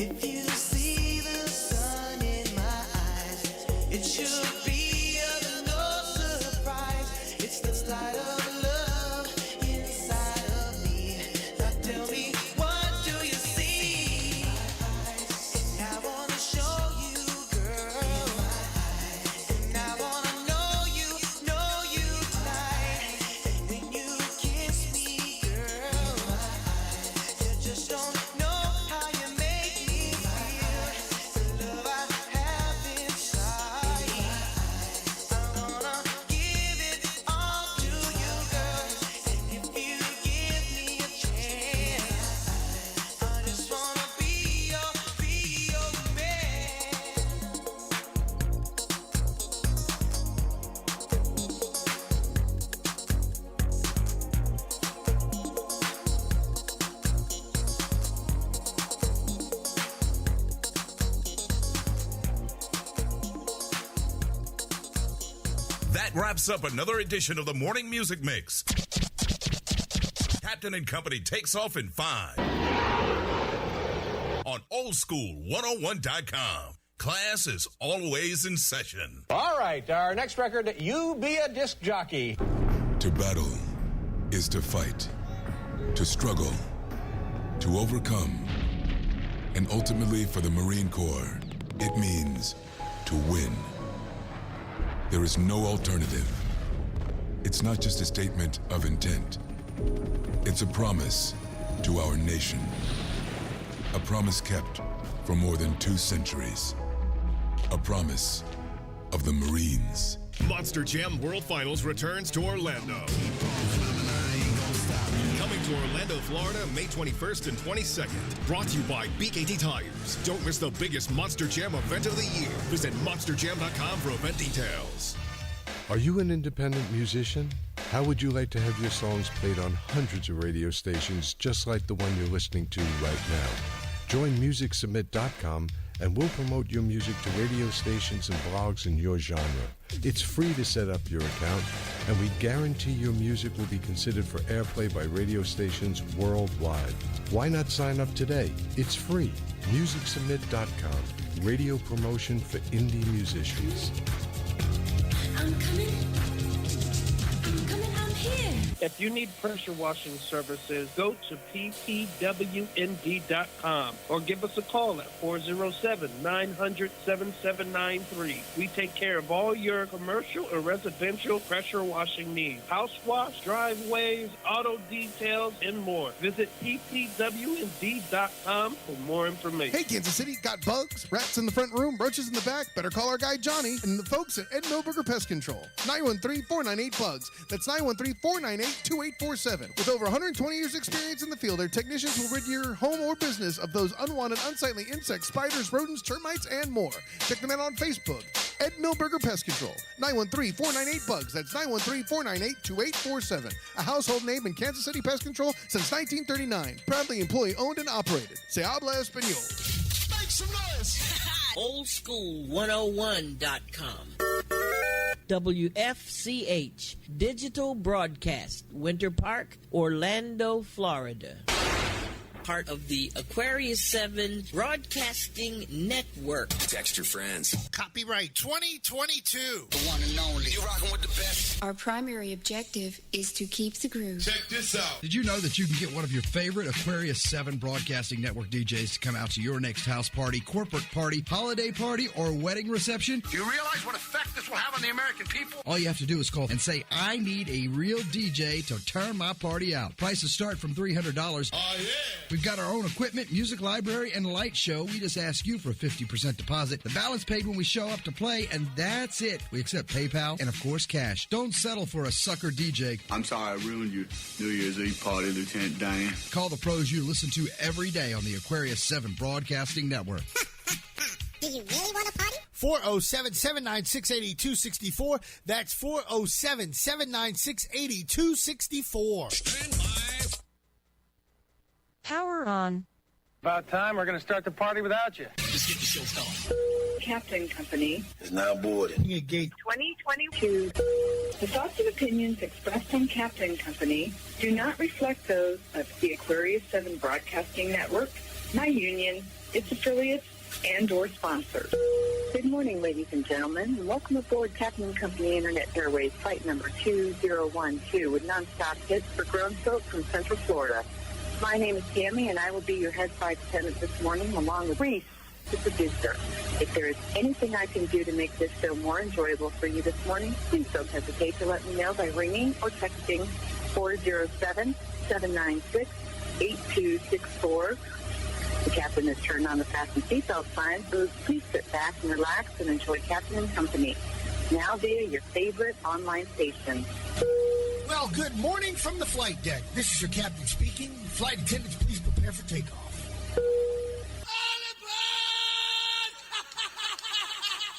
If you see the sun in my eyes, it should be no surprise. It's the light of love inside of me. Now tell me, what do you see? And I wanna show you, girl. And I wanna know you tonight. And when you kiss me, girl, you just don't know how you make me feel. The love I have inside, I wanna give it all to you, girl. And if you give me a chance, I just wanna be your man. That wraps up another edition of the Morning Music Mix. Captain and Company takes off in 5 on oldschool101.com. Class is always in session. All right, our next record, You Be a Disc Jockey. To battle is to fight, to struggle, to overcome, and ultimately for the Marine Corps, it means to win. There is no alternative. It's not just a statement of intent. It's a promise to our nation. A promise kept for more than 2 centuries. A promise of the Marines. Monster Jam World Finals returns to Orlando. Coming to Orlando, Florida, May 21st and 22nd. Brought to you by BKT Tires. Don't miss the biggest Monster Jam event of the year. Visit monsterjam.com for event details. Are you an independent musician? How would you like to have your songs played on hundreds of radio stations just like the one you're listening to right now? Join MusicSubmit.com and we'll promote your music to radio stations and blogs in your genre. It's free to set up your account, and we guarantee your music will be considered for airplay by radio stations worldwide. Why not sign up today? It's free. MusicSubmit.com. Radio promotion for indie musicians. I'm coming, I'm here. If you need pressure washing services, go to ppwnd.com or give us a call at 407-900-7793. We take care of all your commercial or residential pressure washing needs. House wash, driveways, auto details, and more. Visit ppwnd.com for more information. Hey, Kansas City, got bugs, rats in the front room, roaches in the back? Better call our guy Johnny and the folks at Ed Milberger Pest Control. 913-498-BUGS. That's 913-498-2847. With over 120 years experience in the field, their technicians will rid your home or business of those unwanted, unsightly insects, spiders, rodents, termites, and more. Check them out on Facebook. Ed Milberger Pest Control. 913-498-BUGS. That's 913-498-2847. A household name in Kansas City Pest Control since 1939. Proudly employee-owned and operated. Se habla español. Make some noise! oldschool101.com. WFCH Digital Broadcast, Winter Park, Orlando, Florida. Part of the Aquarius 7 Broadcasting Network. Text your friends. Copyright 2022. The one and only. You rocking with the best. Our primary objective is to keep the groove. Check this out. Did you know that you can get one of your favorite Aquarius 7 Broadcasting Network DJs to come out to your next house party, corporate party, holiday party, or wedding reception? Do you realize what effect this will have on the American people? All you have to do is call and say, I need a real DJ to turn my party out. Prices start from $300. Oh, yeah. We've got our own equipment, music library, and light show. We just ask you for a 50% deposit. The balance paid when we show up to play, and that's it. We accept PayPal and, of course, cash. Don't settle for a sucker DJ. I'm sorry I ruined your New Year's Eve party, Lieutenant Dan. Call the pros you listen to every day on the Aquarius 7 Broadcasting Network. Do you really want to party? 407-796-8264. That's 407-796-8264. Stand by. Power on. About time. We're going to start the party without you. Let's get the show started. Captain Company Is now boarding. Gate 2022. The thoughts and opinions expressed on Captain Company do not reflect those of the Aquarius 7 Broadcasting Network, my union, its affiliates, and/or sponsors. Good morning, ladies and gentlemen, and welcome aboard Captain Company Internet Airways flight number 2012 with nonstop hits for grown folk from Central Florida. My name is Tammy, and I will be your head flight attendant this morning, along with Reese, the producer. If there is anything I can do to make this show more enjoyable for you this morning, please don't hesitate to let me know by ringing or texting 407-796-8264. The captain has turned on the fasten seatbelt sign, so please sit back and relax and enjoy Captain and Company, now via your favorite online station. Well, good morning from the flight deck. This is your captain speaking. Flight attendants, please prepare for takeoff.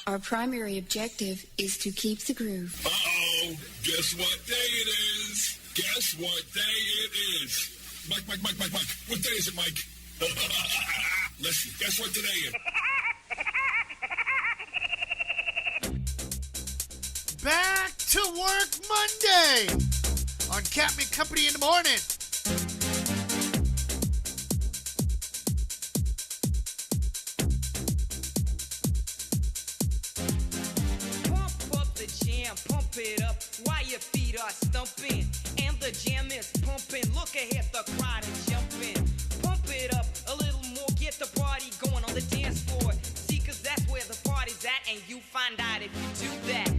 Our primary objective is to keep the groove. Uh-oh. Guess what day it is? Guess what day it is? Mike. What day is it, Mike? Listen, guess what today is? Back to work Monday on Captain Company in the morning. Pump up the jam, pump it up while your feet are stumping. And the jam is pumping. Look ahead, the crowd is jumping. Pump it up a little more, get the party going on the dance floor. See, 'cause that's where the party's at, and you find out if you do that.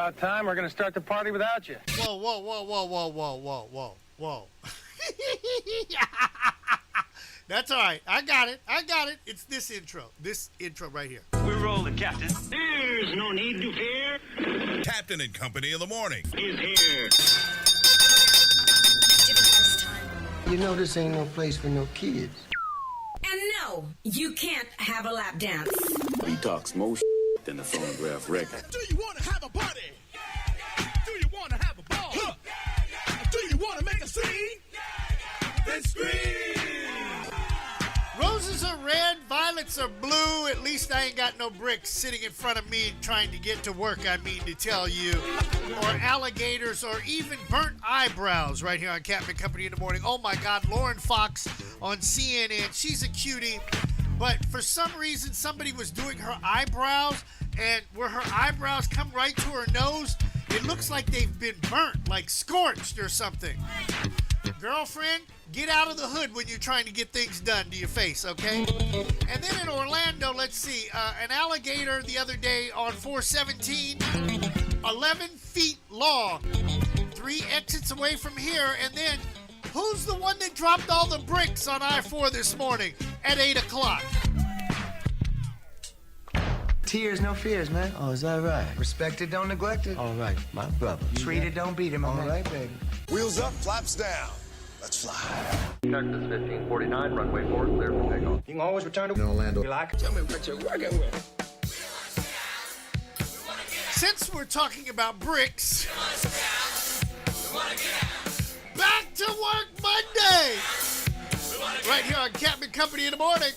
about time. We're going to start the party without you. Whoa, whoa, whoa, whoa, whoa, whoa, whoa, whoa, whoa. That's all right. I got it. It's this intro right here. We're rolling, Captain. There's no need to fear. Captain and Company in the morning. Is here. You know this ain't no place for no kids. And no, you can't have a lap dance. He talks more than the phonograph record. Do you want to have a party? Do you want to have a ball? Do you want to make a scene? Then scream! Roses are red, violets are blue. At least I ain't got no bricks sitting in front of me trying to get to work, I mean to tell you. Or alligators or even burnt eyebrows right here on Captain Company in the morning. Oh my God, Lauren Fox on CNN. She's a cutie. But for some reason, somebody was doing her eyebrows, and where her eyebrows come right to her nose, it looks like they've been burnt, like scorched or something. Girlfriend, get out of the hood when you're trying to get things done to your face, okay? And then in Orlando, let's see, an alligator the other day on 417, 11 feet long, 3 exits away from here, and then who's the one that dropped all the bricks on I-4 this morning at 8 o'clock? Tears, no fears, man. Oh, is that right? Respected, don't neglect it. All right, my brother. Treated, don't beat him. All right, baby. Wheels up, flaps down. Let's fly. Texas 1549, runway 4, clear for takeoff. You can always return to Orlando. You like? Tell me what you're working with. Since we're talking about bricks, back to work Monday! Right here on Captain Company in the morning.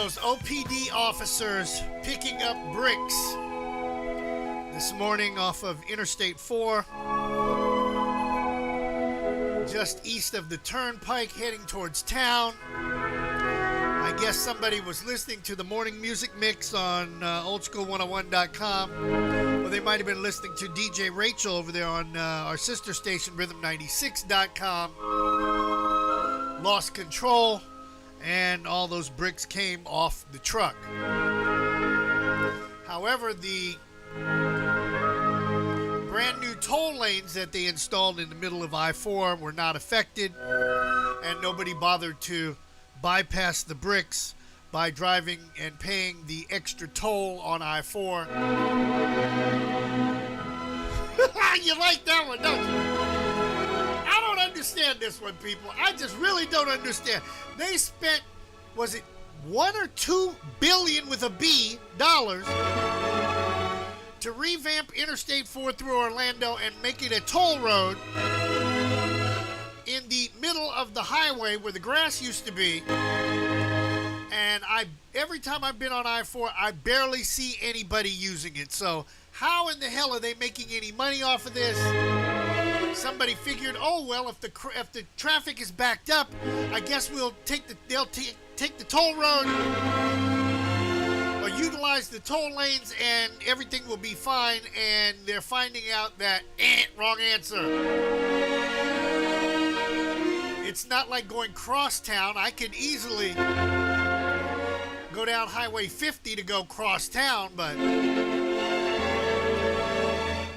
those OPD officers picking up bricks this morning off of Interstate 4, just east of the Turnpike, heading towards town. I guess somebody was listening to the morning music mix on oldschool101.com, or they might have been listening to DJ Rachel over there on our sister station, rhythm96.com. Lost control, and all those bricks came off the truck. However, the brand new toll lanes that they installed in the middle of I-4 were not affected, and nobody bothered to bypass the bricks by driving and paying the extra toll on I-4. You like that one, don't you? I don't understand this one, people. I just really don't understand. They spent, was it $1 or $2 billion with a B dollars to revamp Interstate 4 through Orlando and make it a toll road in the middle of the highway where the grass used to be. And every time I've been on I-4, I barely see anybody using it. So how in the hell are they making any money off of this? Somebody figured, oh well, if the traffic is backed up, I guess they'll take the toll road or utilize the toll lanes, and everything will be fine. And they're finding out that wrong answer. It's not like going cross town. I could easily go down Highway 50 to go cross town,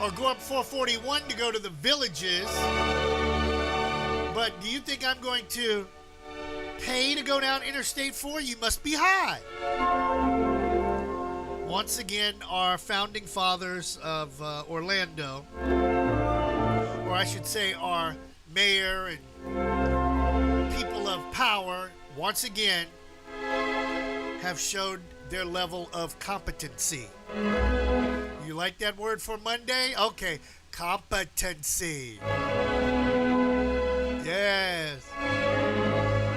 or go up 441 to go to the Villages. But do you think I'm going to pay to go down Interstate 4? You must be high. Once again, our founding fathers of Orlando, or I should say our mayor and people of power, once again, have showed their level of competency. You like that word for Monday? Okay, competency. Yes.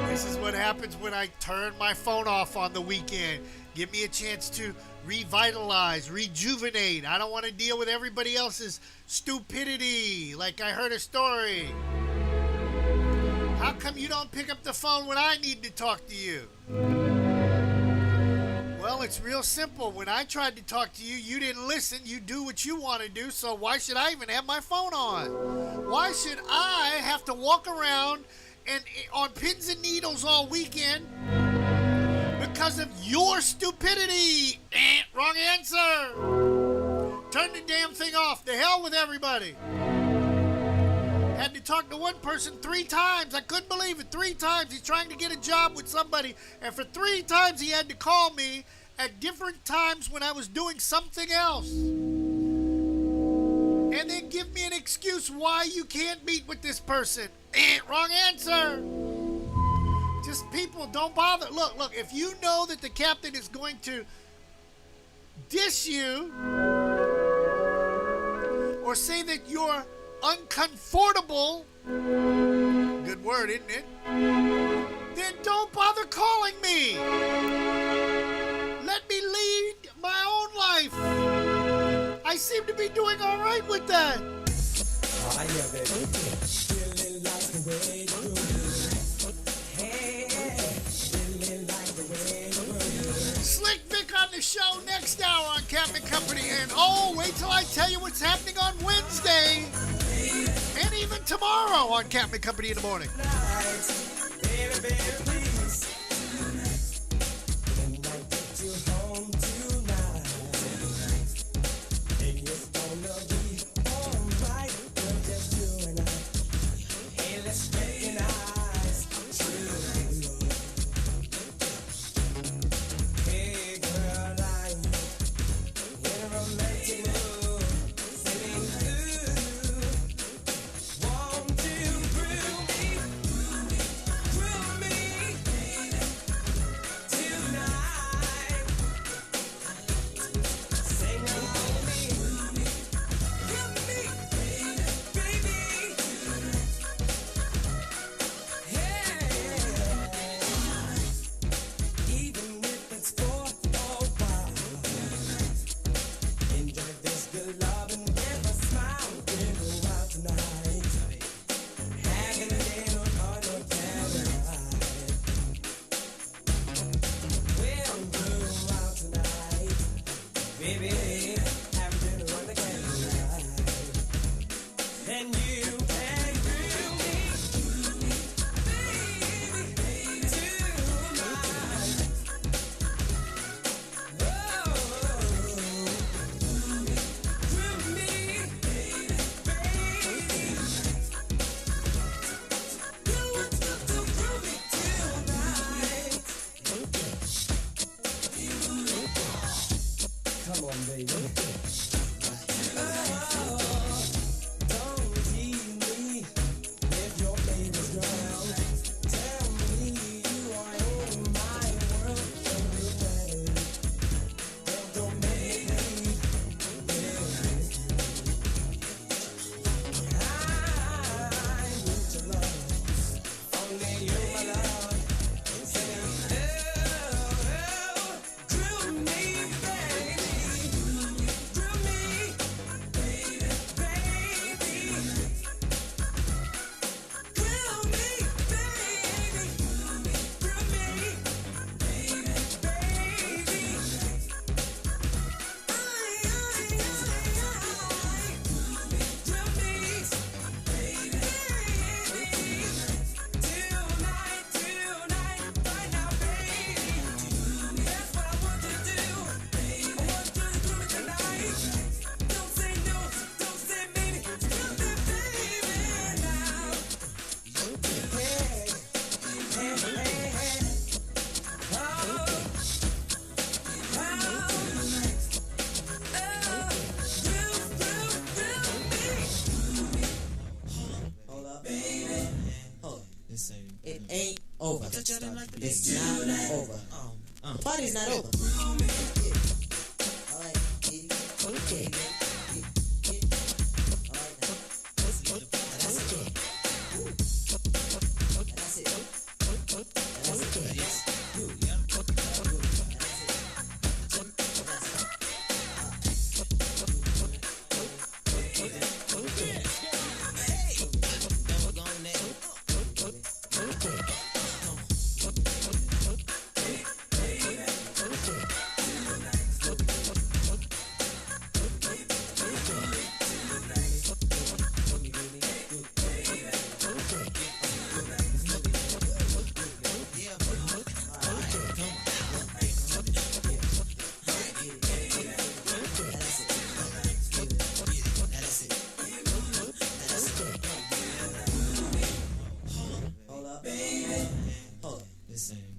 This is what happens when I turn my phone off on the weekend. Give me a chance to revitalize, rejuvenate. I don't want to deal with everybody else's stupidity. Like I heard a story. How come you don't pick up the phone when I need to talk to you? Well, it's real simple. When I tried to talk to you, you didn't listen. You do what you want to do, so why should I even have my phone on? Why should I have to walk around and on pins and needles all weekend because of your stupidity? Wrong answer. Turn the damn thing off. The hell with everybody. Had to talk to one person 3 times. I couldn't believe it. 3 times. He's trying to get a job with somebody, and for 3 times he had to call me at different times when I was doing something else. And then give me an excuse why you can't meet with this person. Wrong answer. Just people, don't bother. Look, if you know that the captain is going to diss you or say that you're uncomfortable, good word, isn't it? Then don't bother calling me. Let me lead my own life. I seem to be doing all right with that. Slick Vic on the show next hour on Captain Company. And oh, wait till I tell you what's happening on Wednesday and even tomorrow on Captain Company in the morning. It's not over. The party's not over. All right. Okay.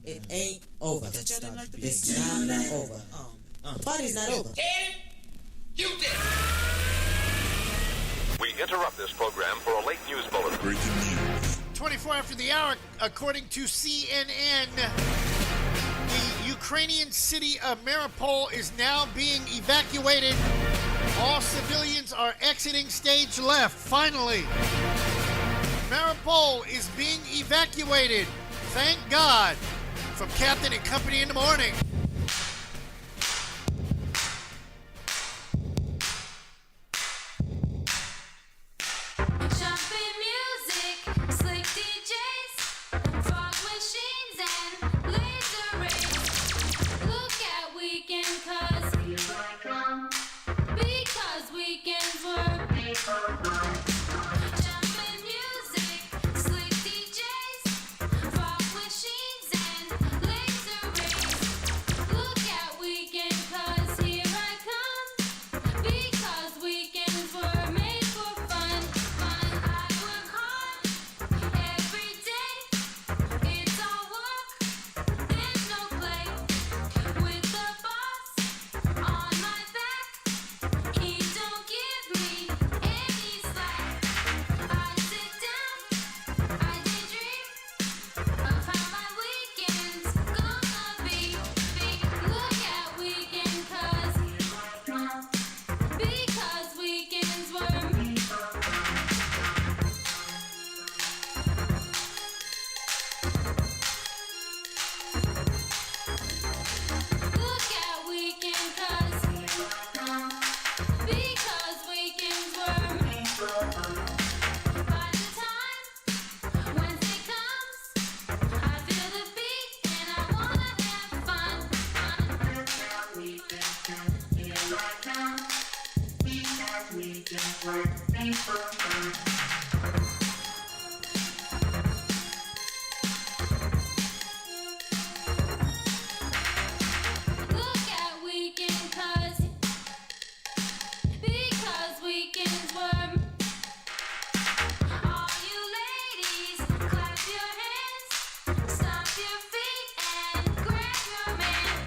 It ain't over. It's not over. The party's not over. We interrupt this program for a late news bulletin. Breaking news. 24 after the hour, according to CNN, the Ukrainian city of Mariupol is now being evacuated. All civilians are exiting stage left. Finally, Mariupol is being evacuated. Thank God. From Captain and Company in the Morning. Jumping music, slick DJs, fog machines and laser rays. Look at weekend because weekends were jumping music, slick DJs, fog machines and laser rays. Look at weekend here I come because weekends were made for fun. I work hard every day. It's all work, there's no play. With the boss on my back, he don't give me any slack. I sit down, I daydream of how my weekend's gonna be. Look at weekend because weekends were me. Look at weekend because weekends were me. By the time Wednesday comes, I feel the beat and I wanna have fun. Look at weekend because weekends were me. All you ladies, clap your hands, stomp your feet, and grab your man.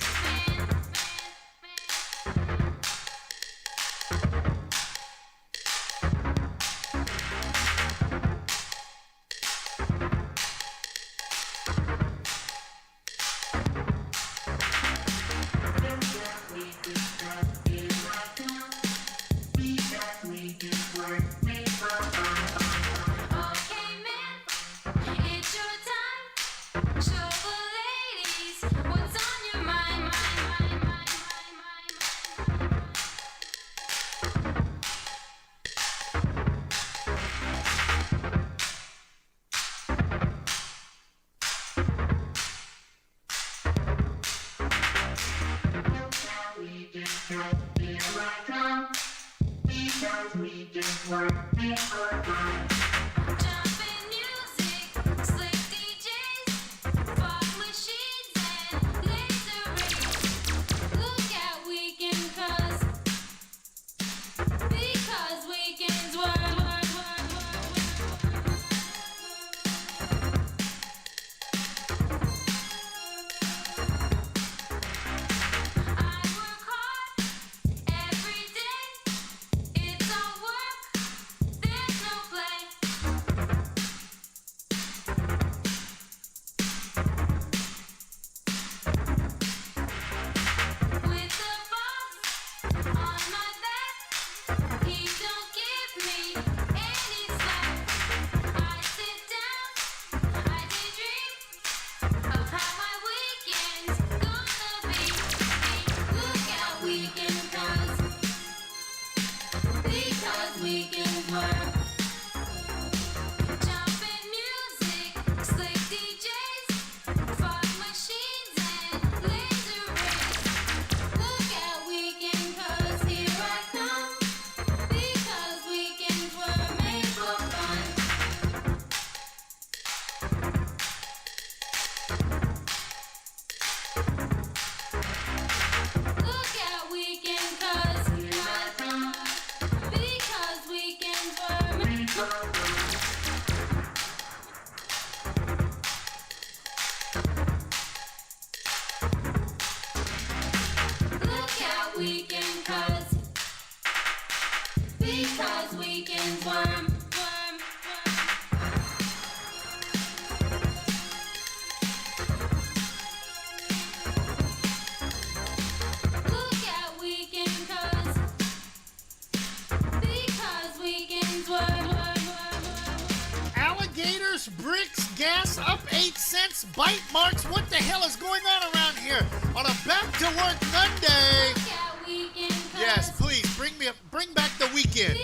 Okay, man, it's your time. Show the ladies what's on your mind. Jumping music, slick DJs, fog machines and laser rays. Look at weekend because weekends were. I work hard every day. It's all work, there's no play. weekend, because weekends worm. Look at weekend, because weekends worm. Alligators, bricks, gas up 8 cents, bite marks. What the hell is going on around here on a Back to Work Monday? Yes, please bring back the weekend.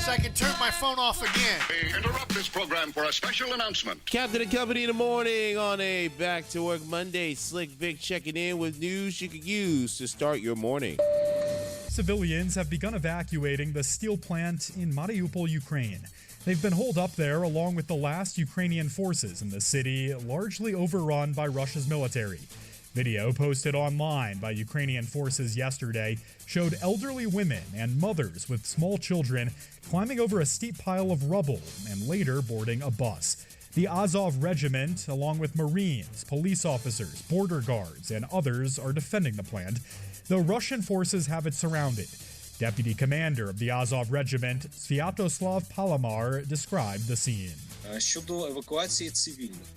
So I can turn my phone off again. We interrupt this program for a special announcement. Captain and Company in the morning on a Back to Work Monday. Slick Vic checking in with news you could use to start your morning. Civilians have begun evacuating the steel plant in Mariupol, Ukraine. They've been holed up there along with the last Ukrainian forces in the city, largely overrun by Russia's military. Video posted online by Ukrainian forces yesterday showed elderly women and mothers with small children climbing over a steep pile of rubble and later boarding a bus. The Azov Regiment, along with Marines, police officers, border guards, and others, are defending the plant, though Russian forces have it surrounded. Deputy Commander of the Azov Regiment, Sviatoslav Palamar, described the scene. Щодо евакуації цивільних.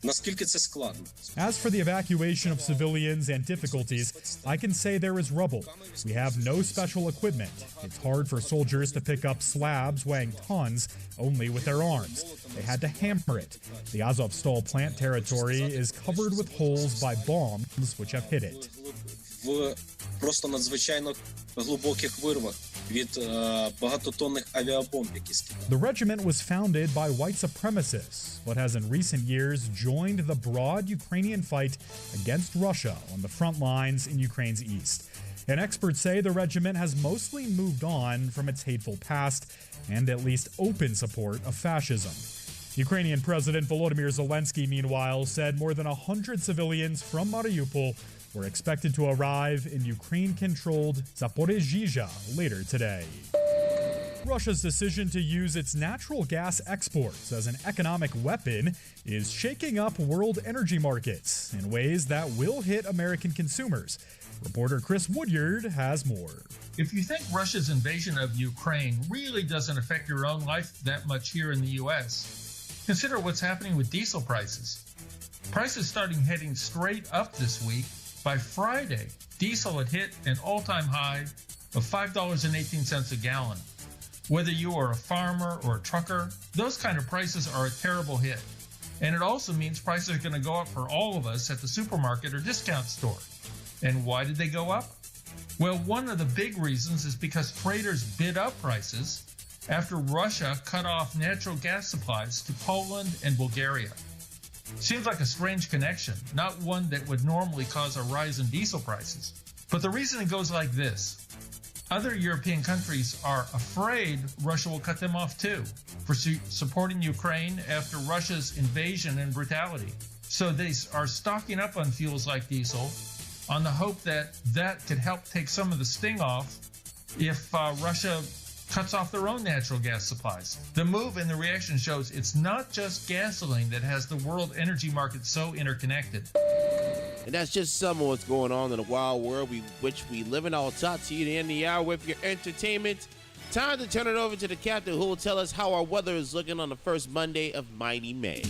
Наскільки це складно? As for the evacuation of civilians and difficulties, I can say there is rubble. We have no special equipment. It's hard for soldiers to pick up slabs weighing tons only with their arms. They had to hammer it. The Azovstal plant territory is covered with holes by bombs which have hit it. В просто надзвичайно глибоких вирвах від багатотонних авіабомб, які скинули. The regiment was founded by white supremacists, but has in recent years joined the broad Ukrainian fight against Russia on the front lines in Ukraine's east. And experts say the regiment has mostly moved on from its hateful past and at least open support of fascism. Ukrainian President Volodymyr Zelensky, meanwhile, said more than 100 civilians from Mariupol were expected to arrive in Ukraine-controlled Zaporizhzhia later today. Russia's decision to use its natural gas exports as an economic weapon is shaking up world energy markets in ways that will hit American consumers. Reporter Chris Woodyard has more. If you think Russia's invasion of Ukraine really doesn't affect your own life that much here in the U.S., consider what's happening with diesel prices. Prices starting heading straight up this week. By Friday, diesel had hit an all-time high of $5.18 a gallon. Whether you are a farmer or a trucker, those kind of prices are a terrible hit. And it also means prices are going to go up for all of us at the supermarket or discount store. And why did they go up? Well, one of the big reasons is because traders bid up prices after Russia cut off natural gas supplies to Poland and Bulgaria. Seems like a strange connection, not one that would normally cause a rise in diesel prices. But the reasoning goes like this. Other European countries are afraid Russia will cut them off too for supporting Ukraine after Russia's invasion and brutality. So they are stocking up on fuels like diesel on the hope that that could help take some of the sting off if Russia cuts off their own natural gas supplies. The move and the reaction shows it's not just gasoline that has the world energy market so interconnected. And that's just some of what's going on in the wild world which we live in. I'll talk to you at the end of the hour with your entertainment. Time to turn it over to the captain who will tell us how our weather is looking on the first Monday of Mighty May.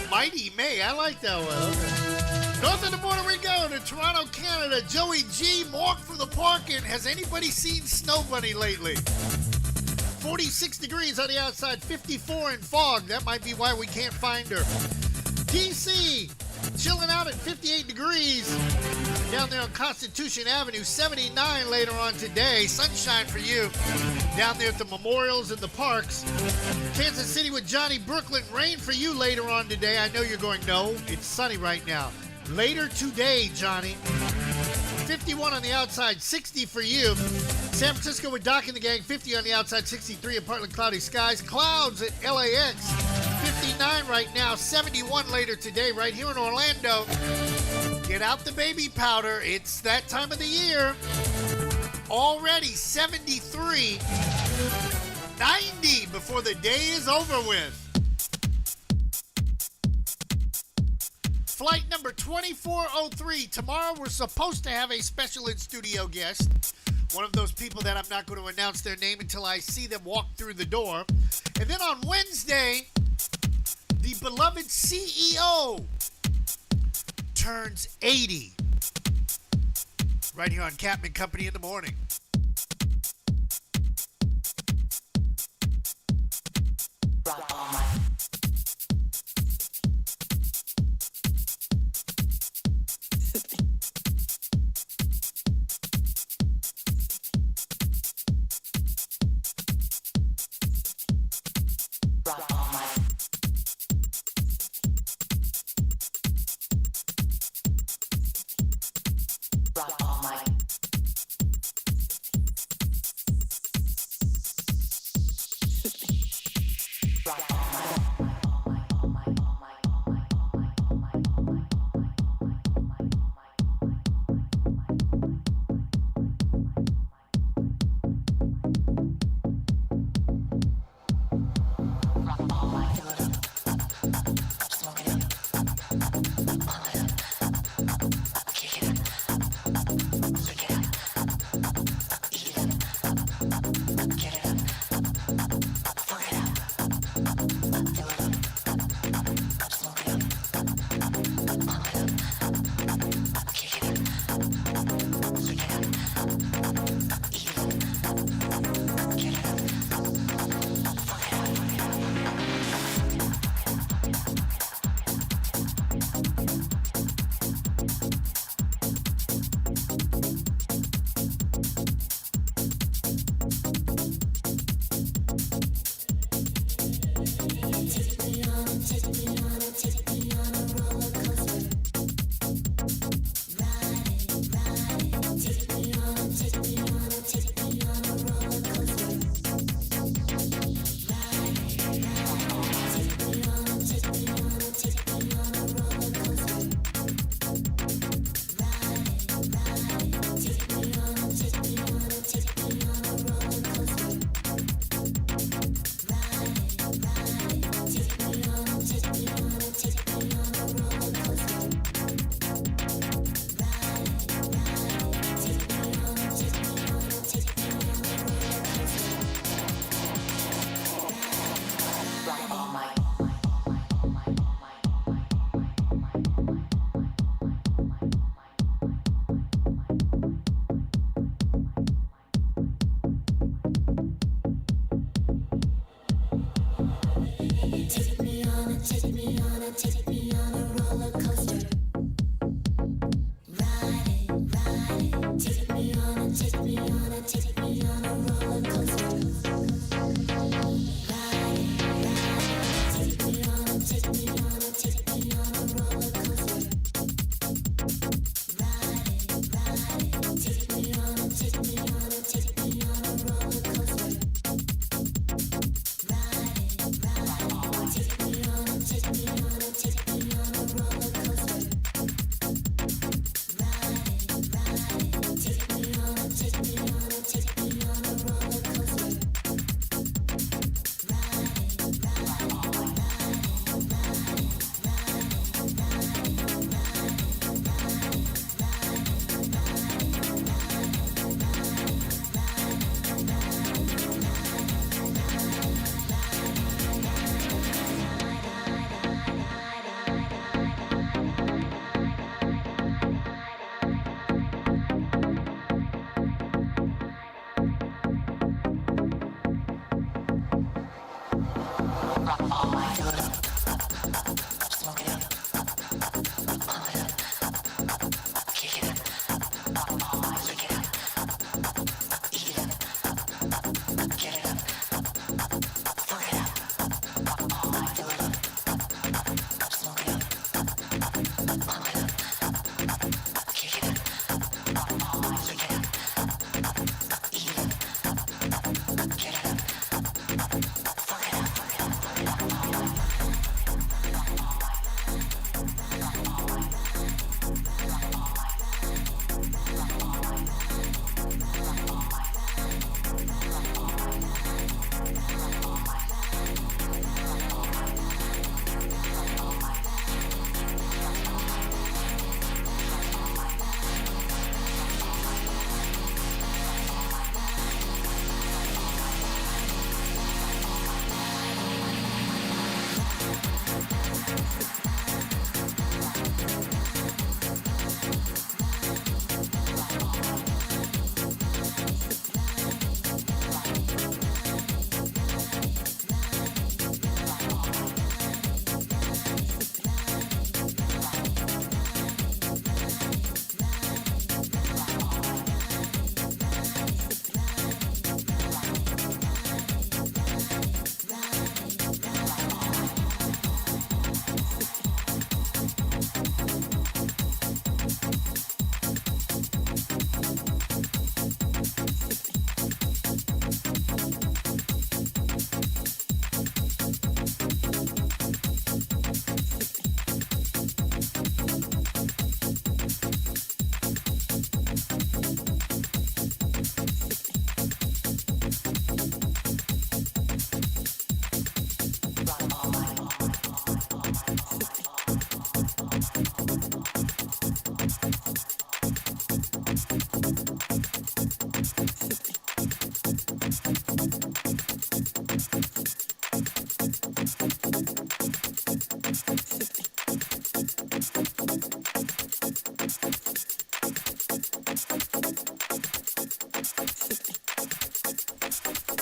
Mighty May, I like that one. Okay. North into Puerto Rico to Toronto, Canada. Joey G, walk from the park. And has anybody seen Snow Bunny lately? 46 degrees on the outside, 54 in fog. That might be why we can't find her. DC, chilling out at 58 degrees. Down there on Constitution Avenue, 79 later on today. Sunshine for you. Down there at the memorials and the parks. Kansas City with Johnny Brooklyn. Rain for you later on today. I know you're going, no, it's sunny right now. Later today, Johnny. 51 on the outside, 60 for you. San Francisco with Doc and the Gang, 50 on the outside, 63 and partly cloudy skies. Clouds at LAX, 59 right now, 71 later today right here in Orlando. Get out the baby powder. It's that time of the year. Already 73, 90 before the day is over with. flight number 2403. Tomorrow we're supposed to have a special in-studio guest. One of those people that I'm not going to announce their name until I see them walk through the door. And then on Wednesday, the beloved CEO turns 80. Right here on Captain Company in the morning.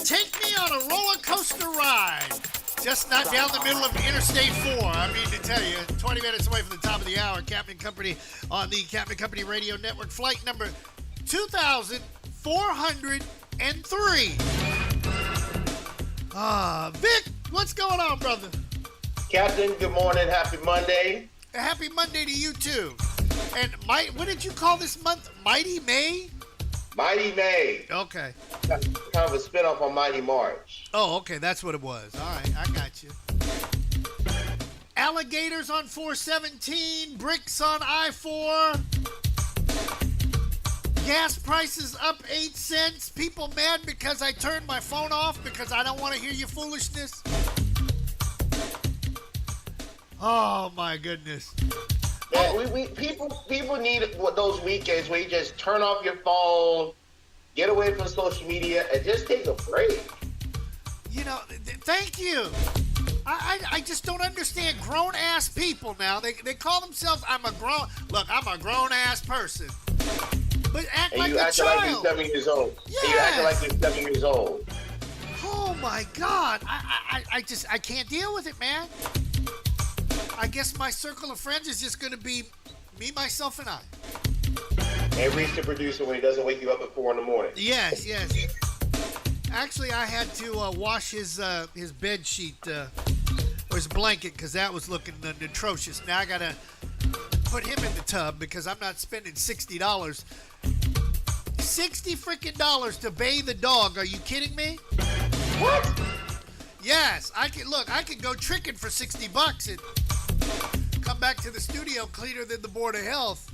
Take me on a roller coaster ride. Just not down the middle of Interstate 4. I mean to tell you, 20 minutes away from the top of the hour. Captain Company on the Captain Company Radio Network. Flight number 2403. Vic, what's going on, brother? Captain, good morning. Happy Monday. Happy Monday to you, too. And what did you call this month? Mighty May? Mighty May. Okay. Kind of a spinoff on Mighty March. Oh, okay. That's what it was. All right. I got you. Alligators on 417. Bricks on I-4. Gas prices up 8 cents. People mad because I turned my phone off because I don't want to hear your foolishness. Oh, my goodness. Yeah, people need those weekends where you just turn off your phone, get away from social media, and just take a break. You know, thank you. I just don't understand grown-ass people now. They call themselves, I'm a grown-ass person. But act like a child. And you act like you're 7 years old. Yes. And you act like you're 7 years old. Oh, my God. I can't deal with it, man. I guess my circle of friends is just going to be me, myself, and I. And Reese the producer when he doesn't wake you up at 4 in the morning. Yes. Actually, I had to wash his bed sheet or his blanket because that was looking atrocious. Now I got to put him in the tub because I'm not spending $60. $60 freaking to bathe the dog. Are you kidding me? What? Yes, I could go tricking for $60 and come back to the studio cleaner than the Board of Health.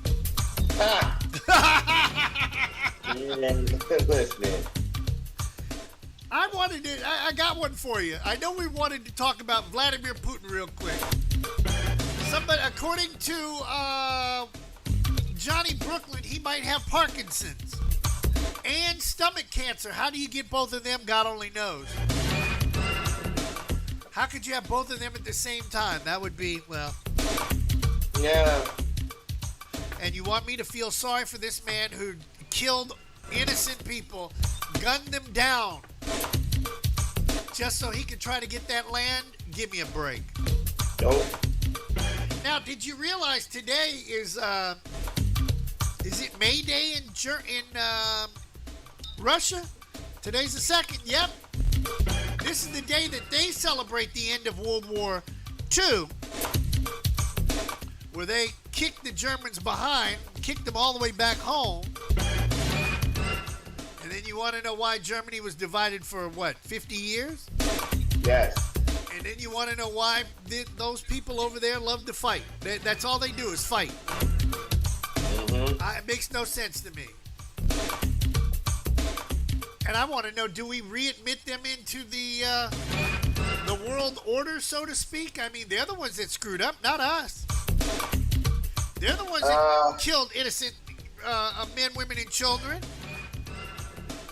Listen. I got one for you. I know we wanted to talk about Vladimir Putin real quick. Somebody, according to Johnny Brooklyn, he might have Parkinson's and stomach cancer. How do you get both of them? God only knows. How could you have both of them at the same time? That would be, well... Yeah. And you want me to feel sorry for this man who killed innocent people, gunned them down, just so he could try to get that land? Give me a break. Nope. Now, did you realize today is it May Day in Russia? Today's the 2nd. Yep. This is the day that they celebrate the end of World War II, where they kicked the Germans behind, kicked them all the way back home. And then you want to know why Germany was divided for, 50 years? Yes. And then you want to know why those people over there love to fight. That's all they do is fight. Mm-hmm. It makes no sense to me. And I want to know, do we readmit them into the world order, so to speak? I mean, they're the ones that screwed up, not us. They're the ones that killed innocent men, women, and children.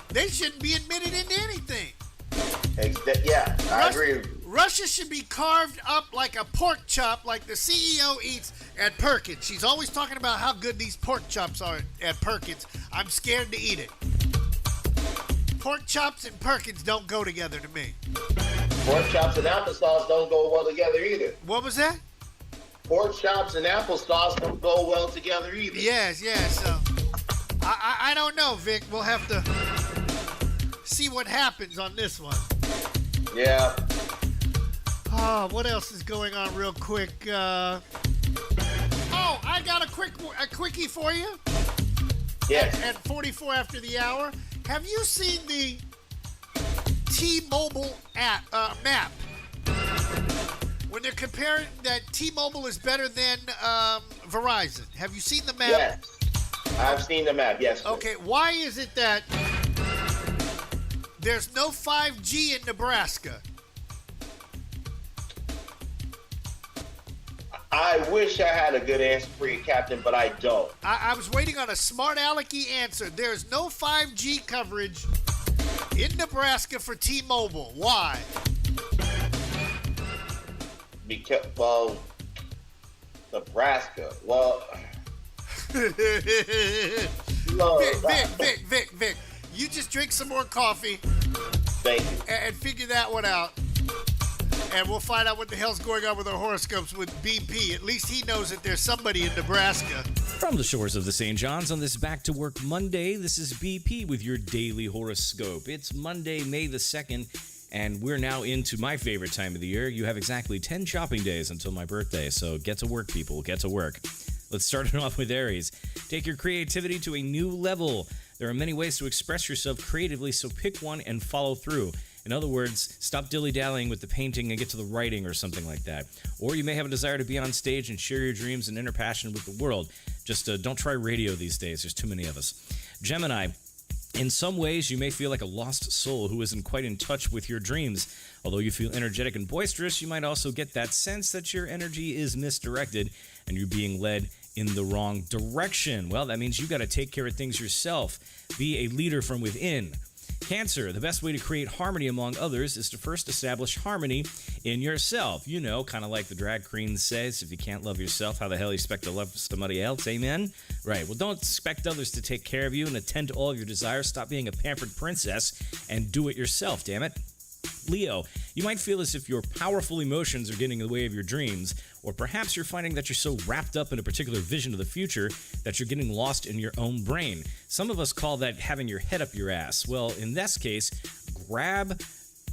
They shouldn't be admitted into anything. Yeah, I agree. Russia should be carved up like a pork chop, like the CEO eats at Perkins. She's always talking about how good these pork chops are at Perkins. I'm scared to eat it. Pork chops and Perkins don't go together to me. Pork chops and applesauce don't go well together either. What was that? Pork chops and applesauce don't go well together either. Yes. So I don't know, Vic. We'll have to see what happens on this one. Yeah. Oh, what else is going on real quick? I got a quickie for you. Yes. At 44 after the hour. Have you seen the T-Mobile map? When they're comparing that T-Mobile is better than Verizon. Have you seen the map? Yes. I've seen the map, yes. Okay, why is it that there's no 5G in Nebraska? I wish I had a good answer for you, Captain, but I don't. I was waiting on a smart alecky answer. There's no 5G coverage in Nebraska for T-Mobile. Why? Because, well, Nebraska. Well, Vic, you just drink some more coffee. Thank you. And figure that one out. And we'll find out what the hell's going on with our horoscopes with BP. At least he knows that there's somebody in Nebraska. From the shores of the St. John's on this Back to Work Monday, this is BP with your daily horoscope. It's Monday, May the 2nd, and we're now into my favorite time of the year. You have exactly 10 shopping days until my birthday, so get to work, people. Get to work. Let's start it off with Aries. Take your creativity to a new level. There are many ways to express yourself creatively, so pick one and follow through. In other words, stop dilly-dallying with the painting and get to the writing or something like that. Or you may have a desire to be on stage and share your dreams and inner passion with the world. Just don't try radio these days. There's too many of us. Gemini. In some ways, you may feel like a lost soul who isn't quite in touch with your dreams. Although you feel energetic and boisterous, you might also get that sense that your energy is misdirected and you're being led in the wrong direction. Well, that means you got to take care of things yourself. Be a leader from within. Cancer, the best way to create harmony among others is to first establish harmony in yourself. You know, kind of like the drag queen says, if you can't love yourself, how the hell you expect to love somebody else? Amen? Right. Well, don't expect others to take care of you and attend to all of your desires. Stop being a pampered princess and do it yourself, damn it. Leo, you might feel as if your powerful emotions are getting in the way of your dreams, or perhaps you're finding that you're so wrapped up in a particular vision of the future that you're getting lost in your own brain. Some of us call that having your head up your ass. Well, in this case, grab,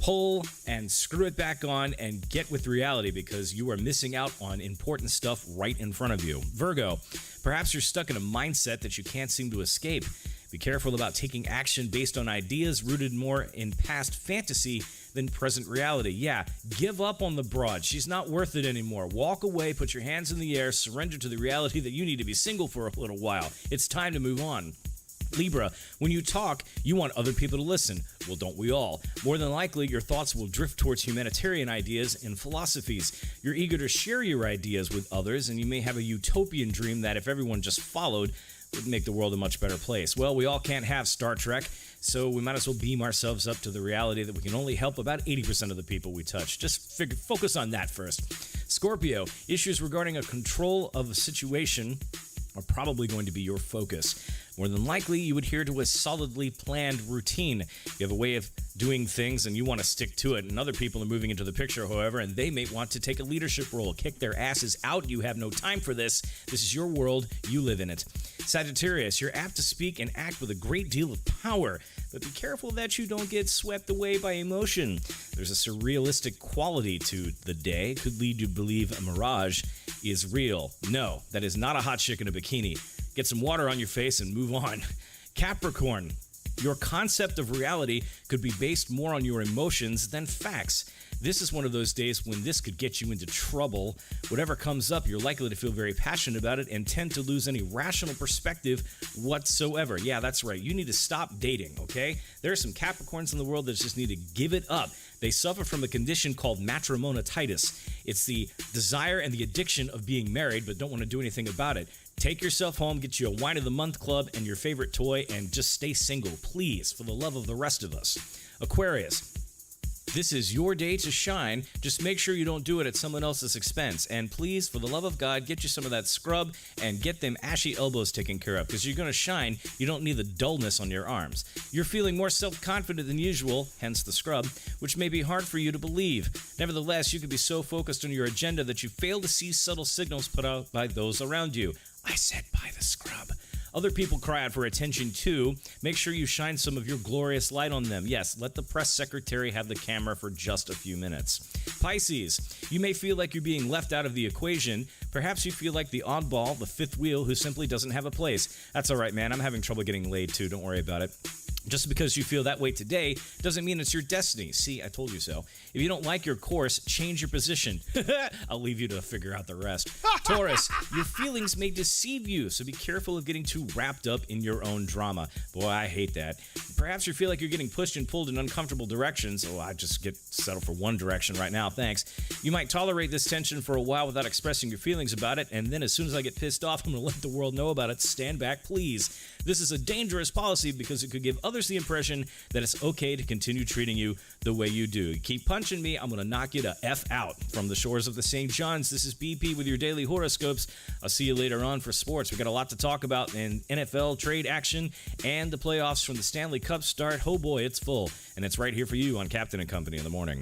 pull, and screw it back on and get with reality because you are missing out on important stuff right in front of you. Virgo, perhaps you're stuck in a mindset that you can't seem to escape. Be careful about taking action based on ideas rooted more in past fantasy than present reality. Yeah, give up on the broad. She's not worth it anymore. Walk away, put your hands in the air, surrender to the reality that you need to be single for a little while. It's time to move on. Libra, when you talk, you want other people to listen. Well, don't we all? More than likely, your thoughts will drift towards humanitarian ideas and philosophies. You're eager to share your ideas with others, and you may have a utopian dream that if everyone just followed, would make the world a much better place. Well, we all can't have Star Trek, so we might as well beam ourselves up to the reality that we can only help about 80% of the people we touch. Just focus on that first. Scorpio, issues regarding a control of a situation are probably going to be your focus. More than likely, you adhere to a solidly planned routine. You have a way of doing things and you want to stick to it. And other people are moving into the picture, however, and they may want to take a leadership role, kick their asses out. You have no time for this. This is your world. You live in it. Sagittarius, you're apt to speak and act with a great deal of power, but be careful that you don't get swept away by emotion. There's a surrealistic quality to the day. It could lead you to believe a mirage is real. No, that is not a hot chick in a bikini. Get some water on your face and move on. Capricorn, your concept of reality could be based more on your emotions than facts. This is one of those days when this could get you into trouble. Whatever comes up, you're likely to feel very passionate about it and tend to lose any rational perspective whatsoever. Yeah, that's right. You need to stop dating, okay? There are some Capricorns in the world that just need to give it up. They suffer from a condition called matrimonitis. It's the desire and the addiction of being married, but don't want to do anything about it. Take yourself home, get you a wine of the month club and your favorite toy, and just stay single, please, for the love of the rest of us. Aquarius, this is your day to shine. Just make sure you don't do it at someone else's expense. And please, for the love of God, get you some of that scrub and get them ashy elbows taken care of. Because you're going to shine. You don't need the dullness on your arms. You're feeling more self-confident than usual, hence the scrub, which may be hard for you to believe. Nevertheless, you can be so focused on your agenda that you fail to see subtle signals put out by those around you. I said buy the scrub. Other people cry out for attention too. Make sure you shine some of your glorious light on them. Yes, let the press secretary have the camera for just a few minutes. Pisces, you may feel like you're being left out of the equation. Perhaps you feel like the oddball, the fifth wheel, who simply doesn't have a place. That's all right, man. I'm having trouble getting laid too. Don't worry about it. Just because you feel that way today doesn't mean it's your destiny. See, I told you so. If you don't like your course, change your position. I'll leave you to figure out the rest. Taurus, your feelings may deceive you, so be careful of getting too wrapped up in your own drama. Boy, I hate that. Perhaps you feel like you're getting pushed and pulled in uncomfortable directions. Oh, I just get settled for one direction right now, thanks. You might tolerate this tension for a while without expressing your feelings about it, and then as soon as I get pissed off, I'm going to let the world know about it. Stand back, please. This is a dangerous policy because it could give others the impression that it's okay to continue treating you the way you do. You keep punching me, I'm going to knock you to F out. From the shores of the St. John's, this is BP with your daily horoscopes. I'll see you later on for sports. We got a lot to talk about in NFL trade action and the playoffs from the Stanley Cup start. Oh boy, it's full. And it's right here for you on Captain and Company in the morning.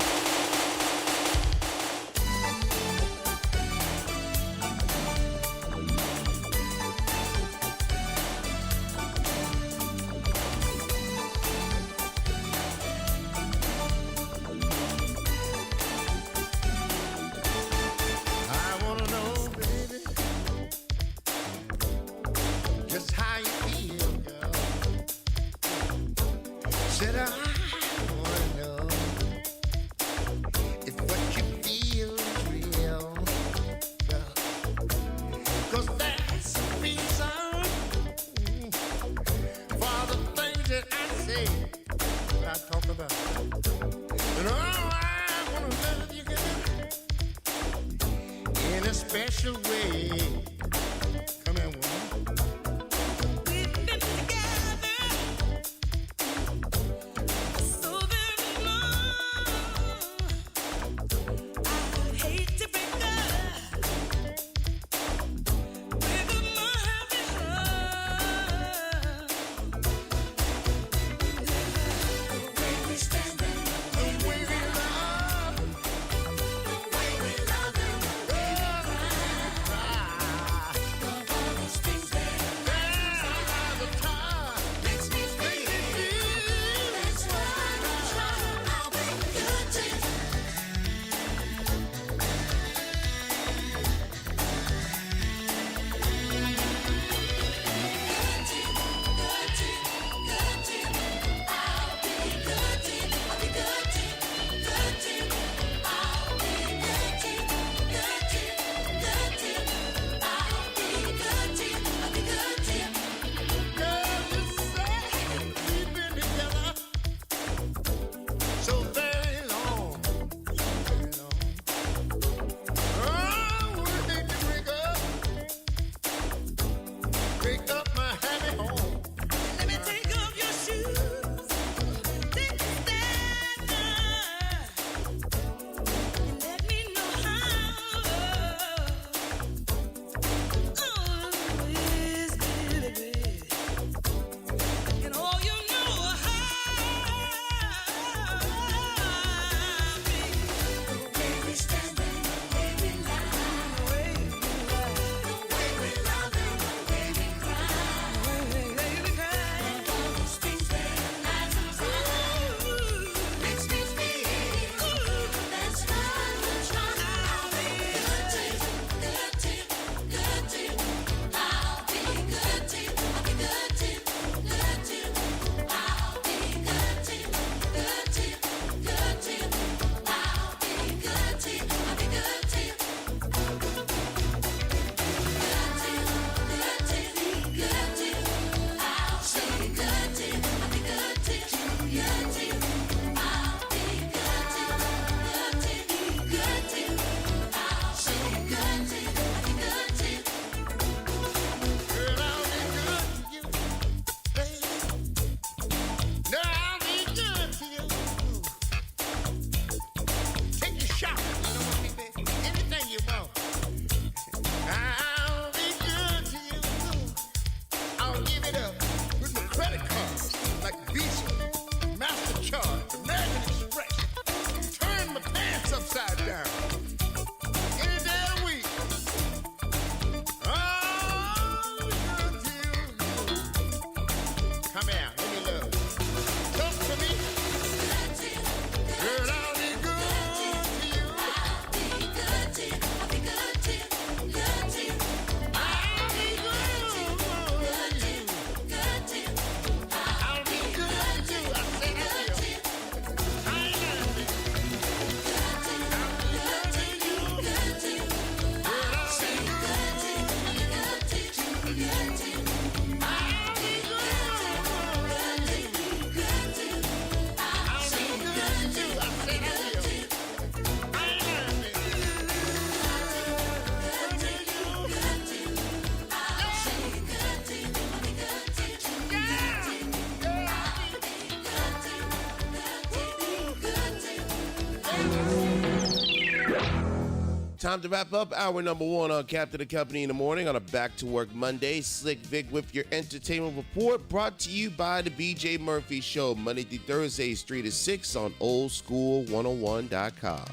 Time to wrap up hour number 1 on Captain the Company in the Morning on a Back to Work Monday. Slick Vic with your entertainment report, brought to you by the BJ Murphy Show, Monday through Thursdays, 3 to 6 on oldschool101.com.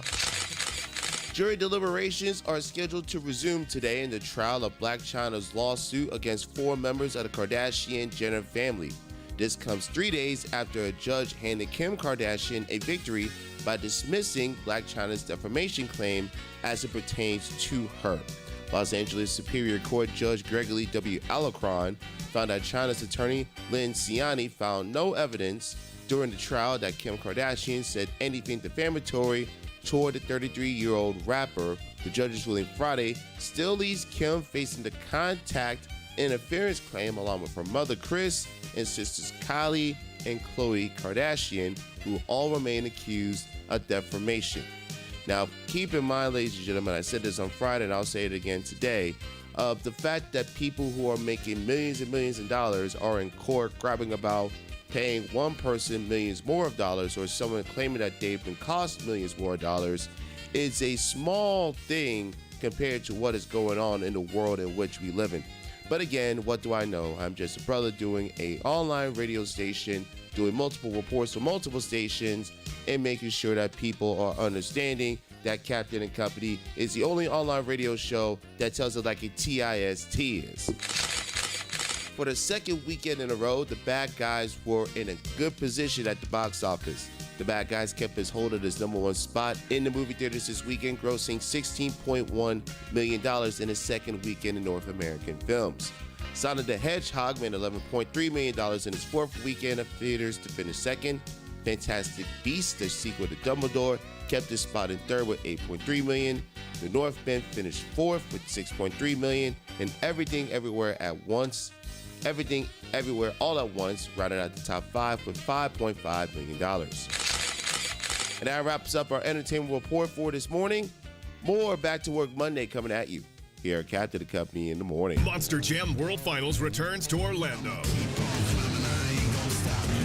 Jury deliberations are scheduled to resume today in the trial of Blac Chyna's lawsuit against 4 members of the Kardashian-Jenner family. This comes 3 days after a judge handed Kim Kardashian a victory by dismissing Blac Chyna's defamation claim as it pertains to her. Los Angeles Superior Court Judge Gregory W. Alacron found that Chyna's attorney, Lynn Ciani, found no evidence during the trial that Kim Kardashian said anything defamatory toward the 33-year-old rapper. The judge's ruling Friday still leaves Kim facing the contact interference claim along with her mother, Kris, and sisters Kylie and Khloe Kardashian, who all remain accused of defamation. Now, keep in mind, ladies and gentlemen, I said this on Friday and I'll say it again today, the fact that people who are making millions and millions of dollars are in court grabbing about paying one person millions more of dollars, or someone claiming that they've been cost millions more dollars, is a small thing compared to what is going on in the world in which we live in. But again, what do I know? I'm just a brother doing an online radio station, doing multiple reports for multiple stations, and making sure that people are understanding that Captain and Company is the only online radio show that tells it like a TIST is. For the second weekend in a row, the Bad Guys were in a good position at the box office. The Bad Guys kept his hold of his #1 spot in the movie theaters this weekend, grossing $16.1 million in his second weekend in North American films. Sonic the Hedgehog made $11.3 million in his fourth weekend of theaters to finish second. Fantastic Beasts, the sequel to Dumbledore, kept his spot in third with $8.3 million. The Northman finished fourth with $6.3 million. And Everything Everywhere at Once, Everything Everywhere All at Once, rounded out the top 5 with $5.5 million. And that wraps up our entertainment report for this morning. More Back to Work Monday coming at you here at Captain the Company in the Morning. Monster Jam World Finals returns to Orlando.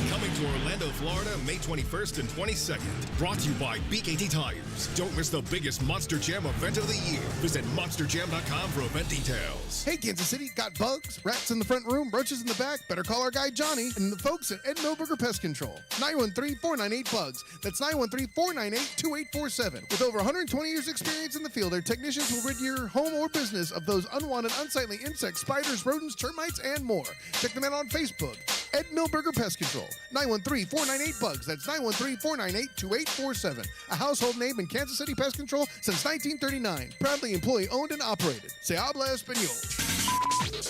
Coming to Orlando, Florida, May 21st and 22nd. Brought to you by BKT Tires. Don't miss the biggest Monster Jam event of the year. Visit monsterjam.com for event details. Hey, Kansas City, got bugs, rats in the front room, roaches in the back? Better call our guy Johnny and the folks at Ed Milberger Pest Control. 913-498-BUGS. That's 913-498-2847. With over 120 years experience in the field, their technicians will rid your home or business of those unwanted, unsightly insects, spiders, rodents, termites, and more. Check them out on Facebook. Ed Milberger Pest Control. 913-498-BUGS. That's 913-498-2847. A household name in Kansas City Pest Control since 1939. Proudly employee owned and operated. Se habla español.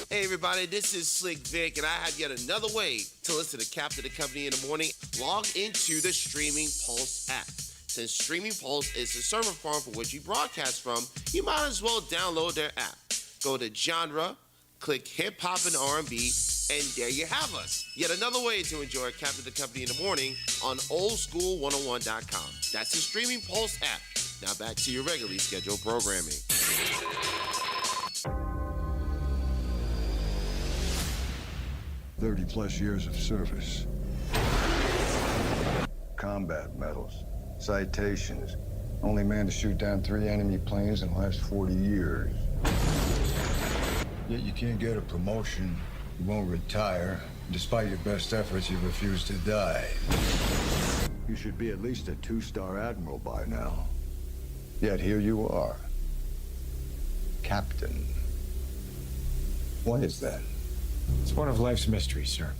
Hey everybody, this is Slick Vic, and I have yet another way to listen to Captain the Company in the Morning. Log into the Streaming Pulse app. Since Streaming Pulse is the server farm for which you broadcast from, you might as well download their app. Go to genre, click hip hop and R&B, and there you have us. Yet another way to enjoy Captain the Company in the Morning on oldschool101.com. That's the Streaming Pulse app. Now back to your regularly scheduled programming. +30 years of service. Combat medals, citations. Only man to shoot down 3 enemy planes in the last 40 years. Yet you can't get a promotion, you won't retire. Despite your best efforts, you refuse to die. You should be at least a 2-star admiral by now. Yet here you are. Captain. Why is that? It's one of life's mysteries, sir.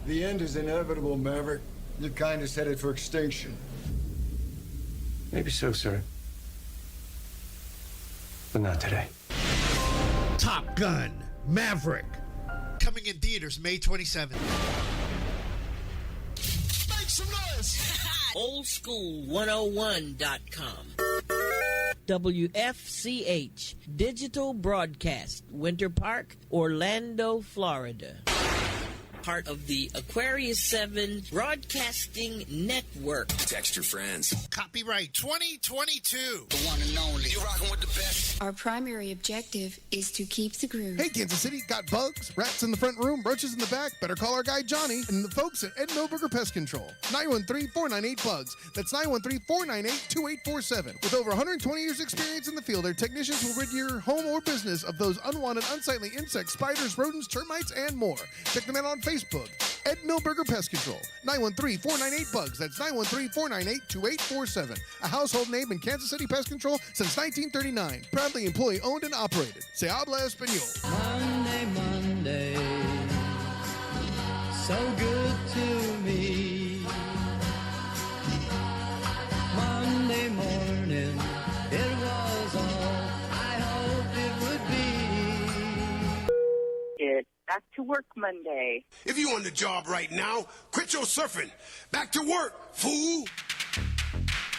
The end is inevitable, Maverick. Your kind is headed for extinction. Maybe so, sir. But not today. Top Gun Maverick. Coming in theaters May 27th. Make some noise! Oldschool101.com. WFCH Digital Broadcast, Winter Park, Orlando, Florida. part of the Aquarius 7 Broadcasting Network. Text your friends. Copyright 2022. The one and only. You rocking with the best. Our primary objective is to keep the groove. Hey, Kansas City, got bugs, rats in the front room, roaches in the back? Better call our guy Johnny and the folks at Ed Milberger Pest Control. 913-498-BUGS. That's 913-498-2847. With over 120 years experience in the field, their technicians will rid your home or business of those unwanted, unsightly insects, spiders, rodents, termites, and more. Check them out on Facebook. Ed Milberger Pest Control. 913-498-BUGS. That's 913-498-2847. A household name in Kansas City Pest Control since 1939. Proudly employee owned and operated. Se habla español. Monday, Monday, so good to me. Monday morning, it was all I hoped it would be. It's Back to Work Monday. If you on the job right now, quit your surfing. Back to work, fool.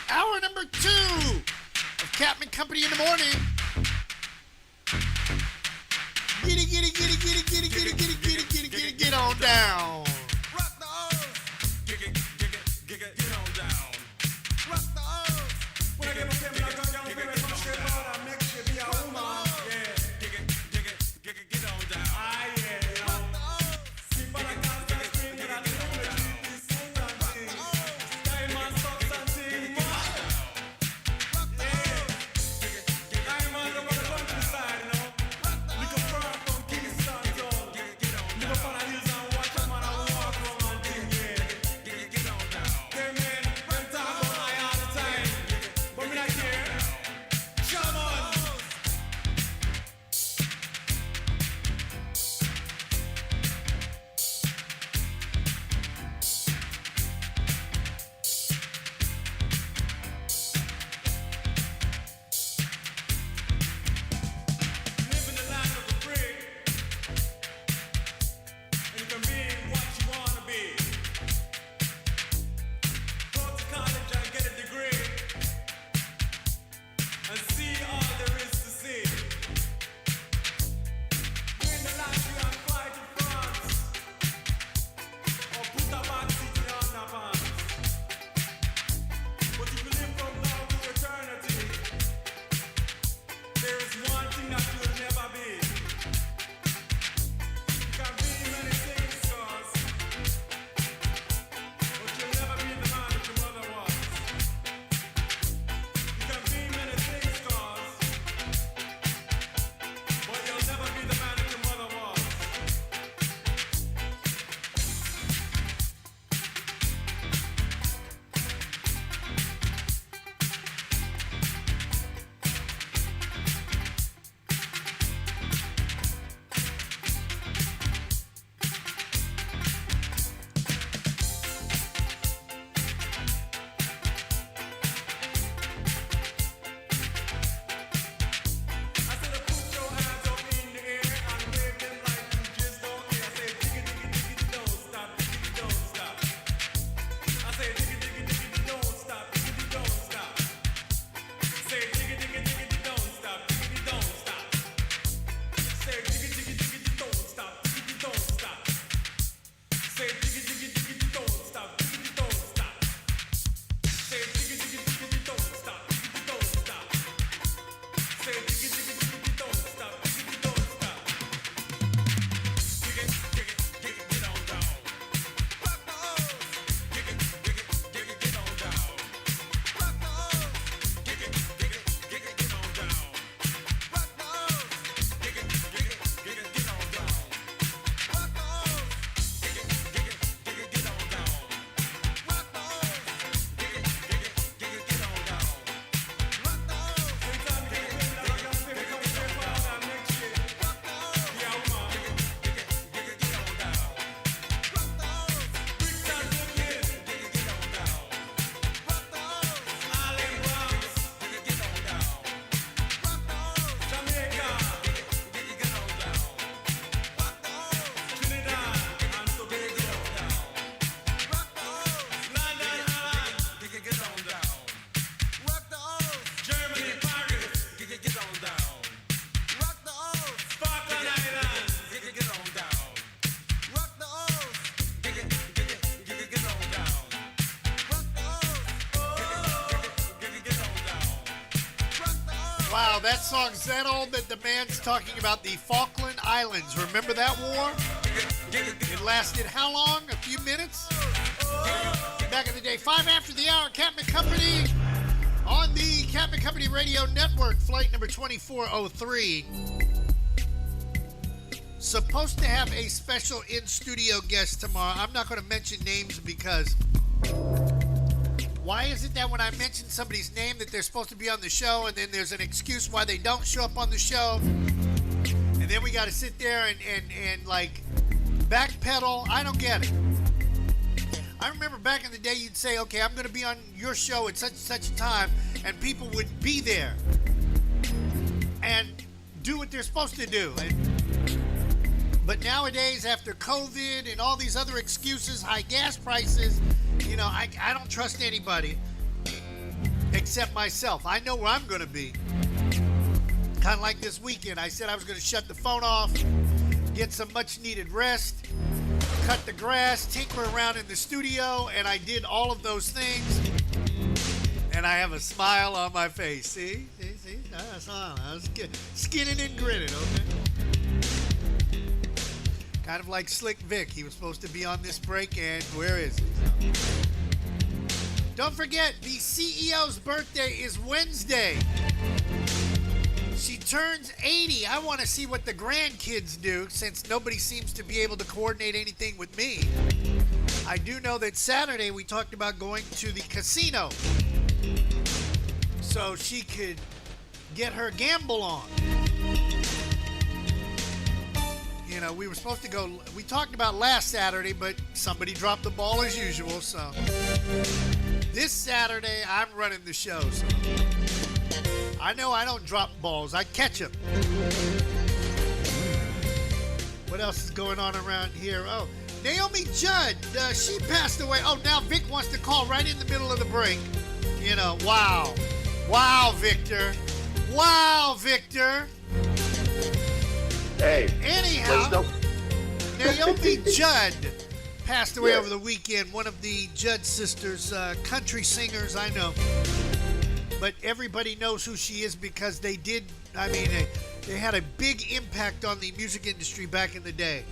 Hour number 2 of Captain Company in the morning. Get on down. Wow, that song's that old that the man's talking about the Falkland Islands. Remember that war? It lasted how long? A few minutes? Back in the day. 5 after the hour, Captain Company on the Captain Company Radio Network, flight number 2403. Supposed to have a special in-studio guest tomorrow. I'm not going to mention names because why is it that when I mention somebody's name that they're supposed to be on the show and then there's an excuse why they don't show up on the show? And then we got to sit there and like backpedal. I don't get it. I remember back in the day you'd say, okay, I'm going to be on your show at such and such a time, and people would be there and do what they're supposed to do. But nowadays, after COVID and all these other excuses, high gas prices, you know, I don't trust anybody except myself. I know where I'm going to be. Kind of like this weekend. I said I was going to shut the phone off, get some much-needed rest, cut the grass, tinker around in the studio, and I did all of those things. And I have a smile on my face. See? I was skinning and grinning, okay? Kind of like Slick Vic. He was supposed to be on this break, and where is he? Don't forget, the CEO's birthday is Wednesday. She turns 80. I want to see what the grandkids do, since nobody seems to be able to coordinate anything with me. I do know that Saturday we talked about going to the casino so she could get her gamble on. You know, we were supposed to go, we talked about last Saturday, but somebody dropped the ball as usual, so this Saturday I'm running the show, so I know I don't drop balls, I catch them. What else is going on around here? Oh, Naomi Judd, she passed away. Oh, now Vic wants to call right in the middle of the break. You know, wow. Wow, Victor. Wow, Victor. Hey. Anyhow, Naomi Judd passed away over the weekend. One of the Judd sisters, country singers, I know. But everybody knows who she is because they did, I mean, they had a big impact on the music industry back in the day.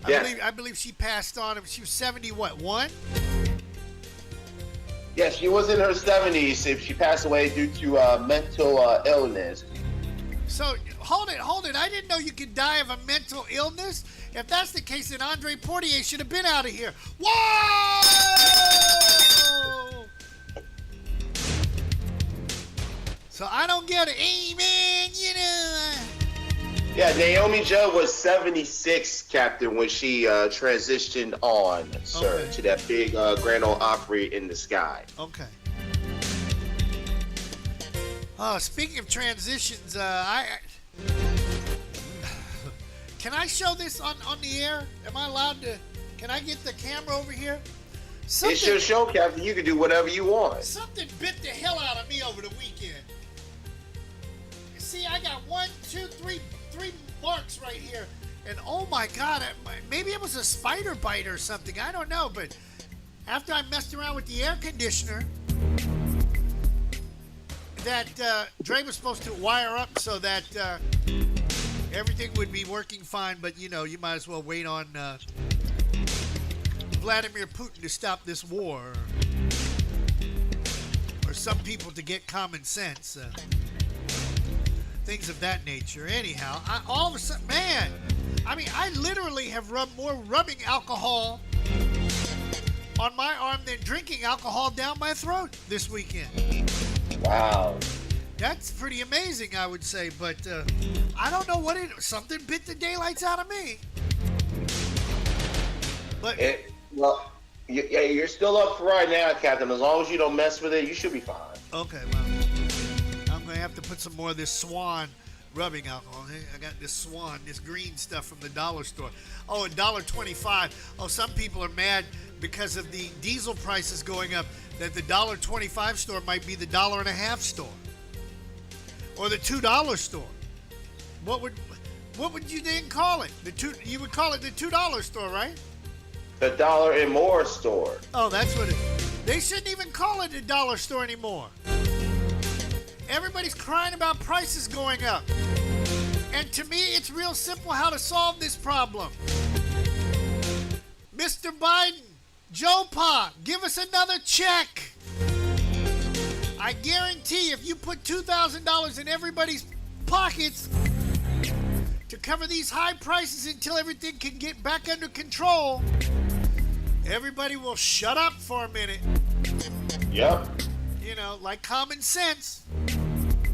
I believe she passed on. She was 70, what, 1? Yeah, she was in her 70s. She passed away due to mental illness. So, hold it. I didn't know you could die of a mental illness. If that's the case, then Andre Portier should have been out of here. Whoa! So I don't get it. Amen, you know. Yeah, Naomi Judd was 76, Captain, when she transitioned on, sir, to that big Grand Ole Opry in the sky. Okay. Speaking of transitions, can I show this on the air? Am I allowed to? Can I get the camera over here? It's your show, Captain. You can do whatever you want. Something bit the hell out of me over the weekend. See, I got 1, 2, 3 marks right here. And oh my God, maybe it was a spider bite or something. I don't know. But after I messed around with the air conditioner, that Dre was supposed to wire up so that everything would be working fine. But, you know, you might as well wait on Vladimir Putin to stop this war. Or some people to get common sense. Things of that nature. Anyhow, all of a sudden, man, I mean, I literally have rubbed more rubbing alcohol on my arm than drinking alcohol down my throat this weekend. Wow. That's pretty amazing, I would say, but I don't know what something bit the daylights out of me. But well, you're still up for right now, Captain. As long as you don't mess with it, you should be fine. Okay, well, I'm going to have to put some more of this Swan rubbing alcohol. I got this Swan, this green stuff from the dollar store. Oh, $1.25. Oh, some people are mad because of the diesel prices going up that the $1.25 store might be the $1.50 store or the $2 store. What would you then call it? You would call it the $2 store, right? The $1 and More store. Oh, that's what it. They shouldn't even call it a dollar store anymore. Everybody's crying about prices going up. And to me, it's real simple how to solve this problem. Mr. Biden, Joe Pa, give us another check. I guarantee if you put $2,000 in everybody's pockets to cover these high prices until everything can get back under control, everybody will shut up for a minute. Yep. You know, like common sense.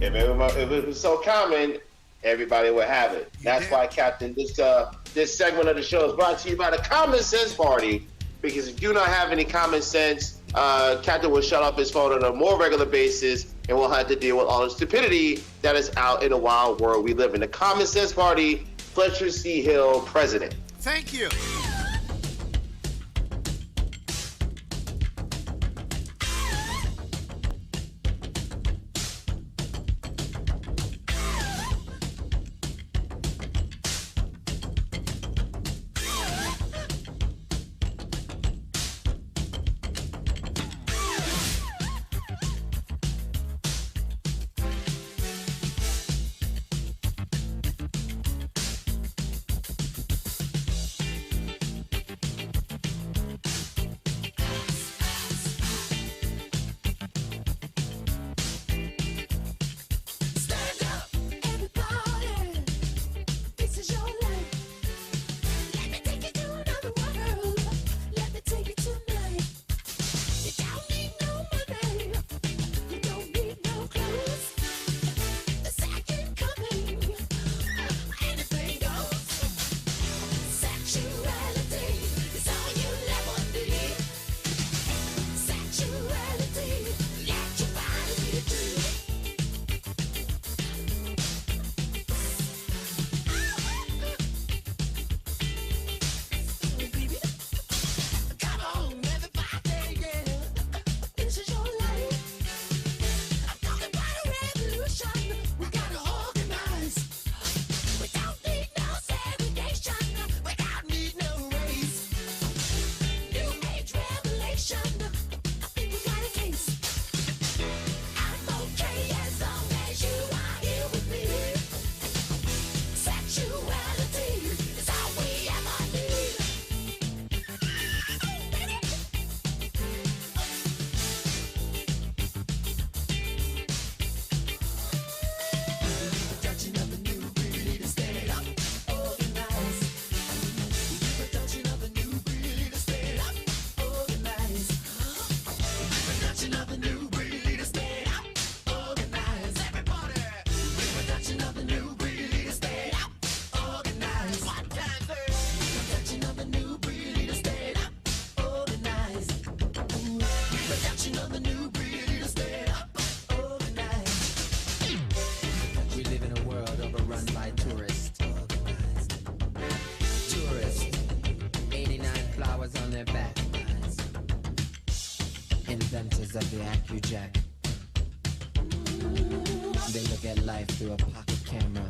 If it was so common, everybody would have it. That's why, Captain, this segment of the show is brought to you by the Common Sense Party. Because if you do not have any common sense, Captain will shut off his phone on a more regular basis, and we'll have to deal with all the stupidity that is out in the wild world we live in. The Common Sense Party, Fletcher C. Hill, President. Thank you. Inventors of the AccuJack. They look at life through a pocket camera.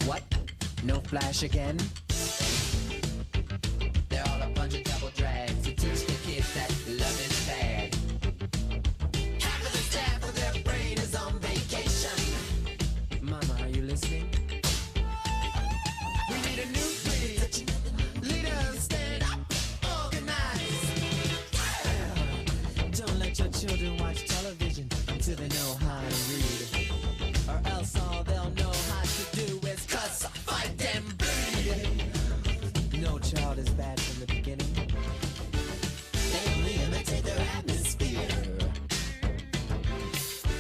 What? No flash again? They're all a bunch of double drags to teach the kids that love is bad. Half of the staff of their brain is on vacation. Mama, are you listening? We need a new breed. Leaders, stand up, organize. Don't let your children watch television until they know how to read. Or else all they'll know how to do is cuss, fight, and bleed. No child is bad from the beginning. They only imitate their atmosphere.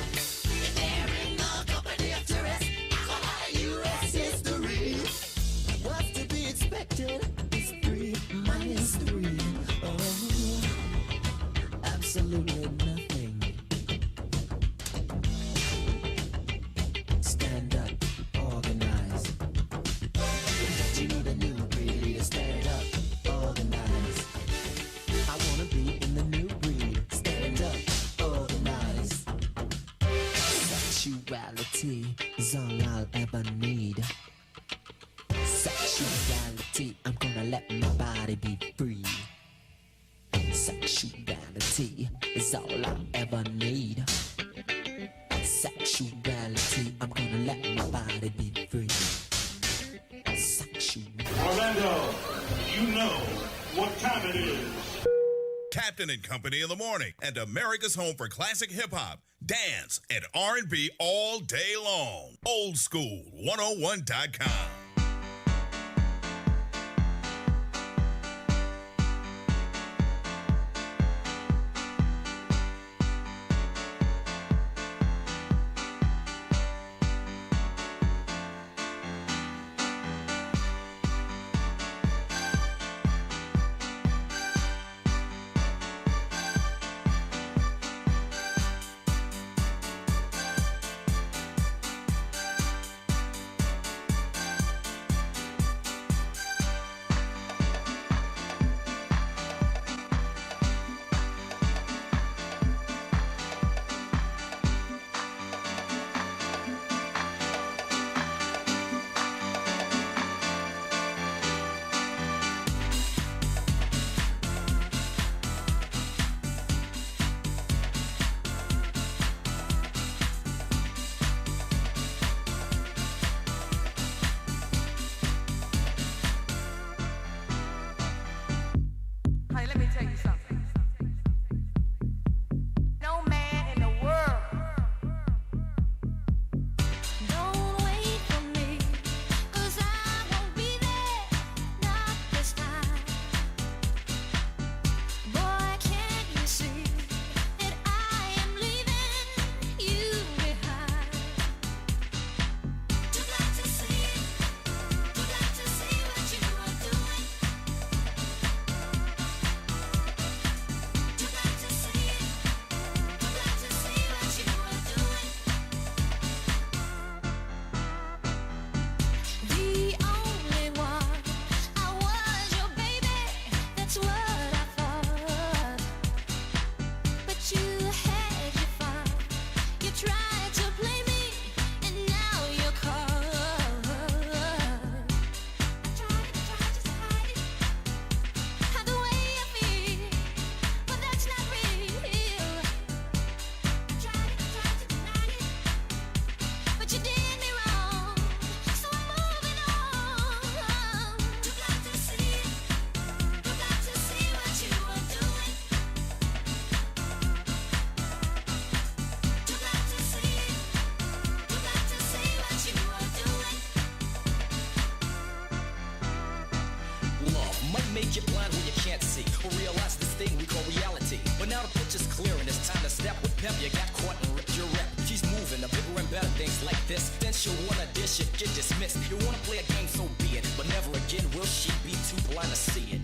If they're in the company of tourists, alcohol, U.S. history. What's to be expected is 3 minus 3. Oh, absolutely nothing. Stand up, organize. You need a new breed to stand up, organize. I wanna be in the new breed. Stand up, organize. Sexuality is all I'll ever need. Sexuality, I'm gonna let my body be free. Sexuality is all I ever need. Sexuality. time it is. Captain and Company in the morning, and America's home for classic hip-hop, dance, and R&B all day long. Old School 101.com. Honey, let me tell you something. No man in the world. Don't wait for me, 'cause I won't be there, not this time. Boy, can't you see that I am leaving you behind? Too glad to see it, too glad to see what you are doing. Too glad to see it, too glad to see what you are doing. The only one I was your baby, that's what I thought. But you had your fun, you tried to play me, and now you're caught. I tried to hide it, hide the way I feel, but that's not real. I tried to deny it, but you did me wrong, so I'm moving on. Too glad to see it, too glad to see what you are doing. Too glad to see it, too glad to see what you are doing. Love might make you blind when you can't see or realize this thing we call reality. But now the picture's clear and it's time to step with pep. You got caught and ripped your rep. She's moving to bigger and better things like this. Then she'll wanna dish it, get dismissed. You wanna play a game, so be it. But never again will she be too blind to see it.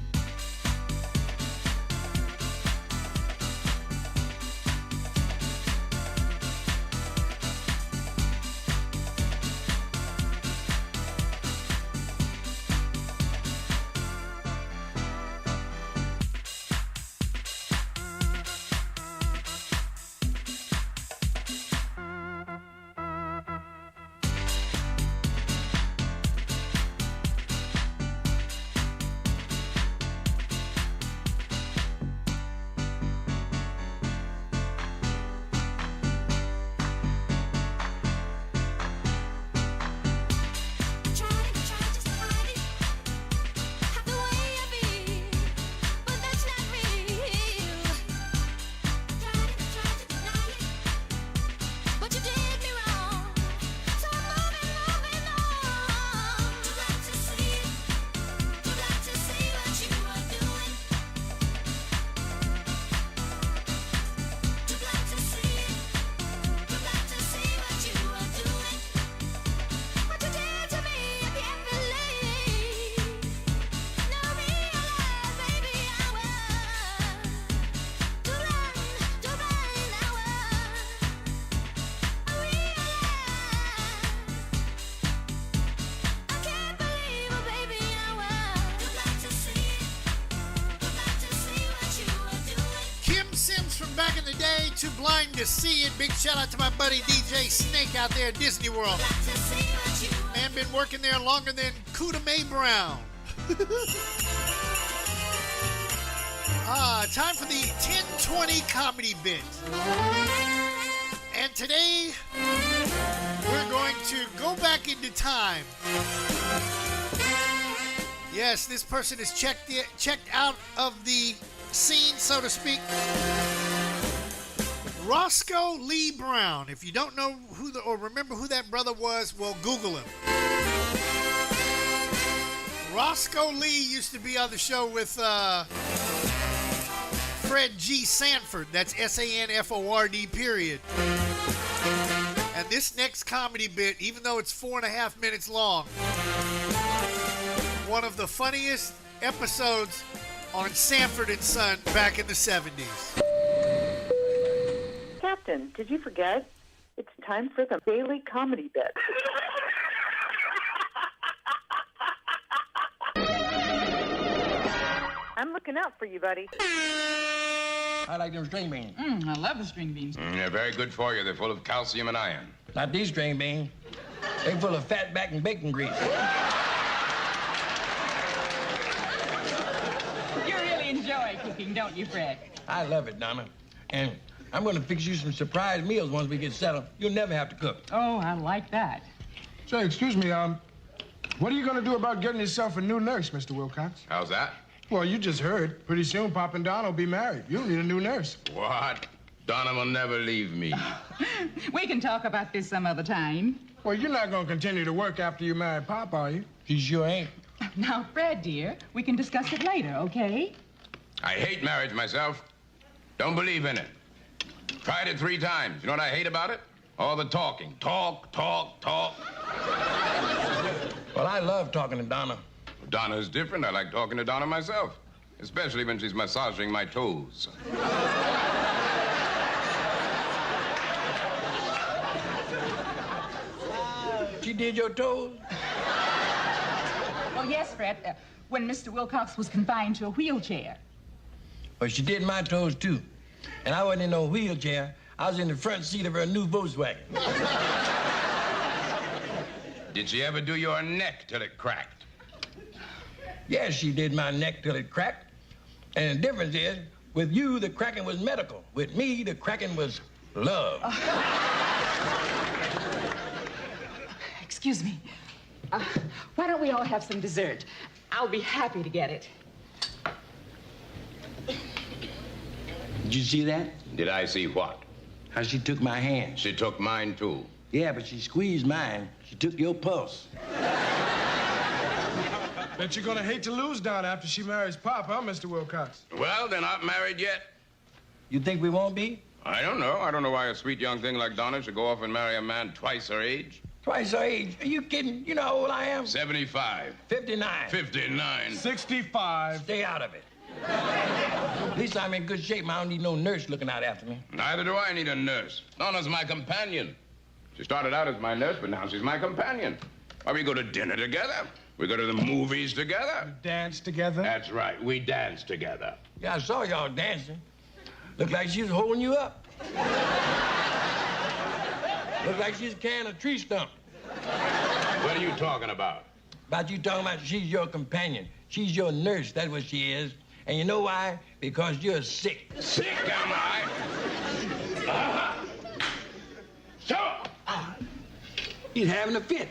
back in the day, too blind to see it. Big shout out to my buddy DJ Snake out there at Disney World. Man, been working there longer than Kuda Mae Brown. Time for the 1020 comedy bit. And today, we're going to go back into time Yes, this person is checked out of the scene, so to speak. Roscoe Lee Brown. If you don't know or remember who that brother was, well, Google him. Roscoe Lee used to be on the show with Fred G. Sanford. That's S-A-N-F-O-R-D, period. And this next comedy bit, even though it's 4.5 minutes long, one of the funniest episodes on Sanford and Son back in the 70s. Captain, did you forget? It's time for the daily comedy bit. I'm looking out for you, buddy. I like them string beans. I love the string beans. They're very good for you. They're full of calcium and iron. Not these string beans. They're full of fat back and bacon grease. You really enjoy cooking, don't you, Fred? I love it, Donna. And I'm going to fix you some surprise meals once we get settled. You'll never have to cook. Oh, I like that. Say, excuse me, what are you going to do about getting yourself a new nurse, Mr. Wilcox? How's that? Well, you just heard. Pretty soon, Pop and Don will be married. You'll need a new nurse. What? Donna will never leave me. We can talk about this some other time. Well, you're not going to continue to work after you marry Pop, are you? She sure ain't. Now, Fred, dear, we can discuss it later, okay? I hate marriage myself. Don't believe in it. Tried it 3 times. You know what I hate about it? All the talking. Talk, talk, talk. Well, I love talking to Donna. Donna's different. I like talking to Donna myself, especially when she's massaging my toes. She did your toes? Oh, yes, Fred. When Mr. Wilcox was confined to a wheelchair. Well, she did my toes, too. And I wasn't in no wheelchair. I was in the front seat of her new Volkswagen. Did she ever do your neck till it cracked? Yes, she did my neck till it cracked. And the difference is, with you, the cracking was medical. With me, the cracking was love. Excuse me. Why don't we all have some dessert? I'll be happy to get it. Did you see that? Did I see what? How she took my hand. She took mine, too. Yeah, but she squeezed mine. She took your pulse. Bet you're gonna hate to lose Donna after she marries Pop, huh, Mr. Wilcox? Well, they're not married yet. You think we won't be? I don't know. I don't know why a sweet young thing like Donna should go off and marry a man twice her age. Twice her age? Are you kidding? You know how old I am? 75. 59. 59. 65. Stay out of it. At least I'm in good shape. I don't need no nurse looking out after me. Neither do I need a nurse. Donna's my companion. She started out as my nurse, but now she's my companion. Why, we go to dinner together. We go to the movies together. You dance together? That's right. We dance together. Yeah, I saw y'all dancing. Looked like she was holding you up. Looked like she was carrying a tree stump. What are you talking about? About you talking about she's your companion. She's your nurse. That's what she is. And you know why? Because you're sick. Sick, am I? So? He's having a fit.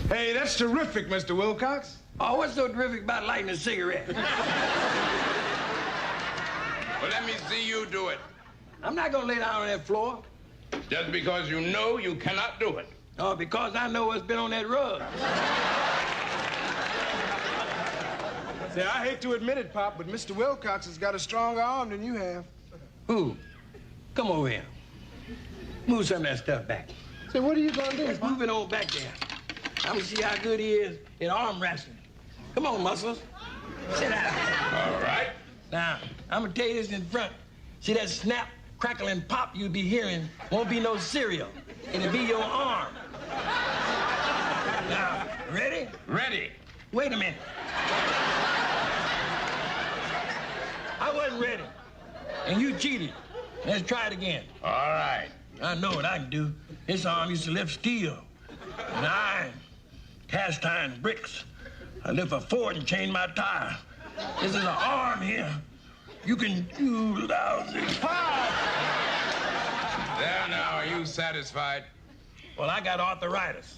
Hey, that's terrific, Mr. Wilcox. Oh, what's so terrific about lighting a cigarette? Well, let me see you do it. I'm not gonna lay down on that floor. Just because you know you cannot do it. Oh, because I know what's been on that rug. Say, I hate to admit it, Pop, but Mr. Wilcox has got a stronger arm than you have. Who? Come over here. Move some of that stuff back. Say, what are you gonna do? Let's move it on back there. I'm gonna see how good he is in arm wrestling. Come on, Muscles. Sit down. All right. Now, I'm gonna tell you this in front. See that snap, crackle, and pop you'll be hearing won't be no cereal. It'll be your arm. Now, ready? Ready. Wait a minute. I wasn't ready. And you cheated. Let's try it again. All right. I know what I can do. This arm used to lift steel and iron, cast iron bricks. I lift a Ford and change my tire. This is an arm here. You can do lousy power. There now, are you satisfied? Well, I got arthritis.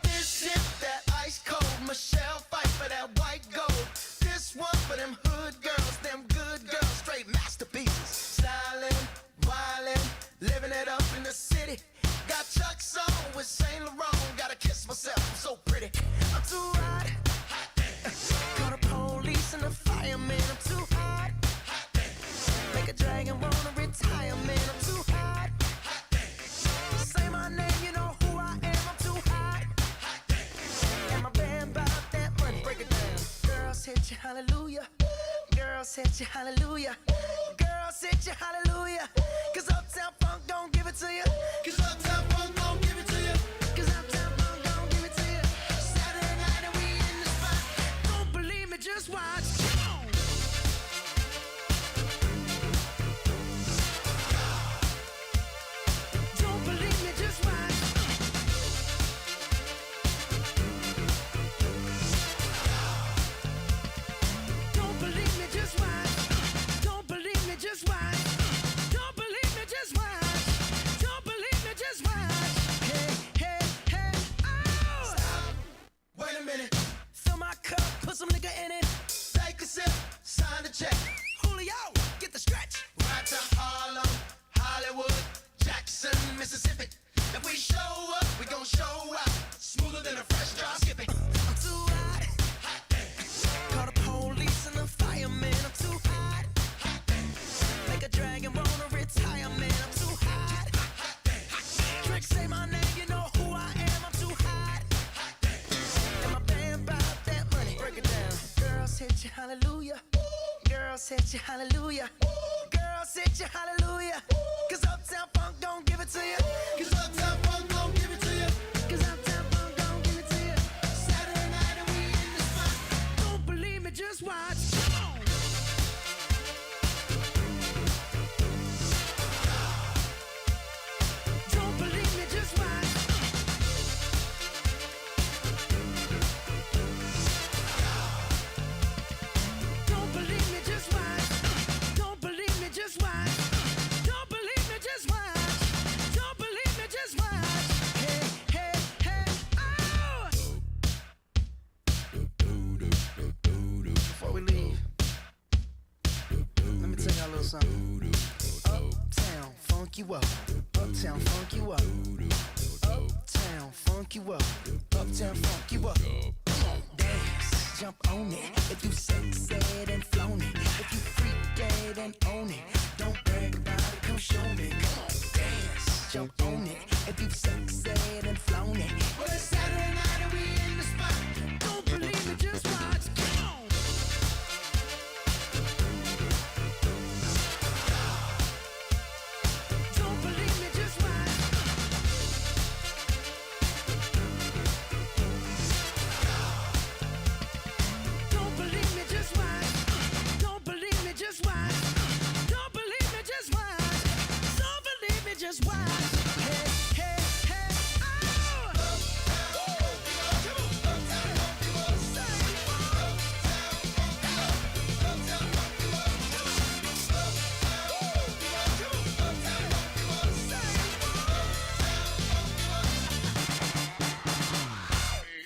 This is that ice cold Michelle fight for that white gold. This one for them hood girls, them good girls, straight masterpieces. Stylin', wildin', living it up in the city. Got Chuck's on with Saint Laurent. Gotta kiss myself, I'm so pretty. I'm too hot. Call the police and the fireman. I'm too hot. Make a dragon wanna retire, man. I'm too hot. Say my name, you know who I am. I'm too hot. And my band bought that money. Break it down. Girls hit you, hallelujah. Girls hit you, hallelujah. Girls hit you, hallelujah. Cause Uptown Funk don't give it to you. Cause Uptown Funk don't give it to you. Cause Uptown Funk don't give it to you. Saturday night and we in the spot. Don't believe me, just watch. Come on. Don't believe me, just watch. Don't believe me, just watch. Don't believe me, just watch. Don't believe me, just watch. Don't believe me, just watch. Hey, hey, hey, oh! Stop. Wait a minute. Fill my cup, put some nigga in it. Take a sip, sign the check. Julio, get the stretch. Right to Harlem, Hollywood, Jackson, Mississippi. If we show up, we gon' show out. Smoother than a fresh drop skipping. I'm too hot. Call the police and the fireman. I'm too hot. Make a dragon wanna retire, man. I'm too hot. Trick, say my name, you know who I am. I'm too hot. And my band bought that money. Break it down. Girls hit you, hallelujah. Girls hit you, hallelujah. Girls hit you, hallelujah. Cause Uptown Funk don't give it to you. Cause Uptown Funk don't give it to you. Cause Uptown Funk don't give it to you. Saturday night and we in the spot. Don't believe me, just watch. Come on. Don't believe me, just watch. Don't believe me, just watch. Don't believe me, just watch. Don't believe me, just watch. Don't believe me, just watch. Hey, hey, hey, oh! Before we leave, let me tell y'all a little something. Uptown, funk you up. Uptown, funk you up. Uptown, funk you up. Uptown, funk you up. Come on, dance, jump on it. If you sexed and flown it. If you freak dead and own it. Don't brag about it, come show me. Come on, dance, jump on it. If you sexed and flown it. Well, it's Saturday night and we in the spot. Don't believe me, just watch. Come on. Don't believe me, just watch. Don't believe me, just watch. Don't believe me, just watch. Don't believe me, just watch. Don't believe me, just watch. Hey, hey, hey, oh!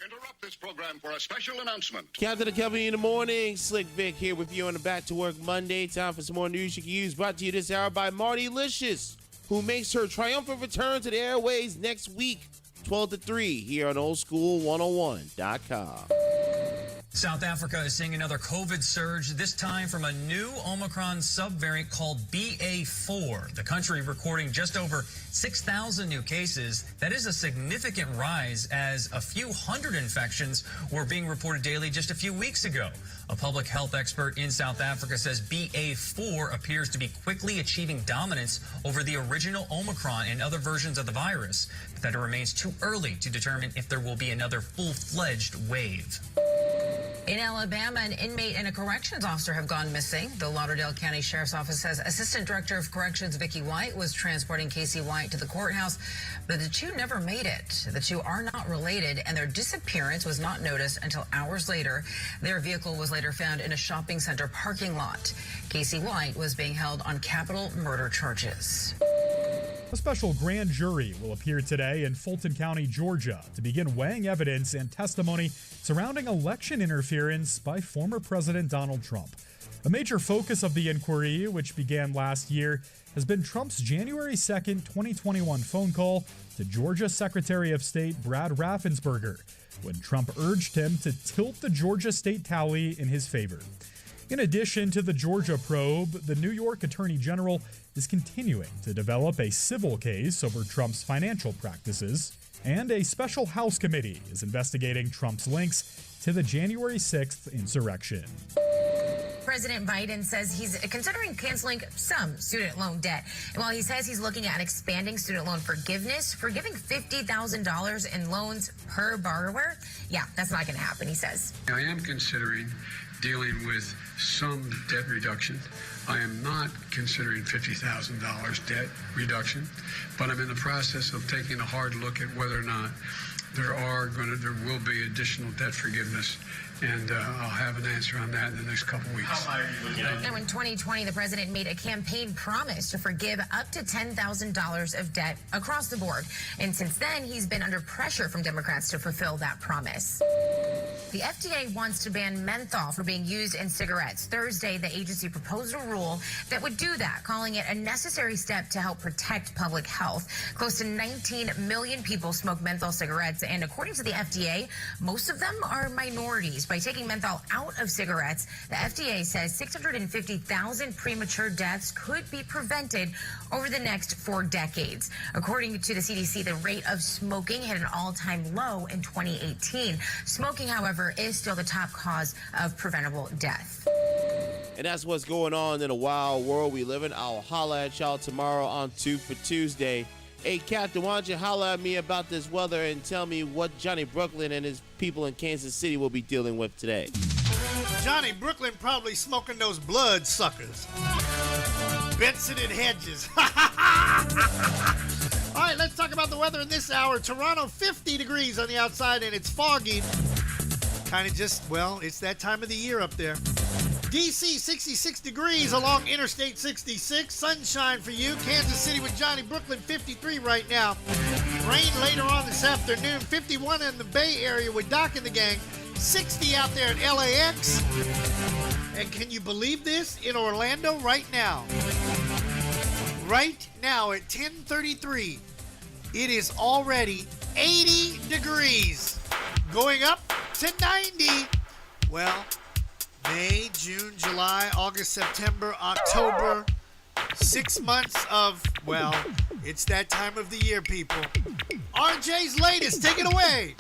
Interrupt this program for a special announcement. Captain of Company in the morning. Slick Vic here with you on the Back to Work Monday. Time for some more news you can use. Brought to you this hour by Marty Licious, who makes her triumphant return to the airways next week, 12 to 3, here on oldschool101.com. South Africa is seeing another COVID surge, this time from a new Omicron subvariant called BA4. The country recording just over 6,000 new cases. That is a significant rise, as a few hundred infections were being reported daily just a few weeks ago. A public health expert in South Africa says BA4 appears to be quickly achieving dominance over the original Omicron and other versions of the virus, but that it remains too early to determine if there will be another full-fledged wave. In Alabama, an inmate and a corrections officer have gone missing. The Lauderdale County Sheriff's Office says Assistant Director of Corrections Vicki White was transporting Casey White to the courthouse, but the two never made it. The two are not related, and their disappearance was not noticed until hours later. Their vehicle was later found in a shopping center parking lot. Casey White was being held on capital murder charges. A special grand jury will appear today in Fulton County, Georgia, to begin weighing evidence and testimony surrounding election interference by former President Donald Trump. A major focus of the inquiry, which began last year, has been Trump's January 2nd, 2021 phone call to Georgia Secretary of State Brad Raffensperger, when Trump urged him to tilt the Georgia state tally in his favor. In addition to the Georgia probe, the New York Attorney General is continuing to develop a civil case over Trump's financial practices, and a special House committee is investigating Trump's links to the January 6th insurrection. President Biden says he's considering canceling some student loan debt. And while he says he's looking at expanding student loan forgiveness, forgiving $50,000 in loans per borrower, that's not going to happen, he says. I am considering dealing with some debt reduction. I am not considering $50,000 debt reduction, but I'm in the process of taking a hard look at whether or not there will be additional debt forgiveness, and I'll have an answer on that in the next couple weeks. Now, in 2020, the president made a campaign promise to forgive up to $10,000 of debt across the board. And since then, he's been under pressure from Democrats to fulfill that promise. The FDA wants to ban menthol for being used in cigarettes. Thursday, the agency proposed a rule that would do that, calling it a necessary step to help protect public health. Close to 19 million people smoke menthol cigarettes, and according to the FDA, most of them are minorities. By taking menthol out of cigarettes, the FDA says 650,000 premature deaths could be prevented over the next 4 decades. According to the CDC, the rate of smoking hit an all-time low in 2018. Smoking, however, is still the top cause of preventable death. And that's what's going on in the wild world we live in. I'll holla at y'all tomorrow on 2 for Tuesday. Hey, Captain, why don't you holler at me about this weather and tell me what Johnny Brooklyn and his people in Kansas City will be dealing with today. Johnny Brooklyn probably smoking those blood suckers. Benson and Hedges. All right, let's talk about the weather in this hour. Toronto, 50 degrees on the outside, and it's foggy. Kind of just, well, it's that time of the year up there. D.C., 66 degrees along Interstate 66. Sunshine for you. Kansas City with Johnny Brooklyn, 53 right now. Rain later on this afternoon. 51 in the Bay Area with Doc and the gang. 60 out there at LAX. And can you believe this? In Orlando right now. Right now at 10:33, it is already 80 degrees. Going up to 90. Well, May, June, July, August, September, October. 6 months of, well, it's that time of the year, people. RJ's latest. Take it away.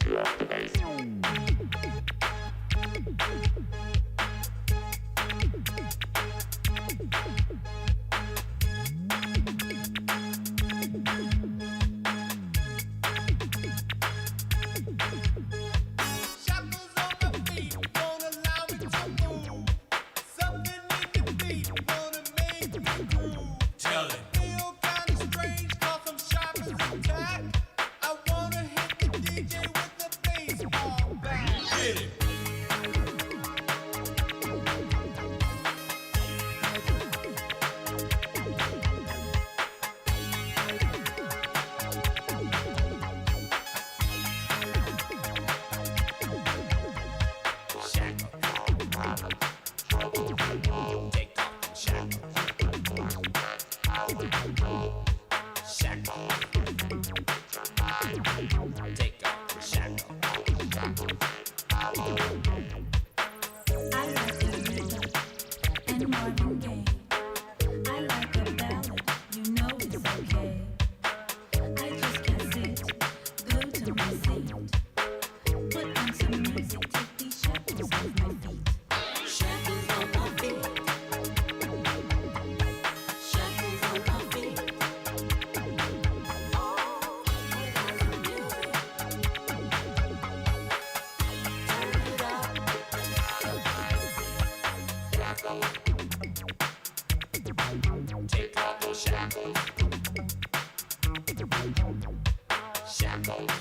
Shackles.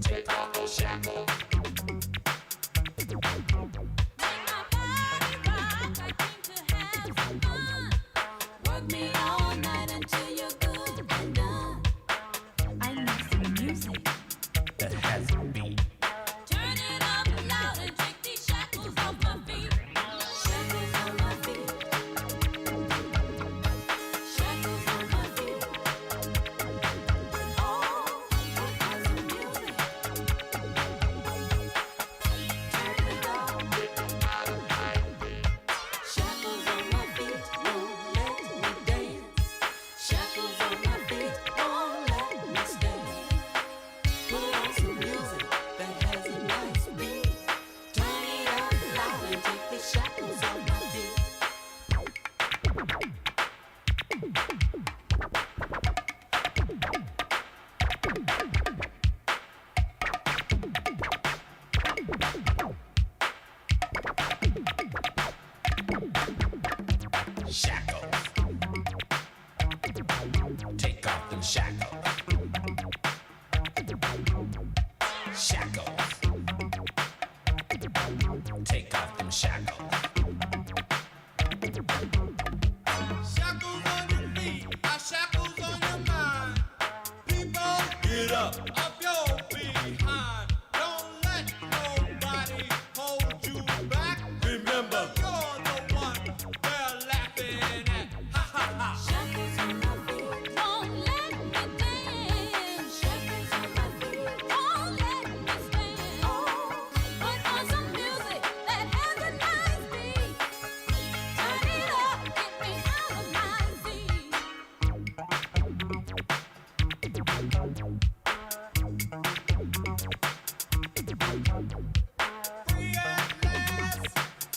Take off those shackles. Work me all night until you're good and done. I need some music that has a beat. Turn it up loud and take these shackles off my feet. Shackles on my feet. Shackles on my feet. Oh, I got some music. Turn it up. Shackles on my feet won't let me dance. Shackles on my feet won't let me stand. Put on some music that has a nice beat. Turn it up loud and take the shackles off my feet. Shackles. Take off them shackles. Shackles. Take off them shackles. Shackles on your feet, our shackles on your mind. People, get up your behind. Don't let nobody hold you back. Remember, you're the one they're laughing at. Ha ha ha. Shackles on my feet, won't let me dance. Shackles on my feet, won't let me stand. Oh, put on some music that has a nice beat. Turn it up, get me out of my seat. Free at last,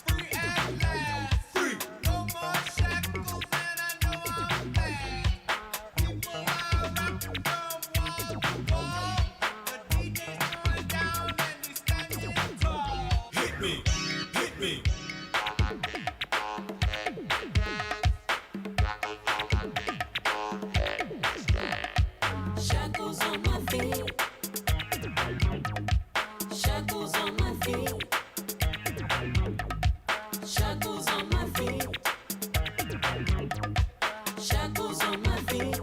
free at last. Free. No more shackles and I know I'm bad. People are rocking from wall to wall. The DJ's going down and he's standing tall. Hit me, hit me. Shackles on my feet. Shackles on my feet. Shackles on my feet. Shackles on my feet.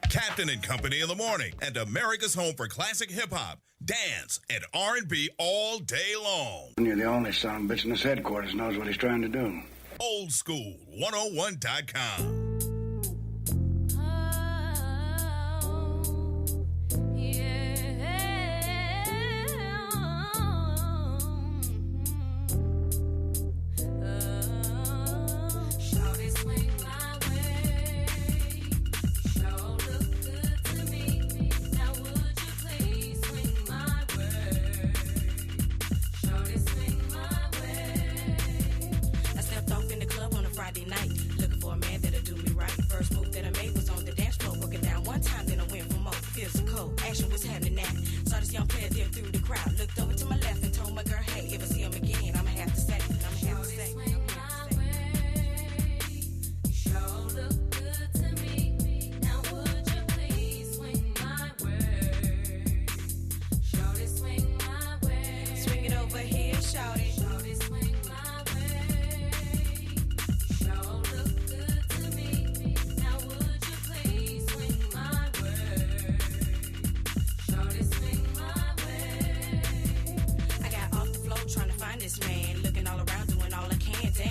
Captain and Company in the morning, and America's home for classic hip-hop, dance, and R&B all day long. You're the only son bitch in this headquarters knows what he's trying to do. Oldschool101.com. Shawty swing my way. Sure look good to me. Now would you please swing my way? Shawty swing my way. I stepped off in the club on a Friday night, looking for a man that'll do me right. First move that I made was on the dance floor, working down one time, then I went for more. Physical action was happening now. Saw this young player there through the crowd. Looked over to my left and told my girl, hey, if I see him again, I'ma have to say, Sure look good to me. Now would you please swing my way? Shawty swing my way. Swing it over here, shawty. Shawty swing my way. Sure look good to me. Now would you please swing my way? Shawty swing my way. I got off the floor trying to find this man, looking all around, doing all I can to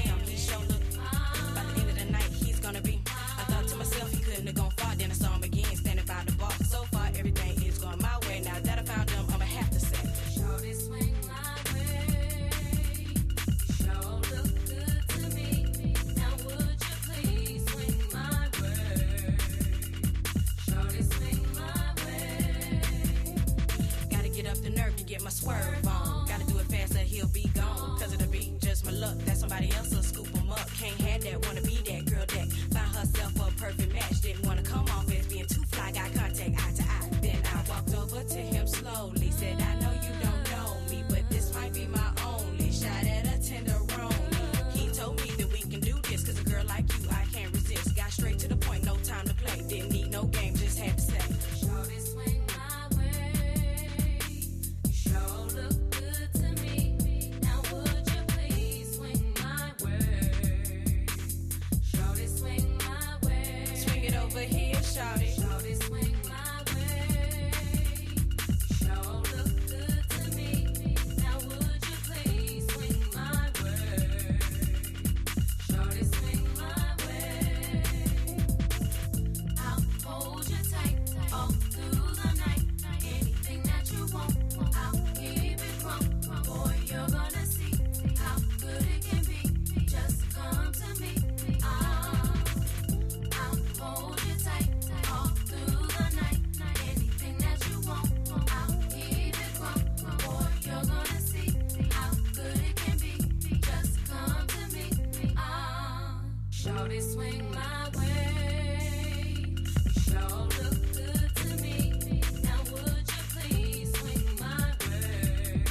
Shorty swing my way. Sure look good to me. Now would you please swing my way?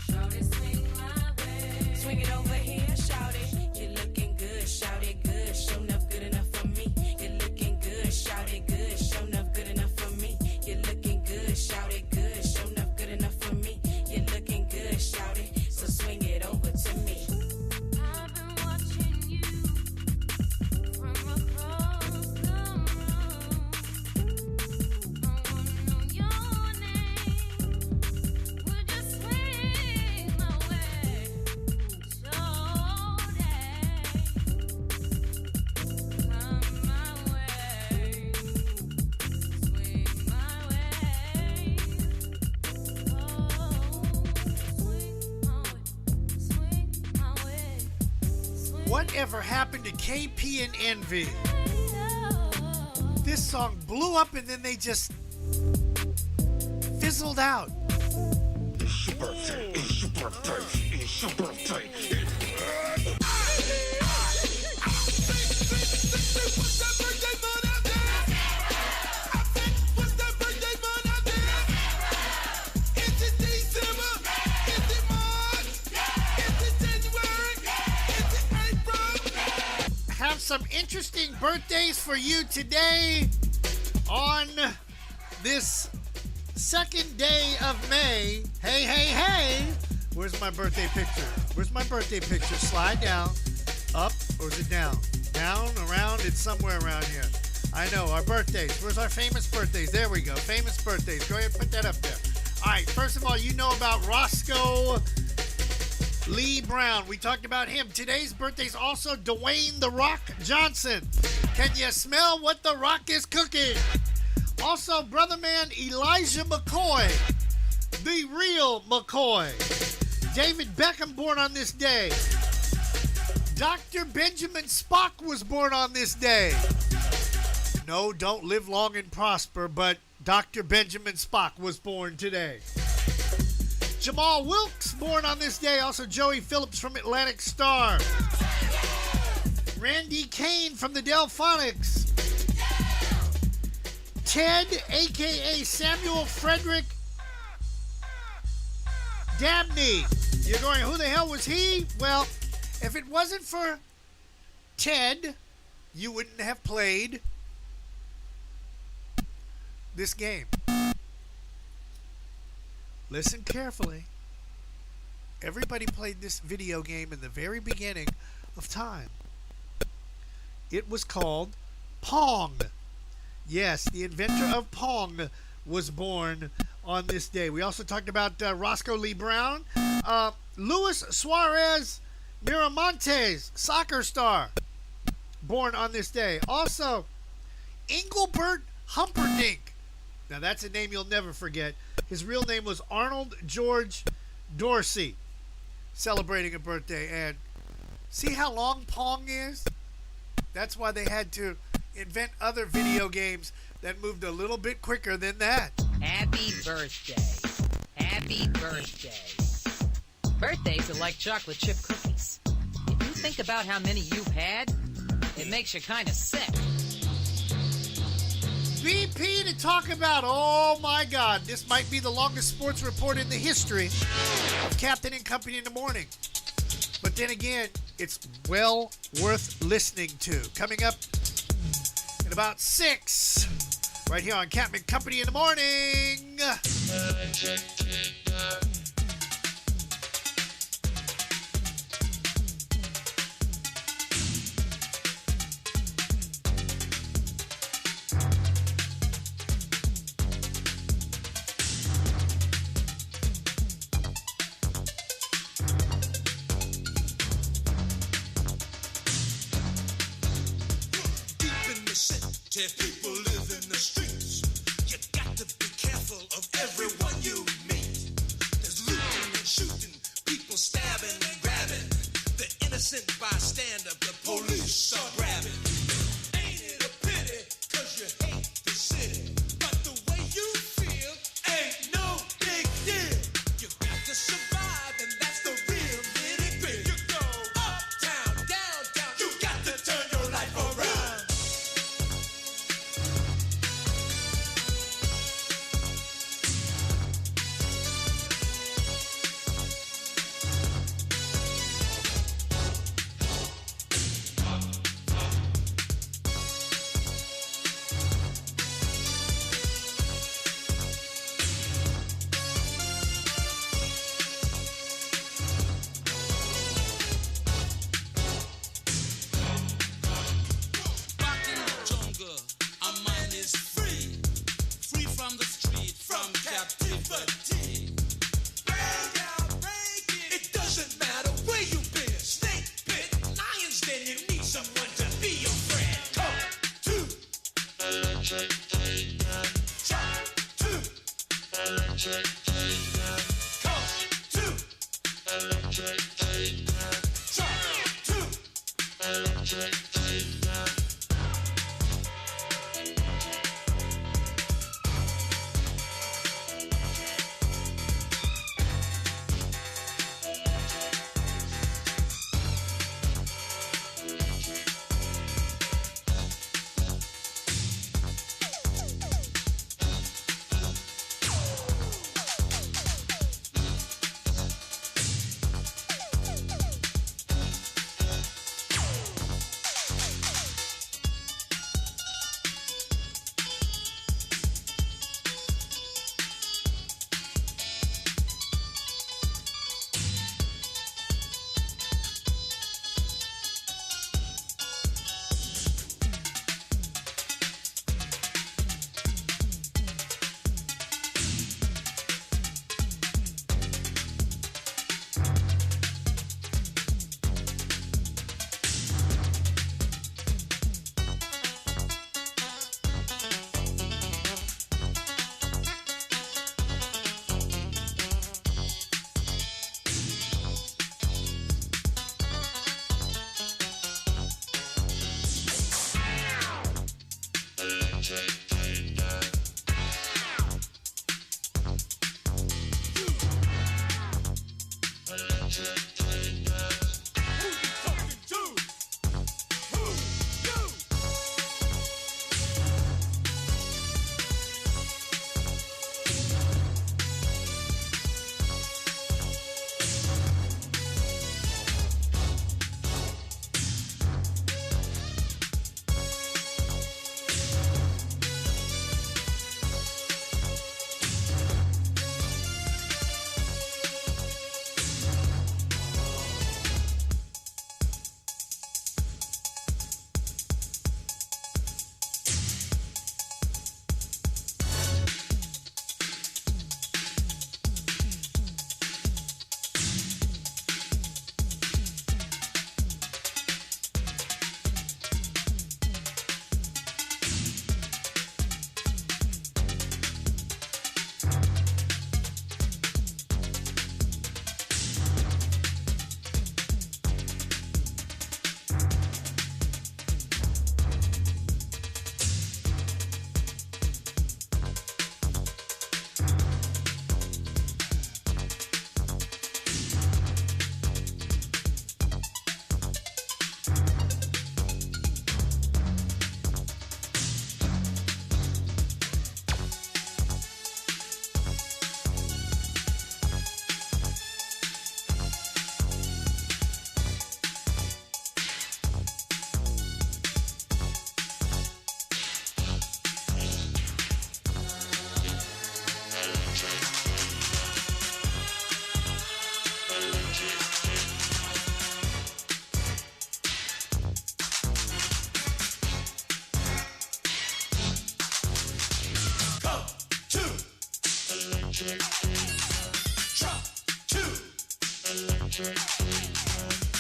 Shorty swing my way. Swing it over here, shawty. You're looking good, shawty, good. Show enough good enough for me. You're looking good, shawty, good. Show enough good enough for me. You're looking good, shawty, good. Show enough good enough for me. You're looking good, shawty. So swing it over to me. I've been watching you from across the room. I wanna know your name. Would you swing my way? Shorty, come my way. Swing my way. Whatever happened to KP and Envy? This song blew up and then they just fizzled out. It's your birthday. It's your birthday. It's your birthday. Have some interesting birthdays for you today on this second day of May. Hey, hey, hey. Where's my birthday picture? Where's my birthday picture? Slide down. Up, or is it down? Down, around, it's somewhere around here. I know, our birthdays. Where's our famous birthdays? There we go. Famous birthdays. Go ahead and put that up there. All right, first of all, you know about Roscoe Lee Brown. We talked about him. Today's birthday is also Dwayne The Rock Johnson. Can you smell what The Rock is cooking? Also, brother man Elijah McCoy, the real McCoy. David Beckham born on this day. Dr. Benjamin Spock was born on this day. No, don't live long and prosper, but Dr. Benjamin Spock was born today. Jamal Wilkes born on this day. Also Joey Phillips from Atlantic Star. Randy Kane from the Delphonics. Ted, a.k.a. Samuel Frederick Dabney. You're going, who the hell was he? Well, if it wasn't for Ted, you wouldn't have played this game. Listen carefully. Everybody played this video game in the very beginning of time. It was called Pong. Yes, the inventor of Pong was born on this day. We also talked about Roscoe Lee Brown. Luis Suarez Miramontes, soccer star, born on this day. Also, Engelbert Humperdinck. Now, that's a name you'll never forget. His real name was Arnold George Dorsey, celebrating a birthday. And see how long Pong is? That's why they had to invent other video games that moved a little bit quicker than that. Happy birthday. Happy birthday. Birthdays are like chocolate chip cookies. If you think about how many you've had, it makes you kind of sick. BP to talk about, oh my God, this might be the longest sports report in the history of Captain and Company in the Morning. But then again, it's well worth listening to. Coming up in about 6, right here on Captain and Company in the Morning. People live in the streets. You got to be careful of everyone you meet. There's looting and shooting, people stabbing and grabbing. The innocent bystander, the police are grabbing. Ain't it a pity, 'cause you hate the city. But the way you feel ain't no big deal. You got to survive, and that's the real nitty-gritty. You go uptown, downtown, you got to someone to be your friend. Come to chop to come to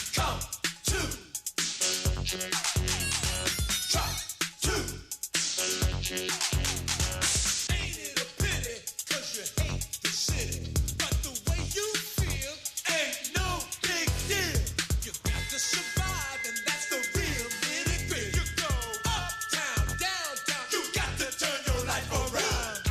chop to come to drop to. Ain't it a pity, 'cause you hate the city, but the way you feel ain't no big deal. You got to survive, and that's the real nitty-gritty. You go uptown, downtown, you got to turn your life around.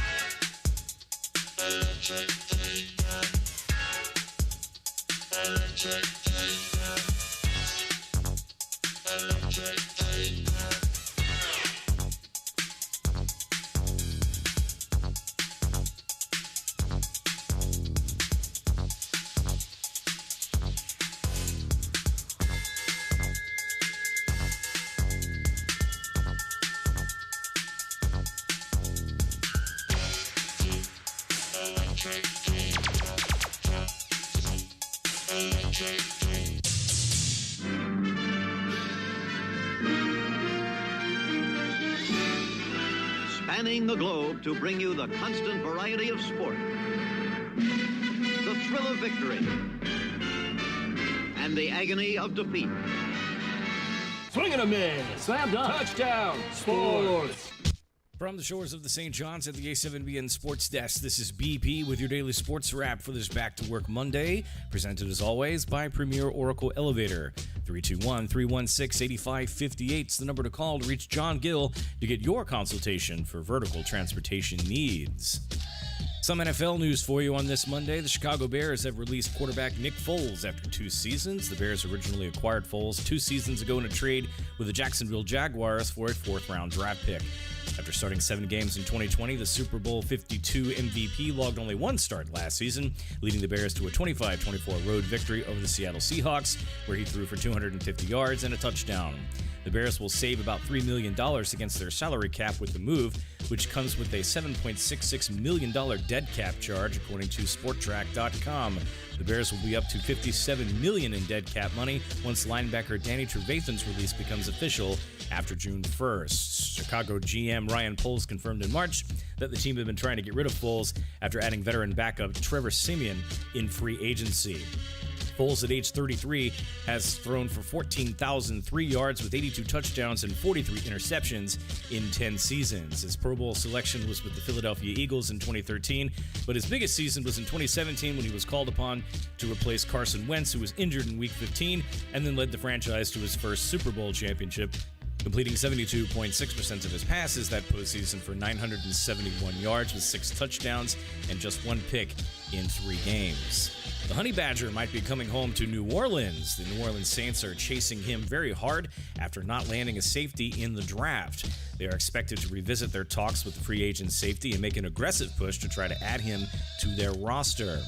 Spanning the globe to bring you the constant variety of sport, the thrill of victory, and the agony of defeat. Swing and a miss. Slam dunk. Touchdown. Sports. From the shores of the St. John's at the A7BN Sports Desk, this is BP with your daily sports wrap for this Back to Work Monday, presented as always by Premier Oracle Elevator. 321-316-8558 is the number to call to reach John Gill to get your consultation for vertical transportation needs. Some NFL news for you on this Monday. The Chicago Bears have released quarterback Nick Foles after 2 seasons. The Bears originally acquired Foles 2 seasons ago in a trade with the Jacksonville Jaguars for a 4th-round draft pick. After starting 7 games in 2020, the Super Bowl 52 MVP logged only 1 start last season, leading the Bears to a 25-24 road victory over the Seattle Seahawks, where he threw for 250 yards and a touchdown. The Bears will save about $3 million against their salary cap with the move, which comes with a $7.66 million dead cap charge, according to Sporttrack.com. The Bears will be up to $57 million in dead cap money once linebacker Danny Trevathan's release becomes official after June 1st. Chicago GM Ryan Poles confirmed in March that the team had been trying to get rid of Foles after adding veteran backup Trevor Siemian in free agency. Foles, at age 33, has thrown for 14,003 yards with 82 touchdowns and 43 interceptions in 10 seasons. His Pro Bowl selection was with the Philadelphia Eagles in 2013, but his biggest season was in 2017 when he was called upon to replace Carson Wentz, who was injured in Week 15, and then led the franchise to his first Super Bowl championship, completing 72.6% of his passes that postseason for 971 yards with 6 touchdowns and just 1 pick in 3 games. The Honey Badger might be coming home to New Orleans. The New Orleans Saints are chasing him very hard after not landing a safety in the draft. They are expected to revisit their talks with the free agent safety and make an aggressive push to try to add him to their roster.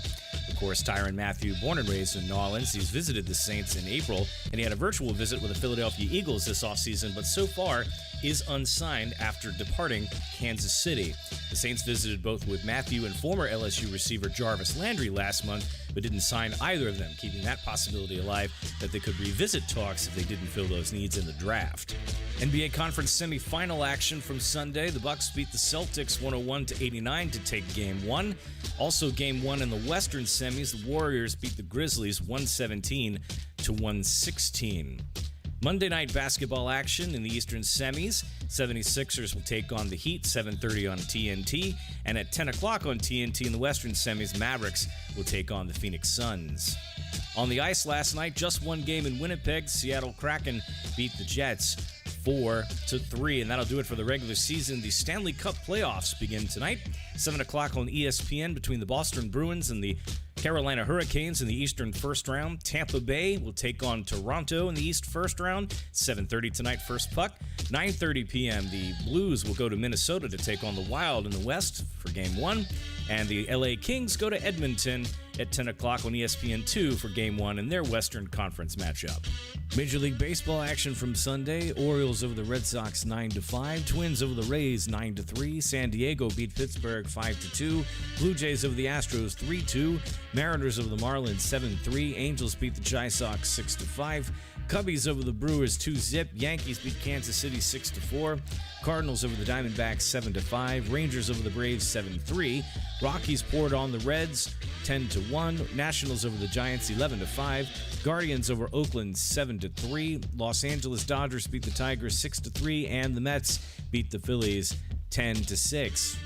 Of course, Tyrann Mathieu, born and raised in New Orleans, he's visited the Saints in April, and he had a virtual visit with the Philadelphia Eagles this offseason, but so far is unsigned after departing Kansas City. The Saints visited both with Mathieu and former LSU receiver Jarvis Landry last month, but didn't sign either of them, keeping that possibility alive that they could revisit talks if they didn't fill those needs in the draft. NBA Conference semifinal action from Sunday. The Bucks beat the Celtics 101-89 to take Game 1. Also Game 1 in the Western semis, the Warriors beat the Grizzlies 117-116. Monday night basketball action in the Eastern semis. 76ers will take on the Heat, 7:30 on TNT. And at 10 o'clock on TNT in the Western semis, Mavericks will take on the Phoenix Suns. On the ice last night, just 1 game in Winnipeg. The Seattle Kraken beat the Jets 4-3, and that'll do it for the regular season. The Stanley Cup playoffs begin tonight, 7 o'clock on ESPN between the Boston Bruins and the Carolina Hurricanes in the Eastern first round. Tampa Bay will take on Toronto in the East first round. 7:30 tonight, first puck. 9:30 p.m., the Blues will go to Minnesota to take on the Wild in the West for Game 1. And the LA Kings go to Edmonton at 10 o'clock on ESPN2 for Game 1 in their Western Conference matchup. Major League Baseball action from Sunday. Orioles over the Red Sox 9-5. Twins over the Rays 9-3. San Diego beat Pittsburgh 5-2. Blue Jays over the Astros 3-2. Mariners over the Marlins 7-3. Angels beat the Chi Sox 6-5. Cubbies over the Brewers 2-0. Yankees beat Kansas City 6-4. Cardinals over the Diamondbacks 7-5. Rangers over the Braves 7-3. Rockies poured on the Reds 10-1. Nationals over the Giants 11-5. Guardians over Oakland 7-3. Los Angeles Dodgers beat the Tigers 6-3, and the Mets beat the Phillies 10-6.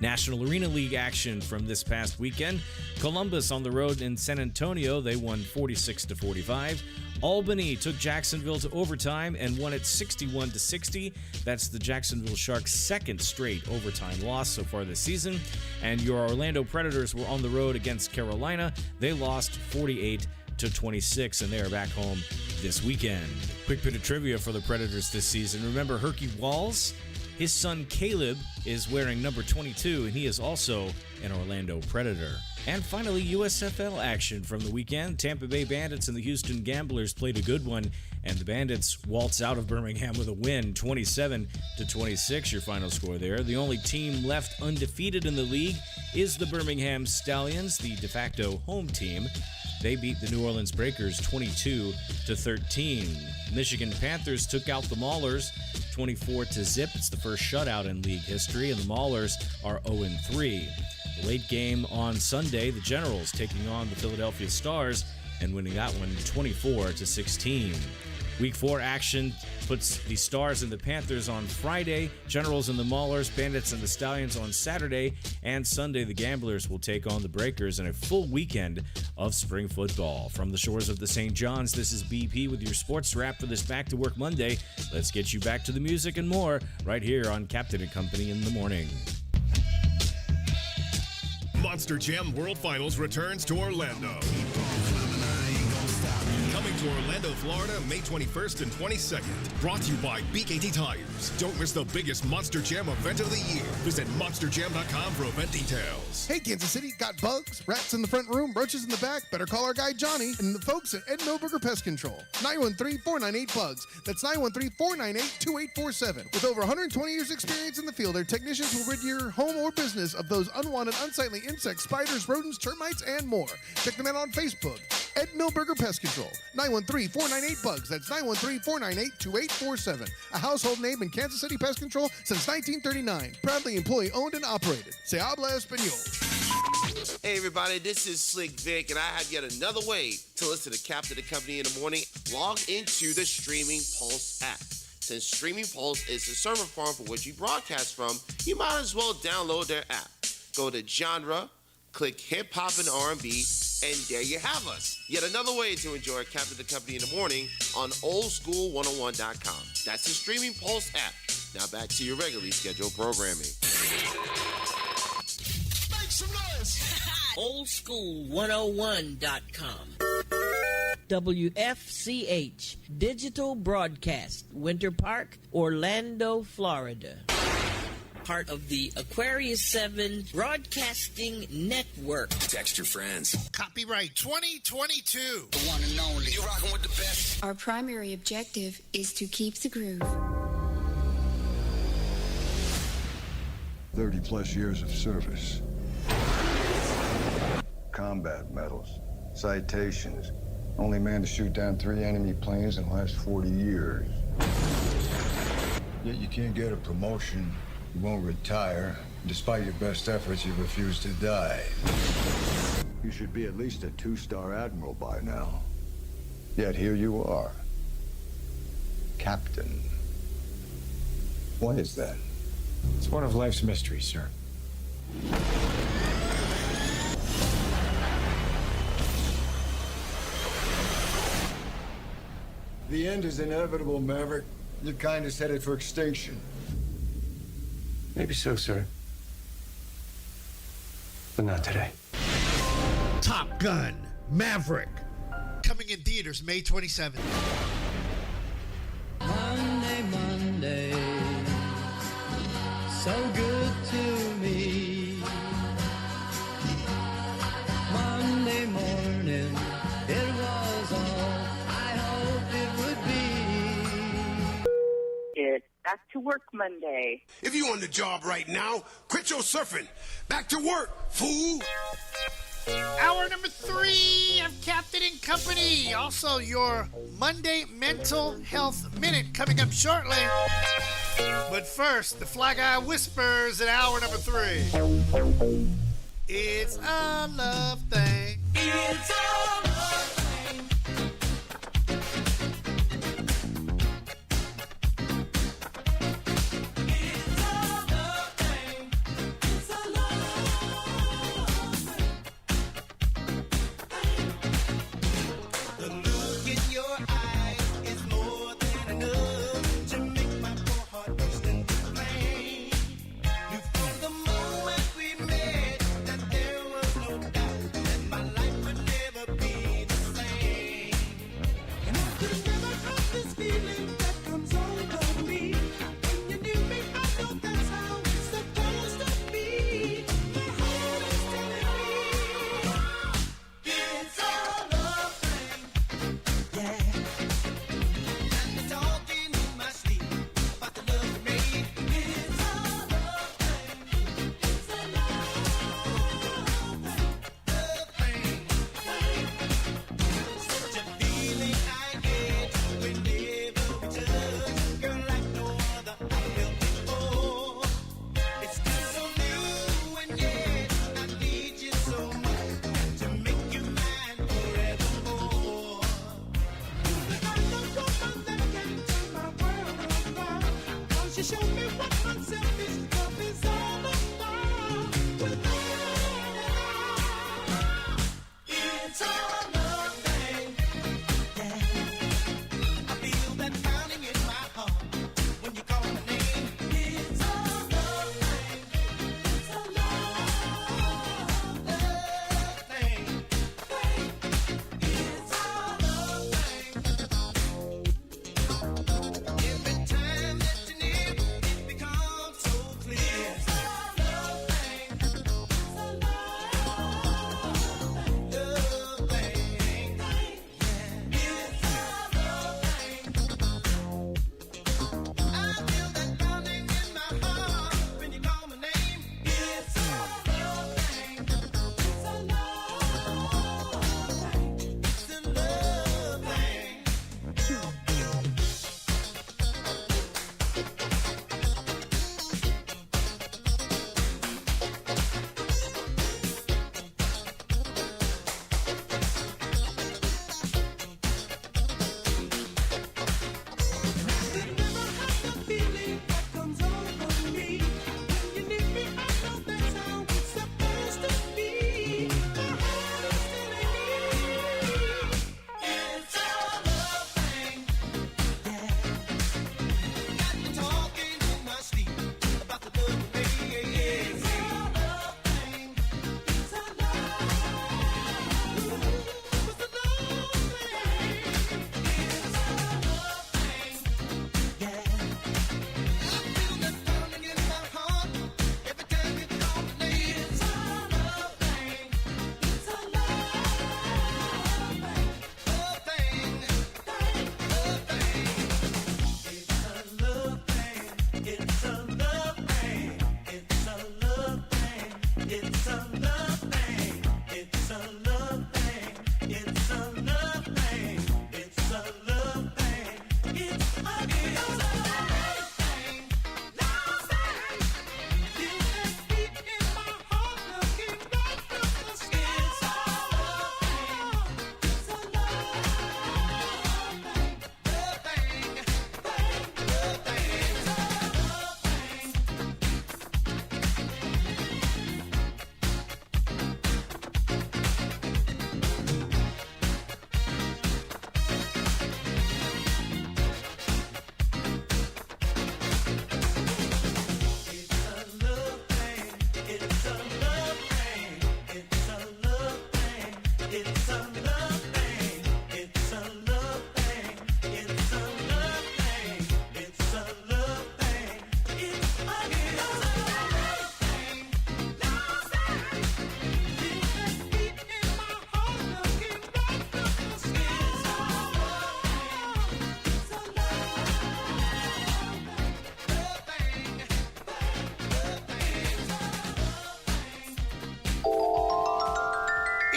National Arena League action from this past weekend. Columbus on the road in San Antonio, they won 46-45. Albany took Jacksonville to overtime and won it 61-60. That's the Jacksonville Sharks' second straight overtime loss so far this season. And your Orlando Predators were on the road against Carolina. They lost 48-26, and they are back home this weekend. Quick bit of trivia for the Predators this season. Remember Herky Walls? His son Caleb is wearing number 22, and he is also an Orlando Predator. And finally, USFL action from the weekend. Tampa Bay Bandits and the Houston Gamblers played a good one, and the Bandits waltz out of Birmingham with a win, 27-26, your final score there. The only team left undefeated in the league is the Birmingham Stallions, the de facto home team. They beat the New Orleans Breakers 22-13. Michigan Panthers took out the Maulers 24-0. It's the first shutout in league history, and the Maulers are 0-3. The late game on Sunday, the Generals taking on the Philadelphia Stars and winning that one 24-16. Week 4 action puts the Stars and the Panthers on Friday, Generals and the Maulers, Bandits and the Stallions on Saturday, and Sunday the Gamblers will take on the Breakers in a full weekend of spring football. From the shores of the St. John's, this is BP with your sports wrap for this Back to Work Monday. Let's get you back to the music and more right here on Captain and Company in the Morning. Monster Jam World Finals returns to Orlando. Coming to Orlando, Florida, May 21st and 22nd. Brought to you by BKT Tires. Don't miss the biggest Monster Jam event of the year. Visit monsterjam.com for event details. Hey, Kansas City, got bugs, rats in the front room, roaches in the back? Better call our guy Johnny and the folks at Ed Milberger Pest Control. 913-498-BUGS. That's 913-498-2847. With over 120 years experience in the field, their technicians will rid your home or business of those unwanted, unsightly insects, spiders, rodents, termites, and more. Check them out on Facebook. Ed Milberger Pest Control. 913-498-BUGS. That's 913-498-2847. A household name in Kansas City Pest Control since 1939. Proudly employee owned and operated. Se habla español. Hey everybody, this is Slick Vic, and I have yet another way to listen to Captain and Company in the Morning. Log into the Streaming Pulse app. Since Streaming Pulse is the server farm for which you broadcast from, you might as well download their app. Go to genre, click hip hop and R&B, and there you have us. Yet another way to enjoy Captain and Company in the Morning on oldschool101.com. That's the Streaming Pulse app. Now back to your regularly scheduled programming. Make some noise. oldschool101.com. WFCH Digital Broadcast, Winter Park, Orlando, Florida. Part of the Aquarius 7 Broadcasting Network. Text your friends. Copyright 2022. The one and only. You're rocking with the best. Our primary objective is to keep the groove. 30-plus years of service. Combat medals, citations. Only man to shoot down 3 enemy planes in the last 40 years. Yet you can't get a promotion. You won't retire. Despite your best efforts, you refuse to die. You should be at least a 2-star admiral by now. Yet here you are. Captain. Why is that? It's one of life's mysteries, sir. The end is inevitable, Maverick. Your kind is headed for extinction. Maybe so, sir. But not today. Top Gun Maverick. Coming in theaters May 27th. Monday, Monday, so good to me. Monday morning, it was all I hoped it would be. It's Back to Work Monday. If you on the job right now, quit your surfing. Back to work, fool. Hour number 3 of Captain and Company. Also, your Monday Mental Health Minute coming up shortly. But first, the Fly Guy Whispers at hour number 3. It's a love thing. It's a love thing. Never be She showed me what unselfish love is all about. It's a love thing. Yeah. I feel that pounding in my heart when you call my name. It's a love thing. It's a love thing. It's a love thing. Every time that you need, it becomes so clear. It's a love thing. It's a love thing.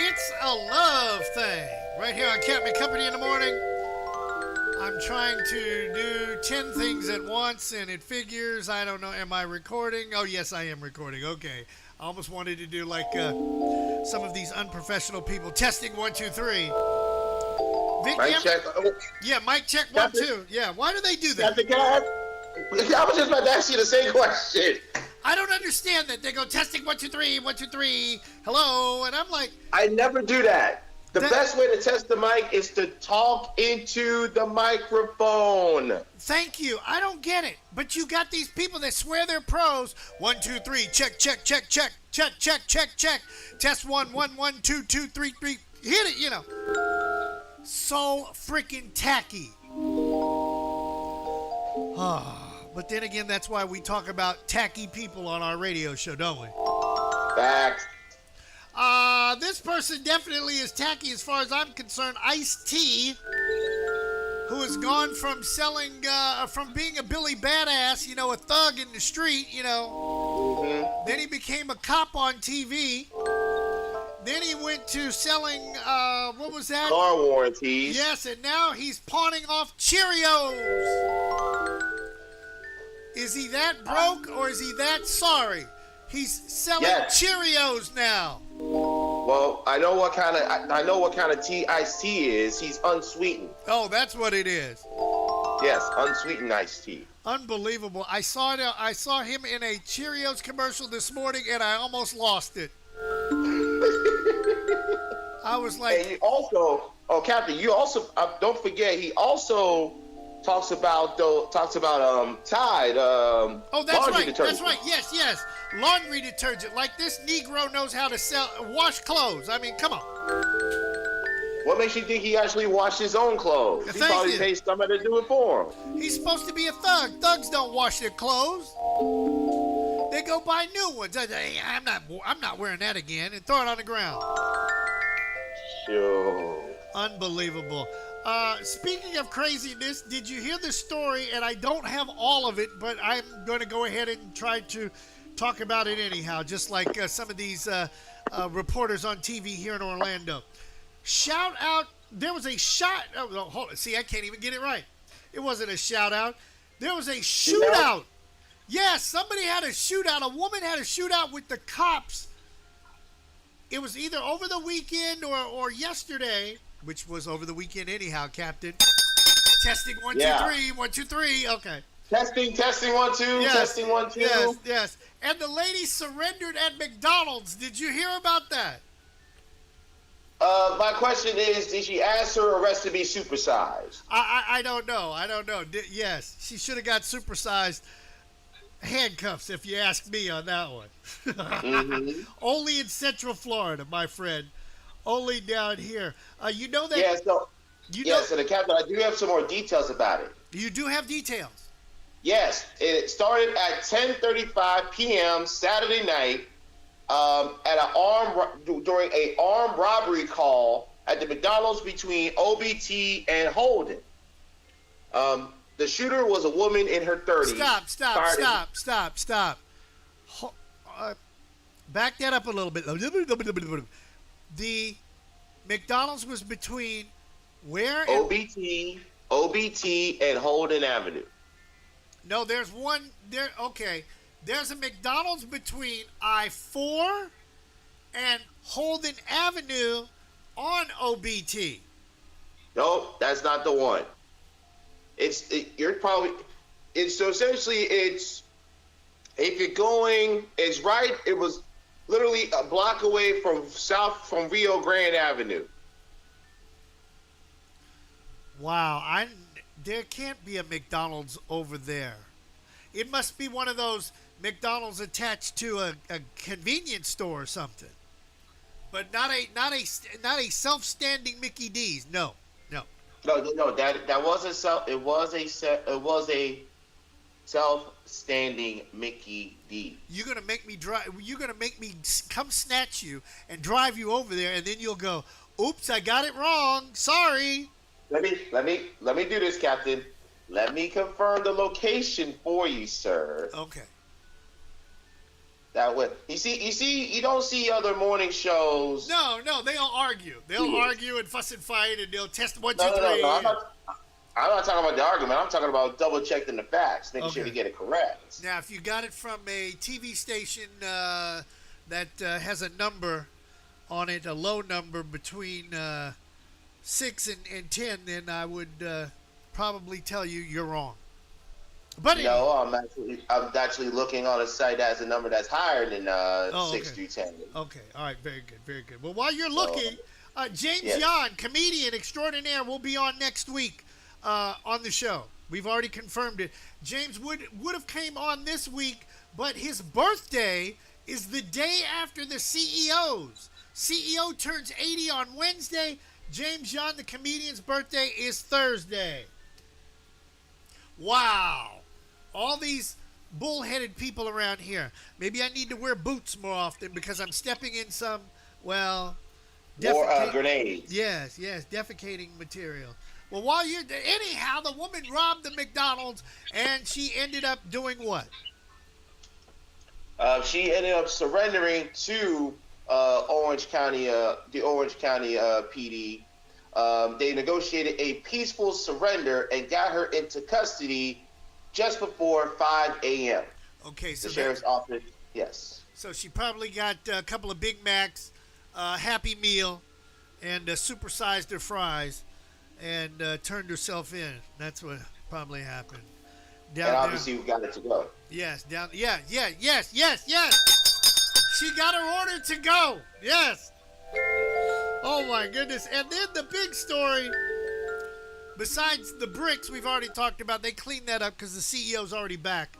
It's a love thing. Right here on Captain Company in the morning. I'm trying to do 10 things at once, and it figures, I don't know, am I recording? Oh, yes, I am recording. Okay. I almost wanted to do like some of these unprofessional people. Testing 1, 2, 3. Vic, Mic check. Yeah, mic check 1, 2. Yeah, why do they do that? I was just about to ask you the same question. I don't understand that. They go testing 1, 2, 3, 1, 2, 3. Hello, and I'm like, I never do that. The best way to test the mic is to talk into the microphone. Thank you. I don't get it. But you got these people that swear they're pros. 1, 2, 3. Check, check, check, check. Check, check, check, check. Test 1, 1, 1, 2, 2, 3, 3. Hit it, you know. So freaking tacky. But then again, that's why we talk about tacky people on our radio show, don't we? Facts. This person definitely is tacky as far as I'm concerned. Ice-T, who has gone from selling, from being a Billy Badass, you know, a thug in the street, you know. Mm-hmm. Then he became a cop on TV. Then he went to selling, what was that? Car warranties. Yes, and now he's pawning off Cheerios. Is he that broke or is he that sorry? He's selling Cheerios now. Well, I know what kind of tea Ice-T is. He's unsweetened. Oh, that's what it is. Yes, unsweetened iced tea. Unbelievable. I saw him in a Cheerios commercial this morning, and I almost lost it. I was like... And you also, Captain, you also, don't forget, he also talks about Tide. Oh, that's laundry right. detergent. That's right. Yes. Laundry detergent. Like this Negro knows how to wash clothes. I mean, come on. What makes you think he actually washed his own clothes? He Thank probably you. paid somebody to do it for him. He's supposed to be a thug. Thugs don't wash their clothes. They go buy new ones. I'm not wearing that again, and throw it on the ground. Sure. Unbelievable. Speaking of craziness, did you hear the story? And I don't have all of it, but I'm going to go ahead and try to talk about it anyhow, just like some of these reporters on TV here in Orlando. Shout out. There was a shot. Oh, no, hold on. See, I can't even get it right. It wasn't a shout out. There was a shootout. Yes, somebody had a shootout. A woman had a shootout with the cops. It was either over the weekend or yesterday, which was over the weekend anyhow, Captain. Testing 1, 2, 3. 1, 2, 3. Okay. Testing 1, 2. Yes, Testing 1, 2. Yes. And the lady surrendered at McDonald's. Did you hear about that? My question is, did she ask her arrest to be supersized? I don't know. Yes, she should have got supersized handcuffs, if you ask me on that one. Mm-hmm. Only in Central Florida, my friend. Only down here. You know that? Yeah, so the Captain, I do have some more details about it. You do have details? Yes, it started at 10:35 p.m. Saturday night during an armed robbery call at the McDonald's between OBT and Holden. The shooter was a woman in her 30s. Stop. Back that up a little bit. The McDonald's was between where? OBT and Holden Avenue. No, there's one there. Okay, there's a McDonald's between I-4 and Holden Avenue on OBT. Nope, that's not the one. So essentially if you're going, it was literally a block away from Rio Grande Avenue. Wow, there can't be a McDonald's over there. It must be one of those McDonald's attached to a convenience store or something. But not a self-standing Mickey D's. No. That wasn't it was a self-standing Mickey D. You're gonna make me come snatch you and drive you over there, and then you'll go, "Oops, I got it wrong. Sorry." Let me do this, Captain. Let me confirm the location for you, sir. Okay. That way, you don't see other morning shows. No, they'll argue. They'll argue and fuss and fight, and they'll test 1, 2, 3. No. I'm not talking about the argument. I'm talking about double checking the facts, making sure you get it correct. Now, if you got it from a TV station that has a number on it, a low number between 6 and 10, then I would probably tell you you're wrong. But no, I'm actually looking on a site that has a number that's higher than 6 through 10. Okay, all right, very good. Well, while you're looking, James Yan, comedian extraordinaire, will be on next week on the show. We've already confirmed it. James would have came on this week, but his birthday is the day after the CEO's. CEO turns 80 on Wednesday. James Yan, the comedian's birthday is Thursday. Wow. All these bullheaded people around here. Maybe I need to wear boots more often because I'm stepping in some, more grenades. Yes, defecating material. Well, while you're anyhow, the woman robbed the McDonald's and she ended up doing what? She ended up surrendering to the Orange County PD. They negotiated a peaceful surrender and got her into custody just before 5 a.m. Okay, so the sheriff's office, yes. So she probably got a couple of Big Macs, Happy Meal, and supersized her fries, and turned herself in. That's what. probably happened. And obviously we got it to go. Yes, down. Yeah. She got her order to go. Yes. Oh my goodness. And then the big story, besides the bricks we've already talked about, they cleaned that up because the CEO's already back.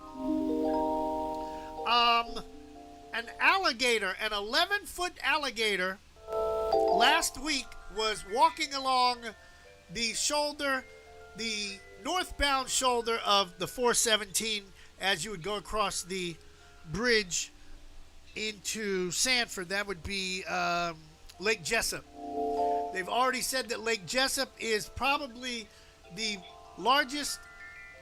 An alligator, an 11-foot alligator, last week was walking along the northbound shoulder of the 417 as you would go across the bridge into Sanford. That would be Lake Jessup. They've already said that Lake Jessup is probably the largest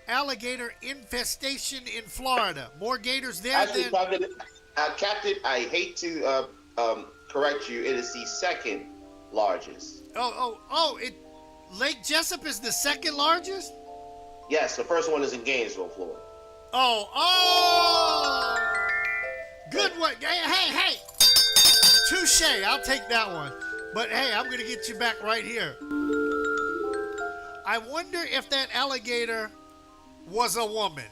alligator infestation in Florida. More gators there Actually, than... Captain, I hate to correct you. It is the second largest. Lake Jessup is the second largest? Yes, the first one is in Gainesville, Florida. Good one. Hey. Touche. I'll take that one. But hey, I'm going to get you back right here. I wonder if that alligator was a woman.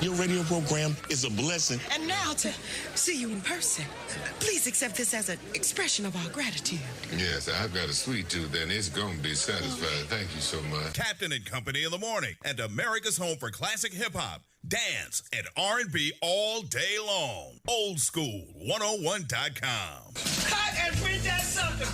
Your radio program is a blessing. And now to see you in person, please accept this as an expression of our gratitude. Yes, I've got a sweet tooth, and it's going to be satisfied. Thank you so much. Captain and Company in the morning, and America's home for classic hip-hop, dance, and R&B all day long. Old School 101.com. Cut and print that sucker.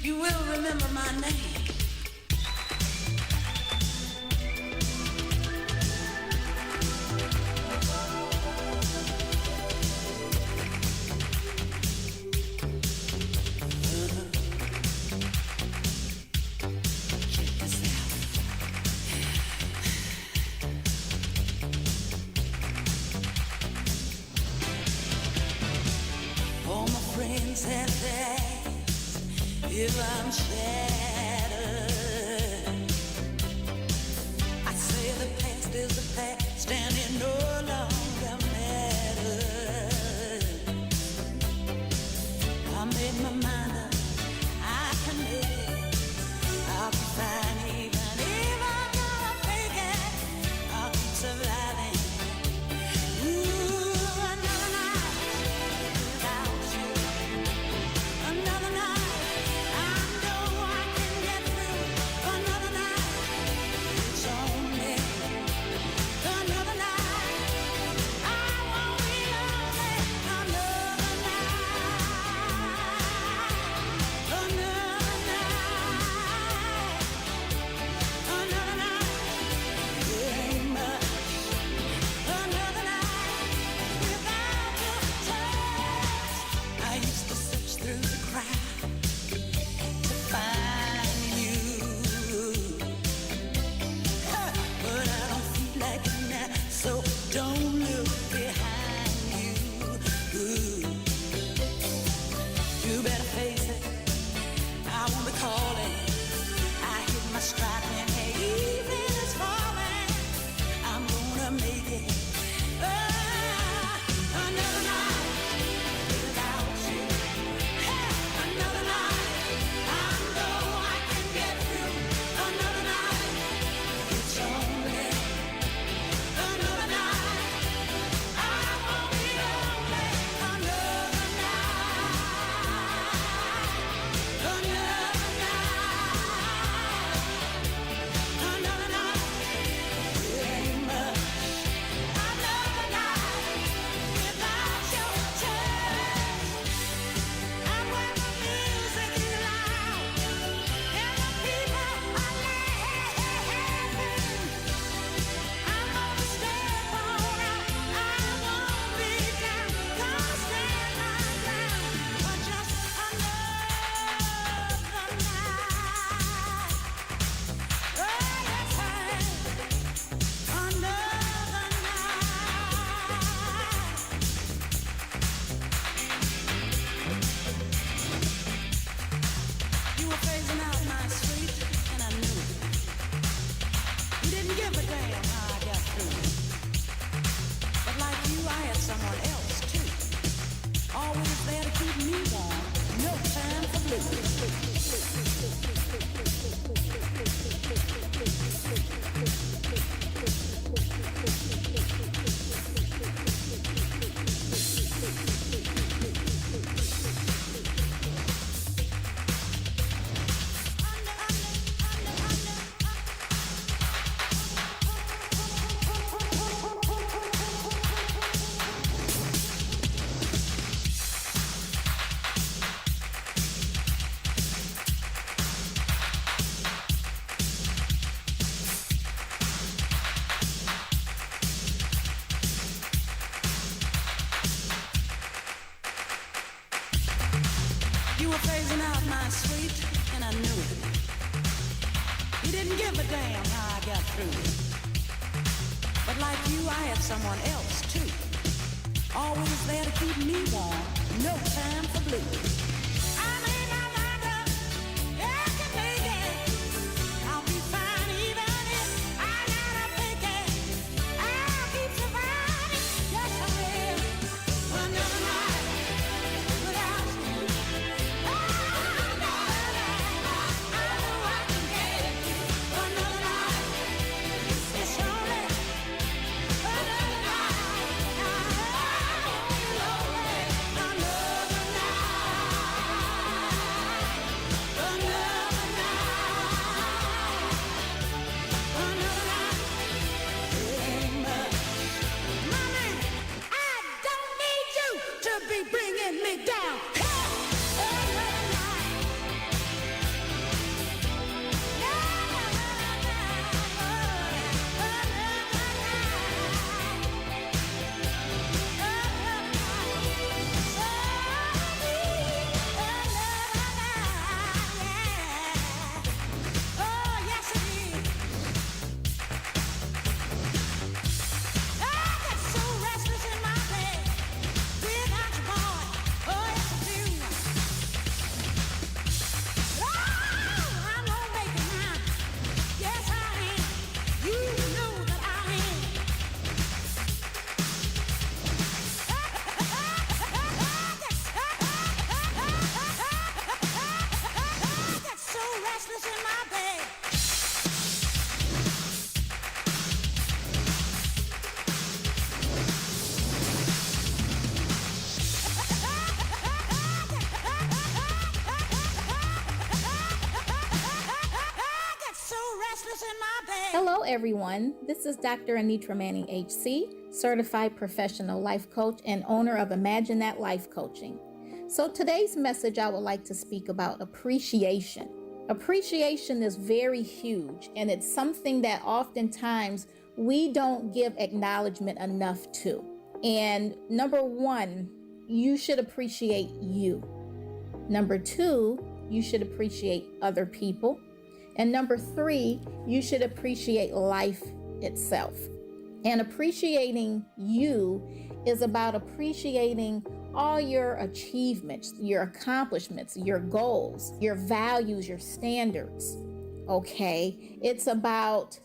You will remember my name. All my friends have asked if I'm shattered. I say the past is the past and it no longer matters. I made my mind up, I commit. I'll be fine even if I gotta fake it. I'll keep surviving. Ooh, another night without you. Another night, I know I can get through. Another night, it's only another night. I won't be lonely. Another night, another night, another night. It ain't much. Another night without your touch. I used to search through the crowd to find you, but I don't feel like it now. So don't look behind you. You better face it. I won't be calling. I hit my stride when the evening is falling. I'm gonna make it. Another night without you. Another night, I know I can get through. Another night, it's only another night. I won't be lonely. Another night, another night, another night. It ain't much. Another night without your touch. And when the music is loud and the people are laughing, I'm gonna step on out. I won't be down. Gonna stand my ground for just another night. Oh yes, I am. Another night. You were phasing out my street, and I knew it. You didn't give a damn how I got through. But like you, I had someone else too. Always there to keep me warm. No time for blue. You were phasing out my sweet, and I knew it. You didn't give a damn how I got through. But like you, I had someone else too. Always there to keep me warm. No time for blue. Hello everyone, this is Dr. Anitra Manning HC, Certified Professional Life Coach and owner of Imagine That Life Coaching. So today's message I would like to speak about appreciation. Appreciation is very huge, and it's something that oftentimes we don't give acknowledgement enough to. And number one, you should appreciate you. Number two, you should appreciate other people. And number three, you should appreciate life itself. And appreciating you is about appreciating all your achievements, your accomplishments, your goals, your values, your standards. Okay? It's about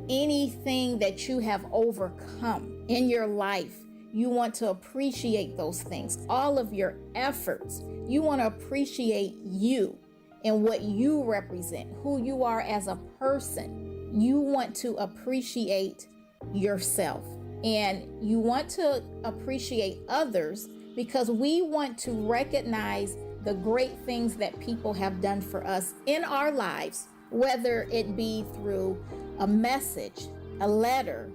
anything that you have overcome in your life. You want to appreciate those things, all of your efforts. You want to appreciate you and what you represent, who you are as a person. You want to appreciate yourself, and you want to appreciate others because we want to recognize the great things that people have done for us in our lives, whether it be through a message, a letter,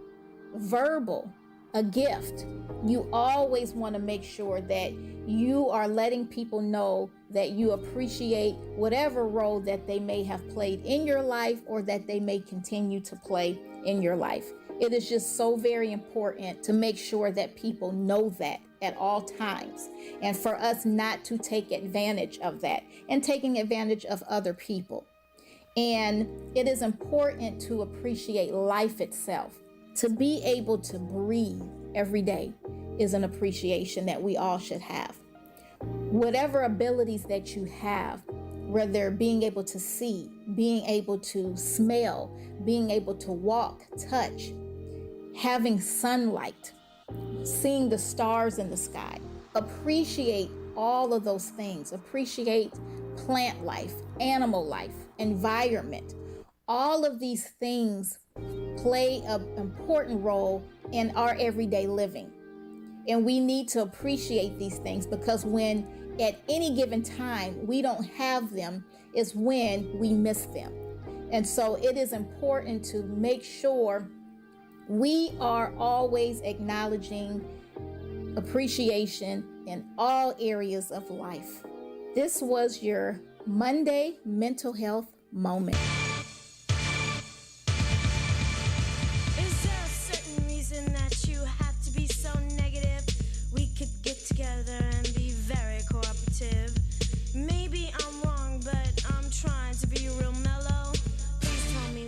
verbal, a gift. You always want to make sure that you are letting people know that you appreciate whatever role that they may have played in your life or that they may continue to play in your life. It is just so very important to make sure that people know that at all times, and for us not to take advantage of that and taking advantage of other people. And it is important to appreciate life itself. To be able to breathe every day is an appreciation that we all should have. Whatever abilities that you have, whether being able to see, being able to smell, being able to walk, touch, having sunlight, seeing the stars in the sky, appreciate all of those things. Appreciate plant life, animal life, environment. All of these things play an important role in our everyday living. And we need to appreciate these things, because when at any given time we don't have them is when we miss them. And so it is important to make sure we are always acknowledging appreciation in all areas of life. This was your Monday Mental Health Moment. Is there a certain reason that you have to be so negative? We could get together and be very cooperative. Maybe I'm wrong, but I'm trying to be real mellow. Please tell me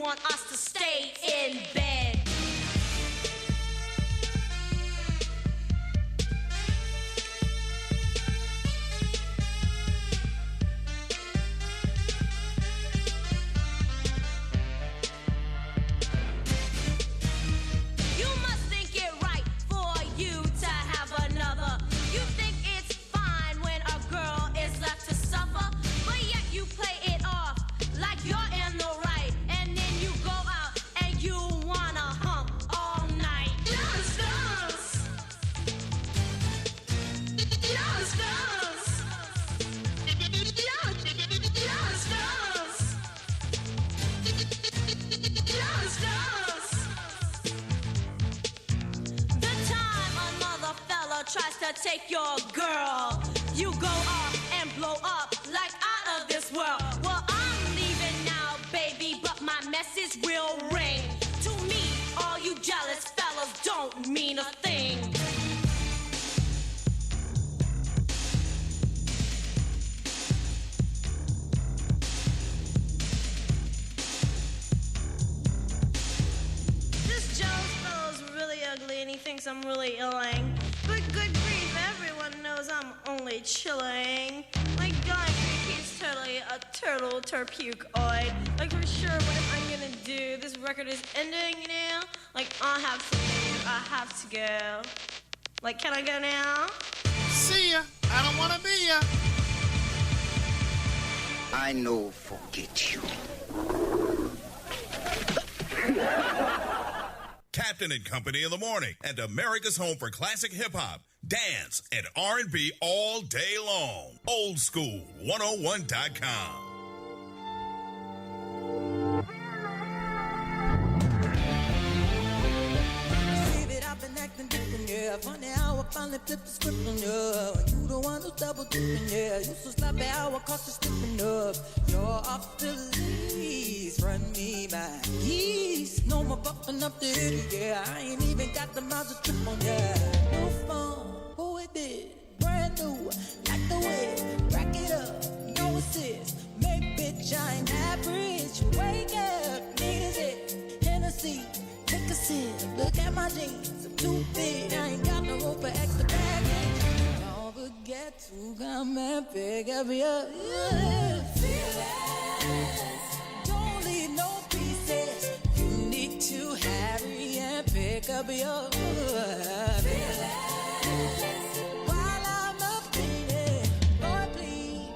want us to stay in bed. You must think it right for you to have another. You think it's fine when a girl is left to suffer, but yet you play it off like you're in the right, and then you go out and you wanna hump all night. Just us. Just us. Just us. Just us. The time another fella tries to take your girl, you go off and blow up like out of this world. Well, I'm leaving now, baby, but my message will ring. To me, all you jealous fellas don't mean a thing. This Jones fellow's really ugly and he thinks I'm really illing. But good grief, everyone knows I'm only chilling. My guy, he's totally a turtle terpuke-oid. Like, for sure, what am I gonna do? This record is ending now? Like, I have to leave. I have to go. Like, can I go now? See ya. I don't want to be ya. I no forget you. Captain and Company in the morning, and America's home for classic hip-hop, dance, and R&B all day long. Old School 101.com. Baby, I've been acting different, yeah. Funny how I finally flipped the script on you. You the one who's double dipping, yeah. You so sloppy how I caught you slipping up. You're off the lease, run me my keys. No more bumping up the hill, yeah. I ain't even got the miles to trip on, yeah. No phone, who it did? Brand new, like the whip. Rack it up, no assist. Make bitch, I ain't average. Wake up, need a zip. Hennessy, take a sip. Look at my jeans, I'm too big. I ain't got no room for extra baggage. Don't forget to come and pick up your feelings. Don't leave no pieces. You need to hurry and pick up your feelings. While I'm up in it, boy, please.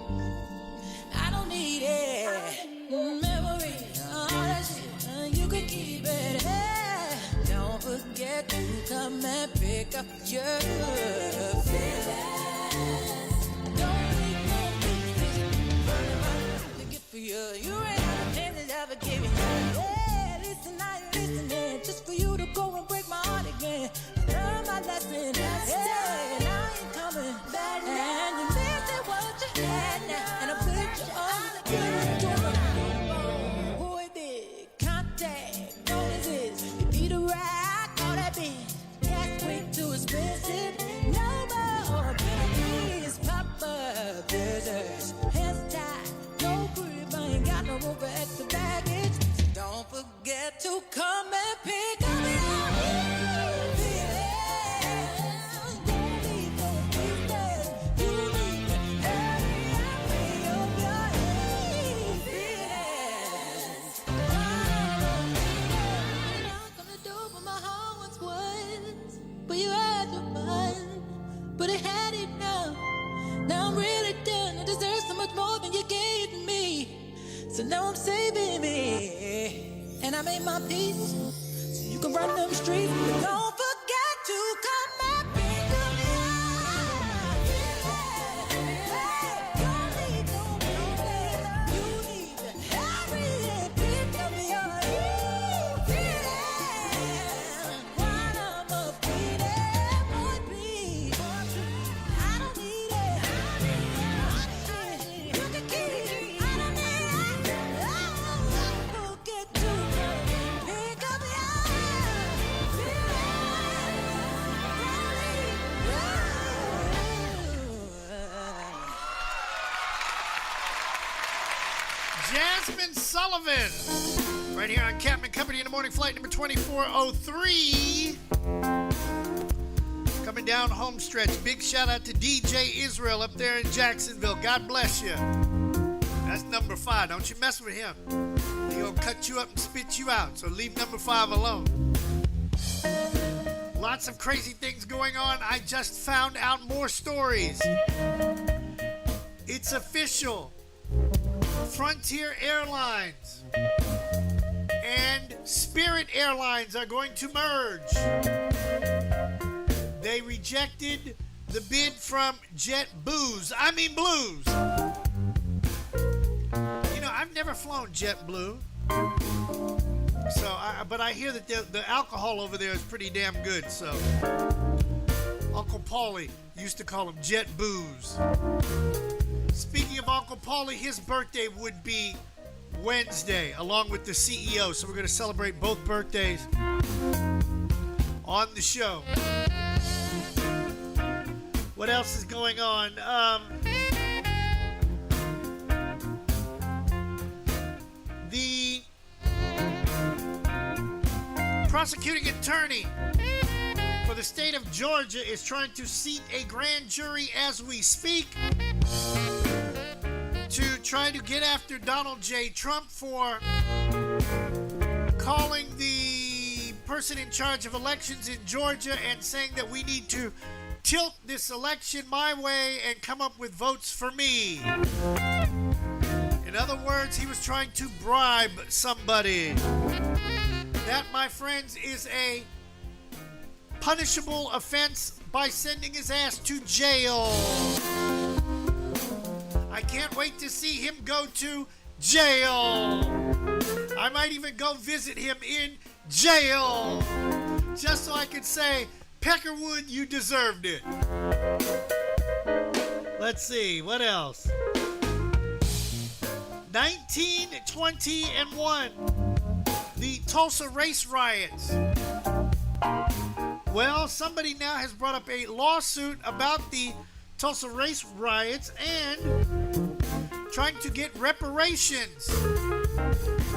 I don't need it. Memory, all that shit, you can keep it. Hey, don't forget to come and pick up your feelings. Don't leave no pieces. To get for you, you ain't had a chance to ever give it. Yeah, listen, now you're listening. Just for you to go and break my heart again. Learn my lesson. Yeah, and I ain't coming back now. And you missing what you had now. And I put you on the good. Boy, big contact, notices. You need a ride, call that bitch. Gas way too expensive. No more penalties, pop-up visitors. Hands tied, no grip. I ain't got no room for extra baggage. So don't forget to come and pick up your feelings. Don't leave no pieces. You need to hurry and pick up your feelings. I'm not gonna do what my heart once was. But you had your fun, but it had it now. Now I'm really done. I deserve so much more than you gave me. So now I'm saving me. And I made my peace, so you can run them streets. But don't forget to come and pick up your feelings. Don't leave no pieces. You need to hurry and pick up your feelings. While I'm up bleeding, boy, please. I don't need it. You can keep it. I don't need it. Don't forget to pick up your Jasmine Sullivan, Right here on Captain Company in the Morning, flight number 2403. Coming down home stretch. Big shout out to DJ Israel up there in Jacksonville. God bless you. That's number 5. Don't you mess with him. He'll cut you up and spit you out. So leave number 5 alone. Lots of crazy things going on. I just found out more stories. It's official. Frontier Airlines and Spirit Airlines are going to merge. They rejected the bid from JetBlue. I mean Blues. You know, I've never flown JetBlue. So, but I hear that the alcohol over there is pretty damn good. So, Uncle Paulie used to call them Jet Booze. Speaking of Uncle Paulie, his birthday would be Wednesday, along with the CEO. So we're going to celebrate both birthdays on the show. What else is going on? The prosecuting attorney for the state of Georgia is trying to seat a grand jury as we speak to try to get after Donald J. Trump for calling the person in charge of elections in Georgia and saying that we need to tilt this election my way and come up with votes for me. In other words, he was trying to bribe somebody. That, my friends, is a punishable offense by sending his ass to jail. I can't wait to see him go to jail. I might even go visit him in jail just so I could say, Peckerwood, you deserved it. Let's see, what else? 1920 and 1. The Tulsa race riots. Well, somebody now has brought up a lawsuit about the Tulsa race riots and trying to get reparations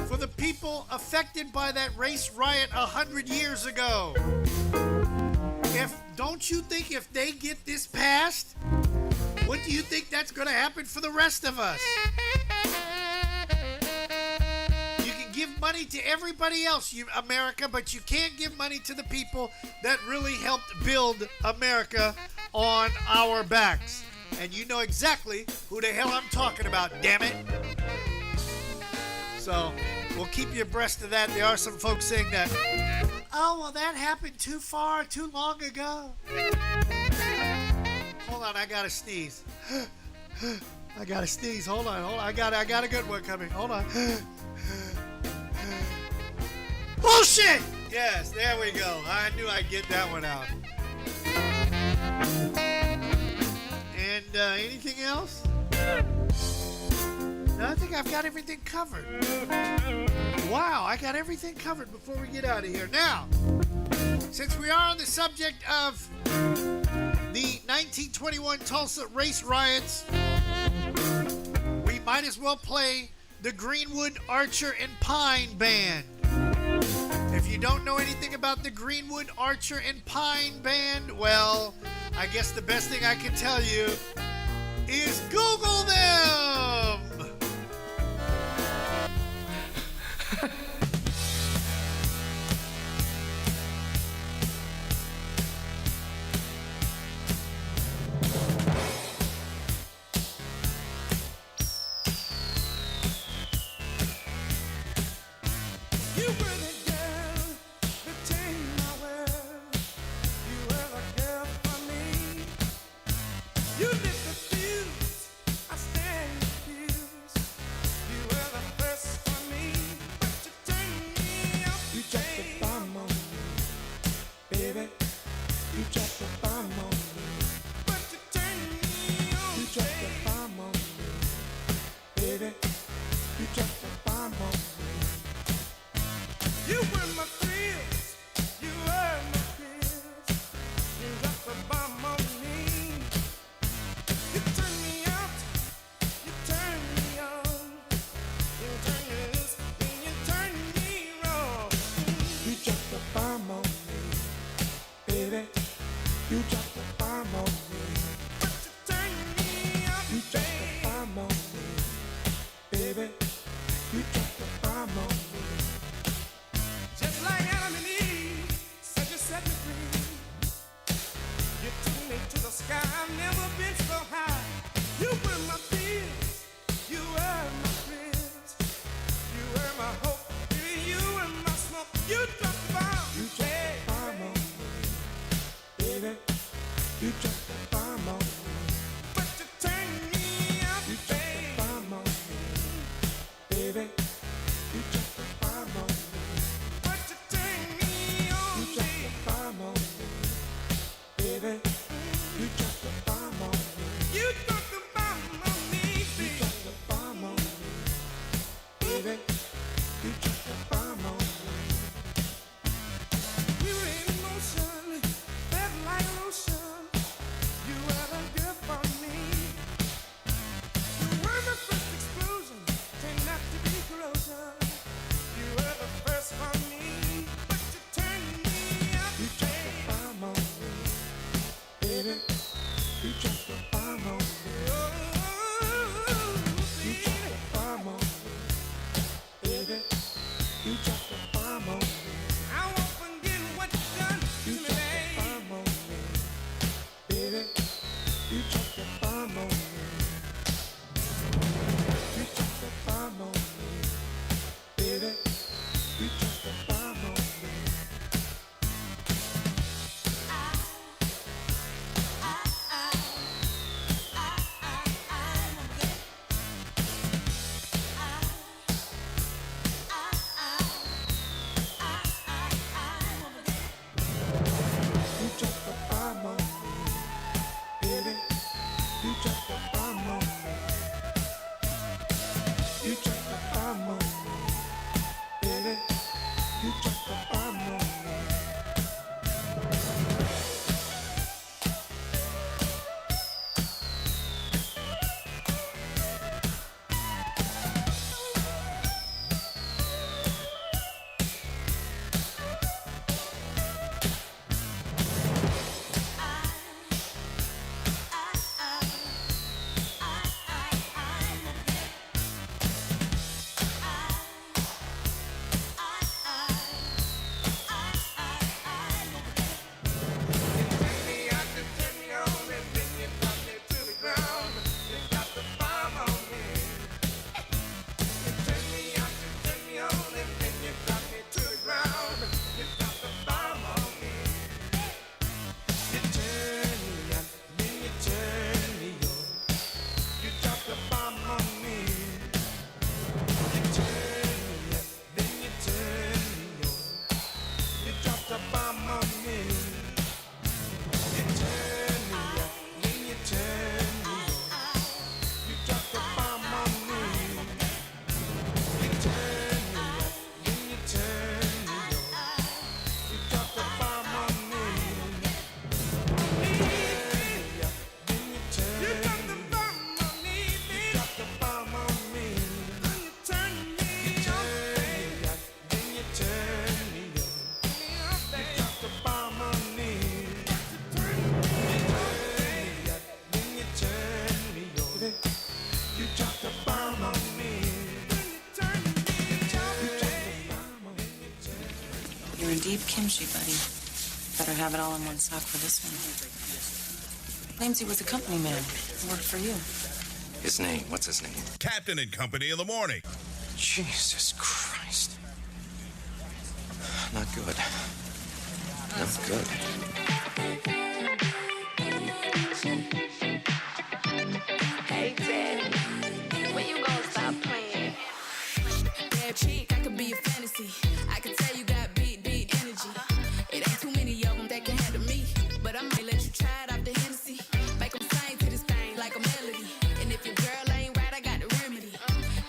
for the people affected by that race riot 100 years ago. Don't you think if they get this passed, what do you think that's going to happen for the rest of us? You can give money to everybody else, America, but you can't give money to the people that really helped build America on our backs. And you know exactly who the hell I'm talking about, damn it. So, we'll keep you abreast of that. There are some folks saying that, oh, well, that happened too long ago. Hold on, I gotta sneeze. I gotta sneeze. Hold on. I got a good one coming. Hold on. Bullshit! Yes, there we go. I knew I'd get that one out. And anything else? No, I think I've got everything covered. Wow, I got everything covered before we get out of here. Now, since we are on the subject of the 1921 Tulsa race riots, we might as well play the Greenwood Archer and Pine Band. If you don't know anything about the Greenwood Archer and Pine Band, well, I guess the best thing I can tell you is Google them! You lit the fuse, I stand You drop the bomb on me. You drop the bomb on me, baby. You drop the bomb on me. You drop the bomb on me, baby. You drop the bomb on me. You drop the bomb on me, baby. You drop the bomb on me. You're in deep kimchi, buddy. Better have it all in one sock for this one. Claims he was a company man. Worked for you. His name, what's his name? Captain and Company in the morning. Jesus Christ. Not good. Not good. Hey, Daddy, when you gonna stop playing? Bad chick, I could be a fantasy. I can tell you got beat energy. It ain't too many of them that can handle me. But I might let you try it off the Hennessy. Make them sing to this thing like a melody. And if your girl ain't right, I got the remedy.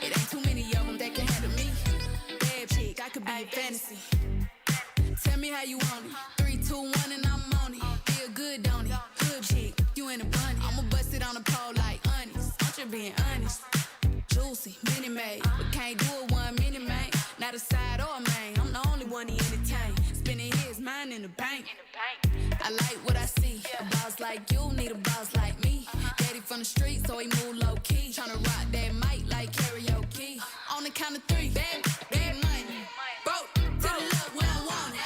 It ain't too many of them that can handle me. Bad chick, I could be a fantasy. Tell me how you want it. 3, 2, 1, and I'm on it. Feel good, don't it? Good chick, you in a bunny. I'ma bust it on the pole like honest. I'm just being honest. Juicy, mini made, but can't do it 1 minute, man. Not a side or a main. I'm the only one he entertain. Spending his mind in the bank. I like what I see. A boss like you need a boss like me. Daddy from the street, so he move low key. Tryna rock that mic like karaoke. On the count of 3, bad money. Broke to the left when I want it.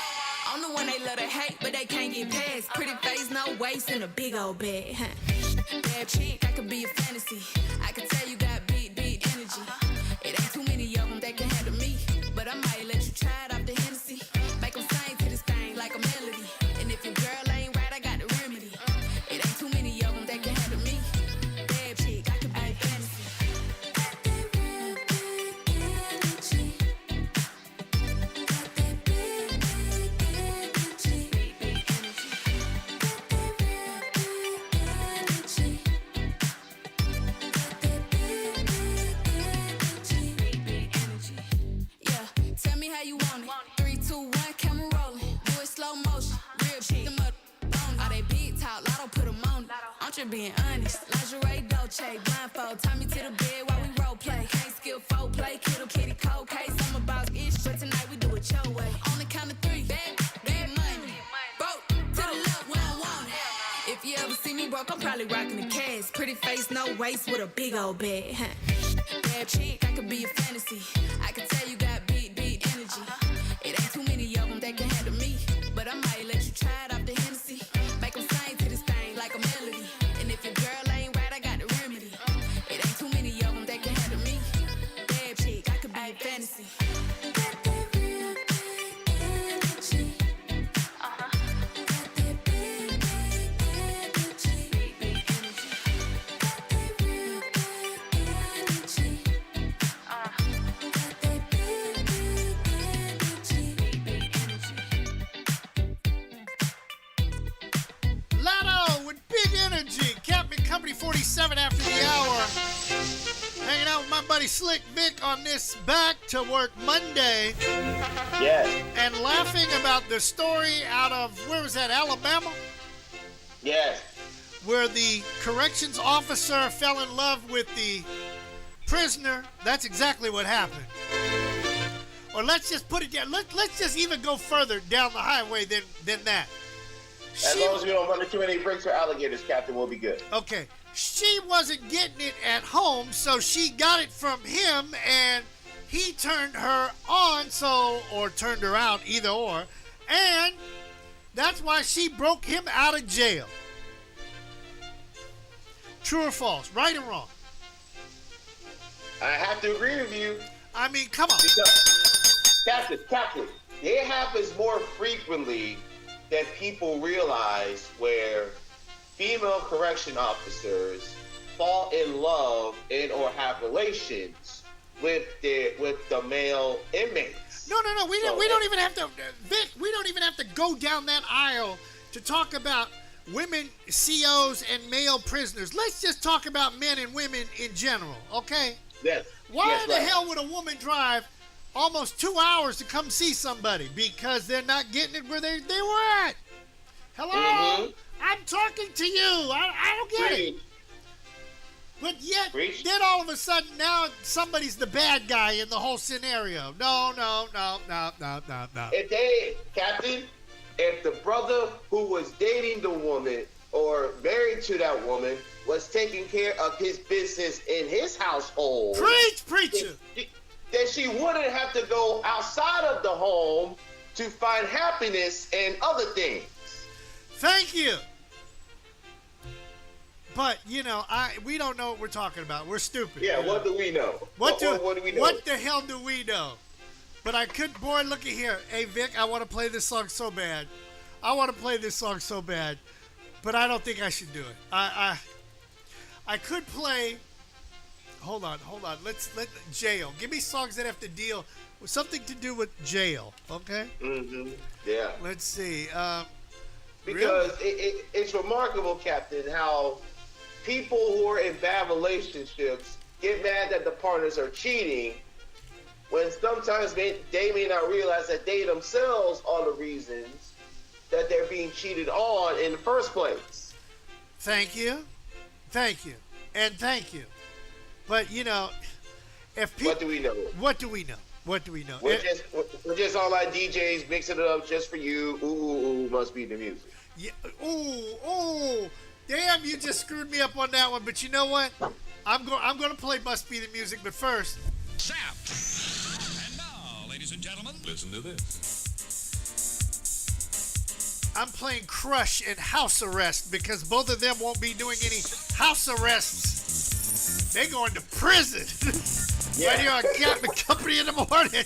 I'm the one they love to hate, but they can't get past. Pretty face, no waist, and a big old bag. Bad chick, I could be a fantasy. I can tell you got beat energy. It ain't too many of them that can handle me. But I might let you try it off the Hennessy. Make them sing to this thing like a melody. And if your girl ain't right, I got the remedy. It ain't too many of them that can handle me. Bad chick, I could be a fantasy. Tell me how you want it. 3, 2, 1, camera rolling. Do it slow motion. Real chick. Them up on it. All they big talk, Lotto put them on it. I'm just being honest. Lingerie, Dolce, blindfold. Tie me to the bed while we role play. Can't skill folk play. Kiddo, kitty, cold case. I'm about ish, but tonight we do it your way. On the count of 3, bad money. Broke to the left when I want it. If you ever see me broke, I'm probably rocking the cash. Pretty face, no waist, with a big old bag. Bad chick, I could be a fantasy. I can tell you got beat energy. It ain't too many of them that can handle me. But I might let you try it off the Hennessy. Make them sing to this thing like a melody. And if your girl 9:47 after the hour. Hanging out with my buddy Slick Vic on this Back to Work Monday. Yes. And laughing about the story out of, where was that, Alabama? Yes. Where the corrections officer fell in love with the prisoner. That's exactly what happened. Or let's just put it down. Let's just even go further down the highway than that. As long as we don't run into any bricks or alligators, Captain, we'll be good. Okay. She wasn't getting it at home, so she got it from him, and he turned her on, or turned her out, either or. And that's why she broke him out of jail. True or false? Right or wrong? I have to agree with you. I mean, come on. Because, Captain, it happens more frequently than people realize where female correction officers fall in love and or have relations with the male inmates. No. We don't even have to, Vic. We don't even have to go down that aisle to talk about women COs and male prisoners. Let's just talk about men and women in general, okay? Yes. Why the hell would a woman drive almost 2 hours to come see somebody? Because they're not getting it where they were at. Hello? Mm-hmm. I'm talking to you. I don't get it. But yet, then all of a sudden, now somebody's the bad guy in the whole scenario. No. Captain, if the brother who was dating the woman or married to that woman was taking care of his business in his household. Preach, preacher! Then she wouldn't have to go outside of the home to find happiness and other things. Thank you. But, we don't know what we're talking about. We're stupid. Yeah, what do we know? What do we know? What the What hell do we know? But I could, boy, look at here. Hey, Vic, I want to play this song so bad. But I don't think I should do it. I could play. Hold on. Let jail. Give me songs that have to deal with something to do with jail. Okay. Mm-hmm. Yeah. Let's see. Because it's remarkable, Captain, how people who are in bad relationships get mad that the partners are cheating, when sometimes they may not realize that they themselves are the reasons that they're being cheated on in the first place. Thank you. And thank you. But, if people... What do we know? We're just all like DJs mixing it up just for you. Ooh, must be the music. Yeah. Ooh. Damn, you just screwed me up on that one. But you know what? I'm going to play Must Be the Music, but first... Zapped. And now, ladies and gentlemen, listen to this. I'm playing Crush and House Arrest because both of them won't be doing any house arrests. They're going to prison. Right here on Captain Company in the morning.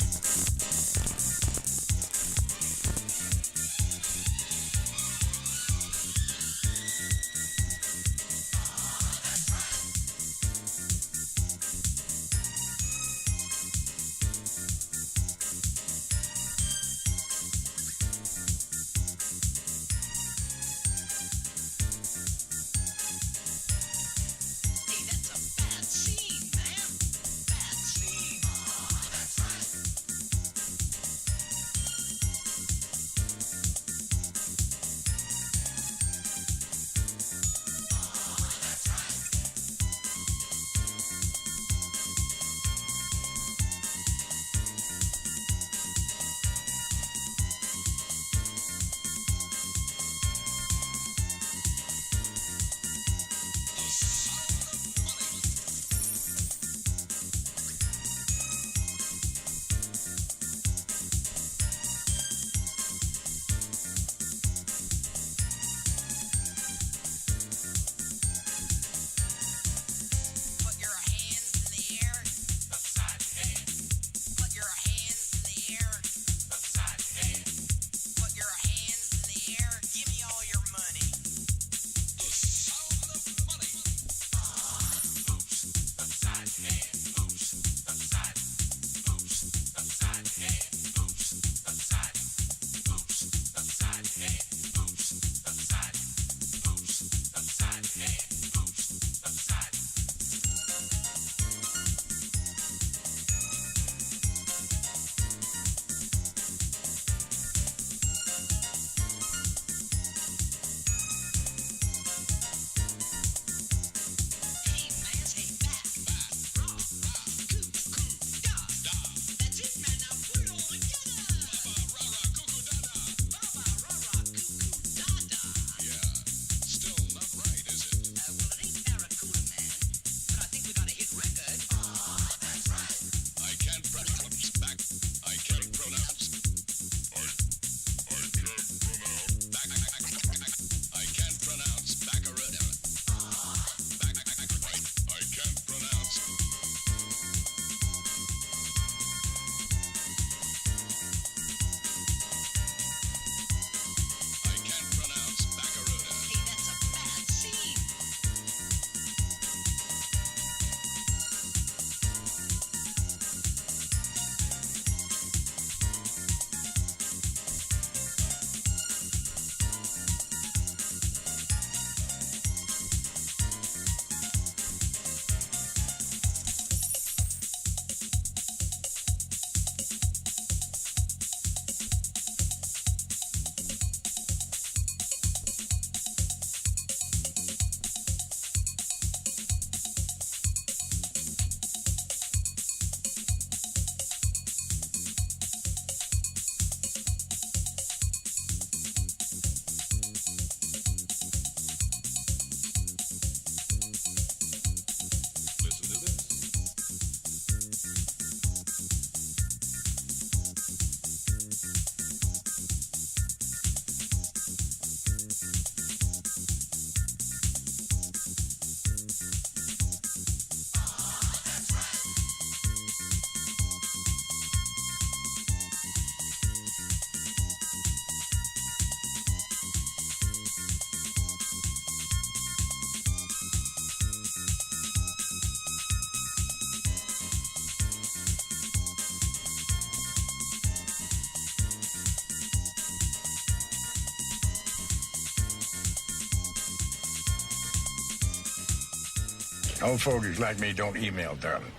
Old fogies like me don't email, darling.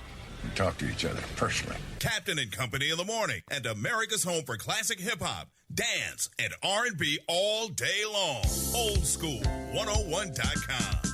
We talk to each other personally. Captain and Company in the morning, and America's home for classic hip-hop, dance, and R&B all day long. Old School 101.com.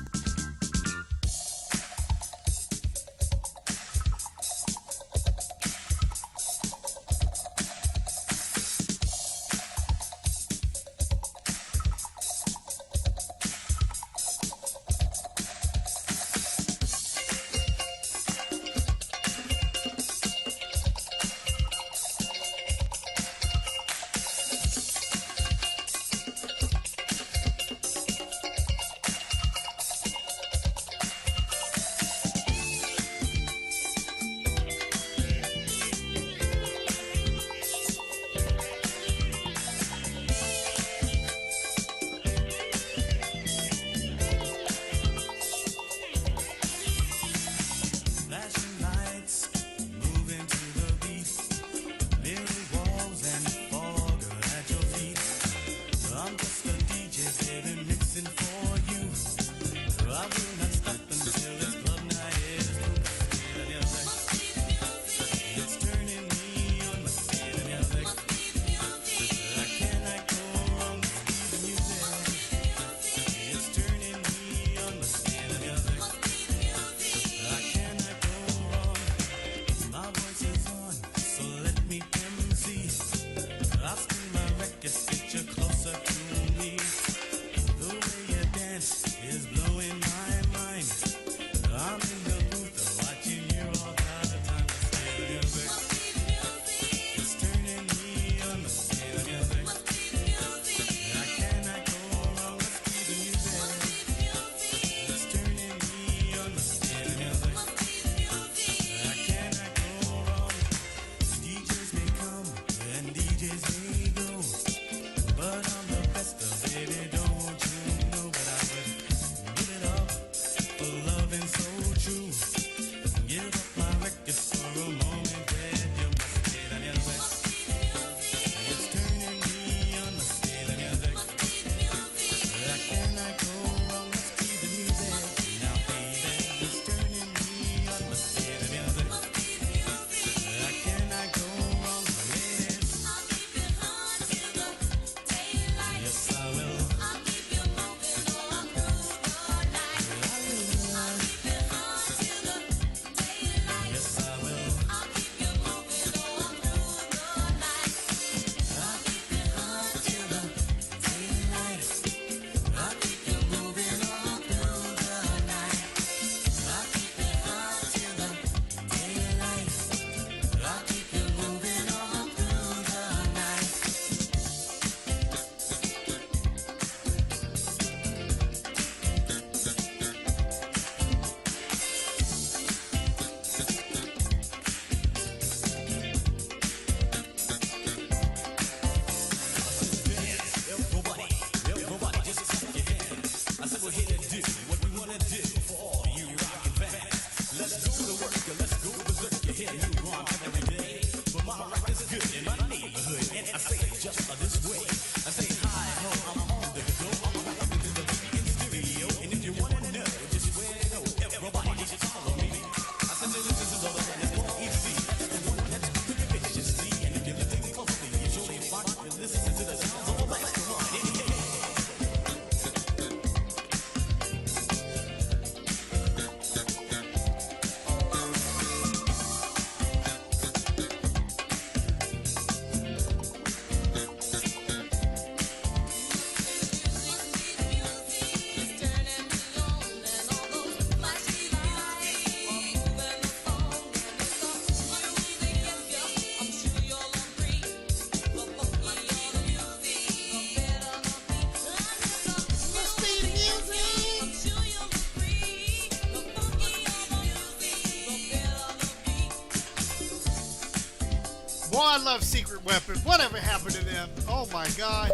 Boy, I love Secret Weapon. Whatever happened to them? Oh my God.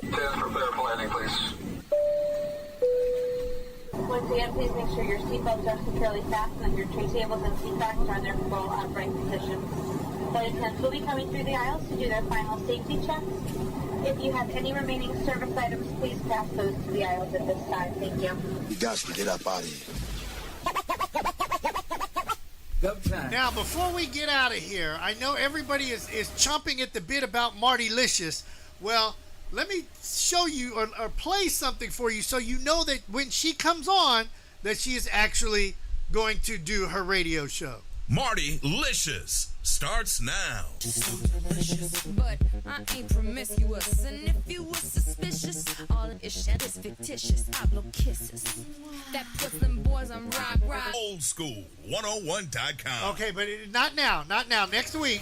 10 prepare for landing, please. Once again, please make sure your seatbelts are securely fastened and your tray tables and seat backs are in their full upright position. Flight attendants will be coming through the aisles to do their final safety checks. If you have any remaining service items, please pass those to the aisles at this time. Thank you. You got to get up out of here. Now, before we get out of here, I know everybody is chomping at the bit about Marty Licious. Well, let me show you or play something for you so you know that when she comes on, that she is actually going to do her radio show. Marty Licious starts now. But I ain't promiscuous, and if you were suspicious, all of this shit is fictitious. I blow kisses. That puts them boys on rock. Old School 101.com. Okay, but not now. Not now. Next week,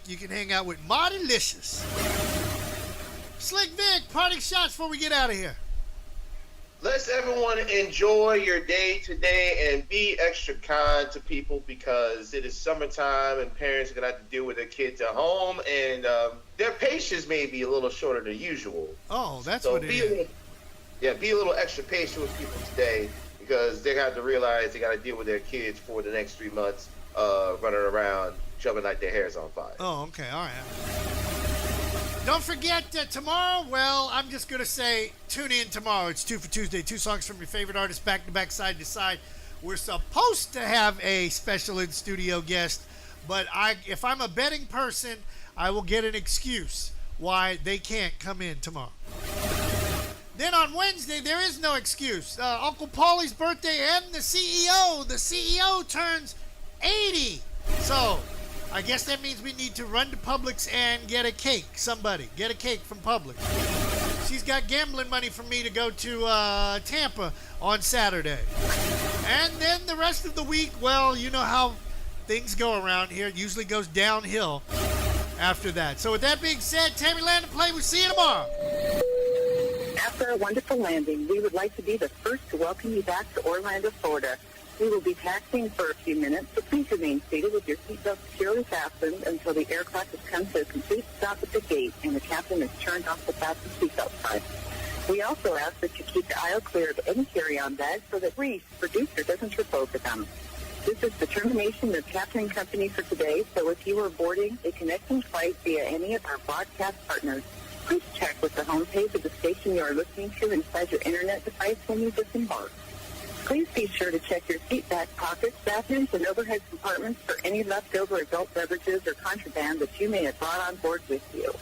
you can hang out with Marty Licious. Slick Vic, parting shots before we get out of here. Let's everyone enjoy your day today and be extra kind to people because it is summertime and parents are going to have to deal with their kids at home and their patience may be a little shorter than usual. Oh, that's so what it is. Be a little extra patient with people today because they're going to have to realize they got to deal with their kids for the next 3 months running around shoving like their hair's on fire. Oh, okay. All right. Don't forget tomorrow, well, I'm just going to say tune in tomorrow. It's 2 for Tuesday. 2 songs from your favorite artists back to back, side to side. We're supposed to have a special in-studio guest, but if I'm a betting person, I will get an excuse why they can't come in tomorrow. Then on Wednesday, there is no excuse. Uncle Paulie's birthday and the CEO. The CEO turns 80. So I guess that means we need to run to Publix and get a cake. Somebody, get a cake from Publix. She's got gambling money for me to go to Tampa on Saturday. And then the rest of the week, well, you know how things go around here. It usually goes downhill after that. So with that being said, Tammy Land to play. We'll see you tomorrow. After a wonderful landing, we would like to be the first to welcome you back to Orlando, Florida. We will be taxiing for a few minutes, so please remain seated with your seatbelt securely fastened until the aircraft has come to a complete stop at the gate and the captain has turned off the fasten seatbelt sign. We also ask that you keep the aisle clear of any carry-on bags so that Reese, producer, doesn't trip over them. This is the termination of Captain Company for today, so if you are boarding a connecting flight via any of our broadcast partners, please check with the homepage of the station you are listening to inside your internet device when you disembark. Please be sure to check your seat back pockets, bathrooms, and overhead compartments for any leftover adult beverages or contraband that you may have brought on board with you.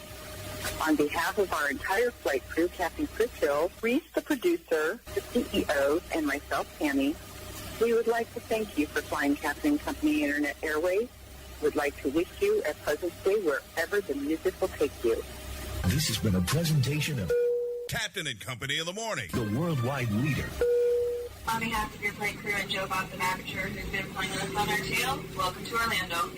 On behalf of our entire flight crew, Captain Chris Hill, Reese, the producer, the CEO, and myself, Tammy, we would like to thank you for flying Captain Company Internet Airways. We'd like to wish you a pleasant stay wherever the music will take you. This has been a presentation of Captain and Company in the Morning, the worldwide leader. On behalf of your flight crew and Joe Bob the Amateur, who's been flying with us on our tail, welcome to Orlando.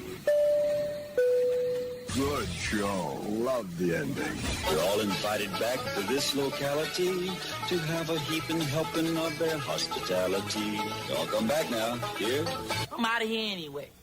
Good show. Love the ending. We're all invited back to this locality to have a heaping helping of their hospitality. Y'all come back now. Here. I'm out of here anyway.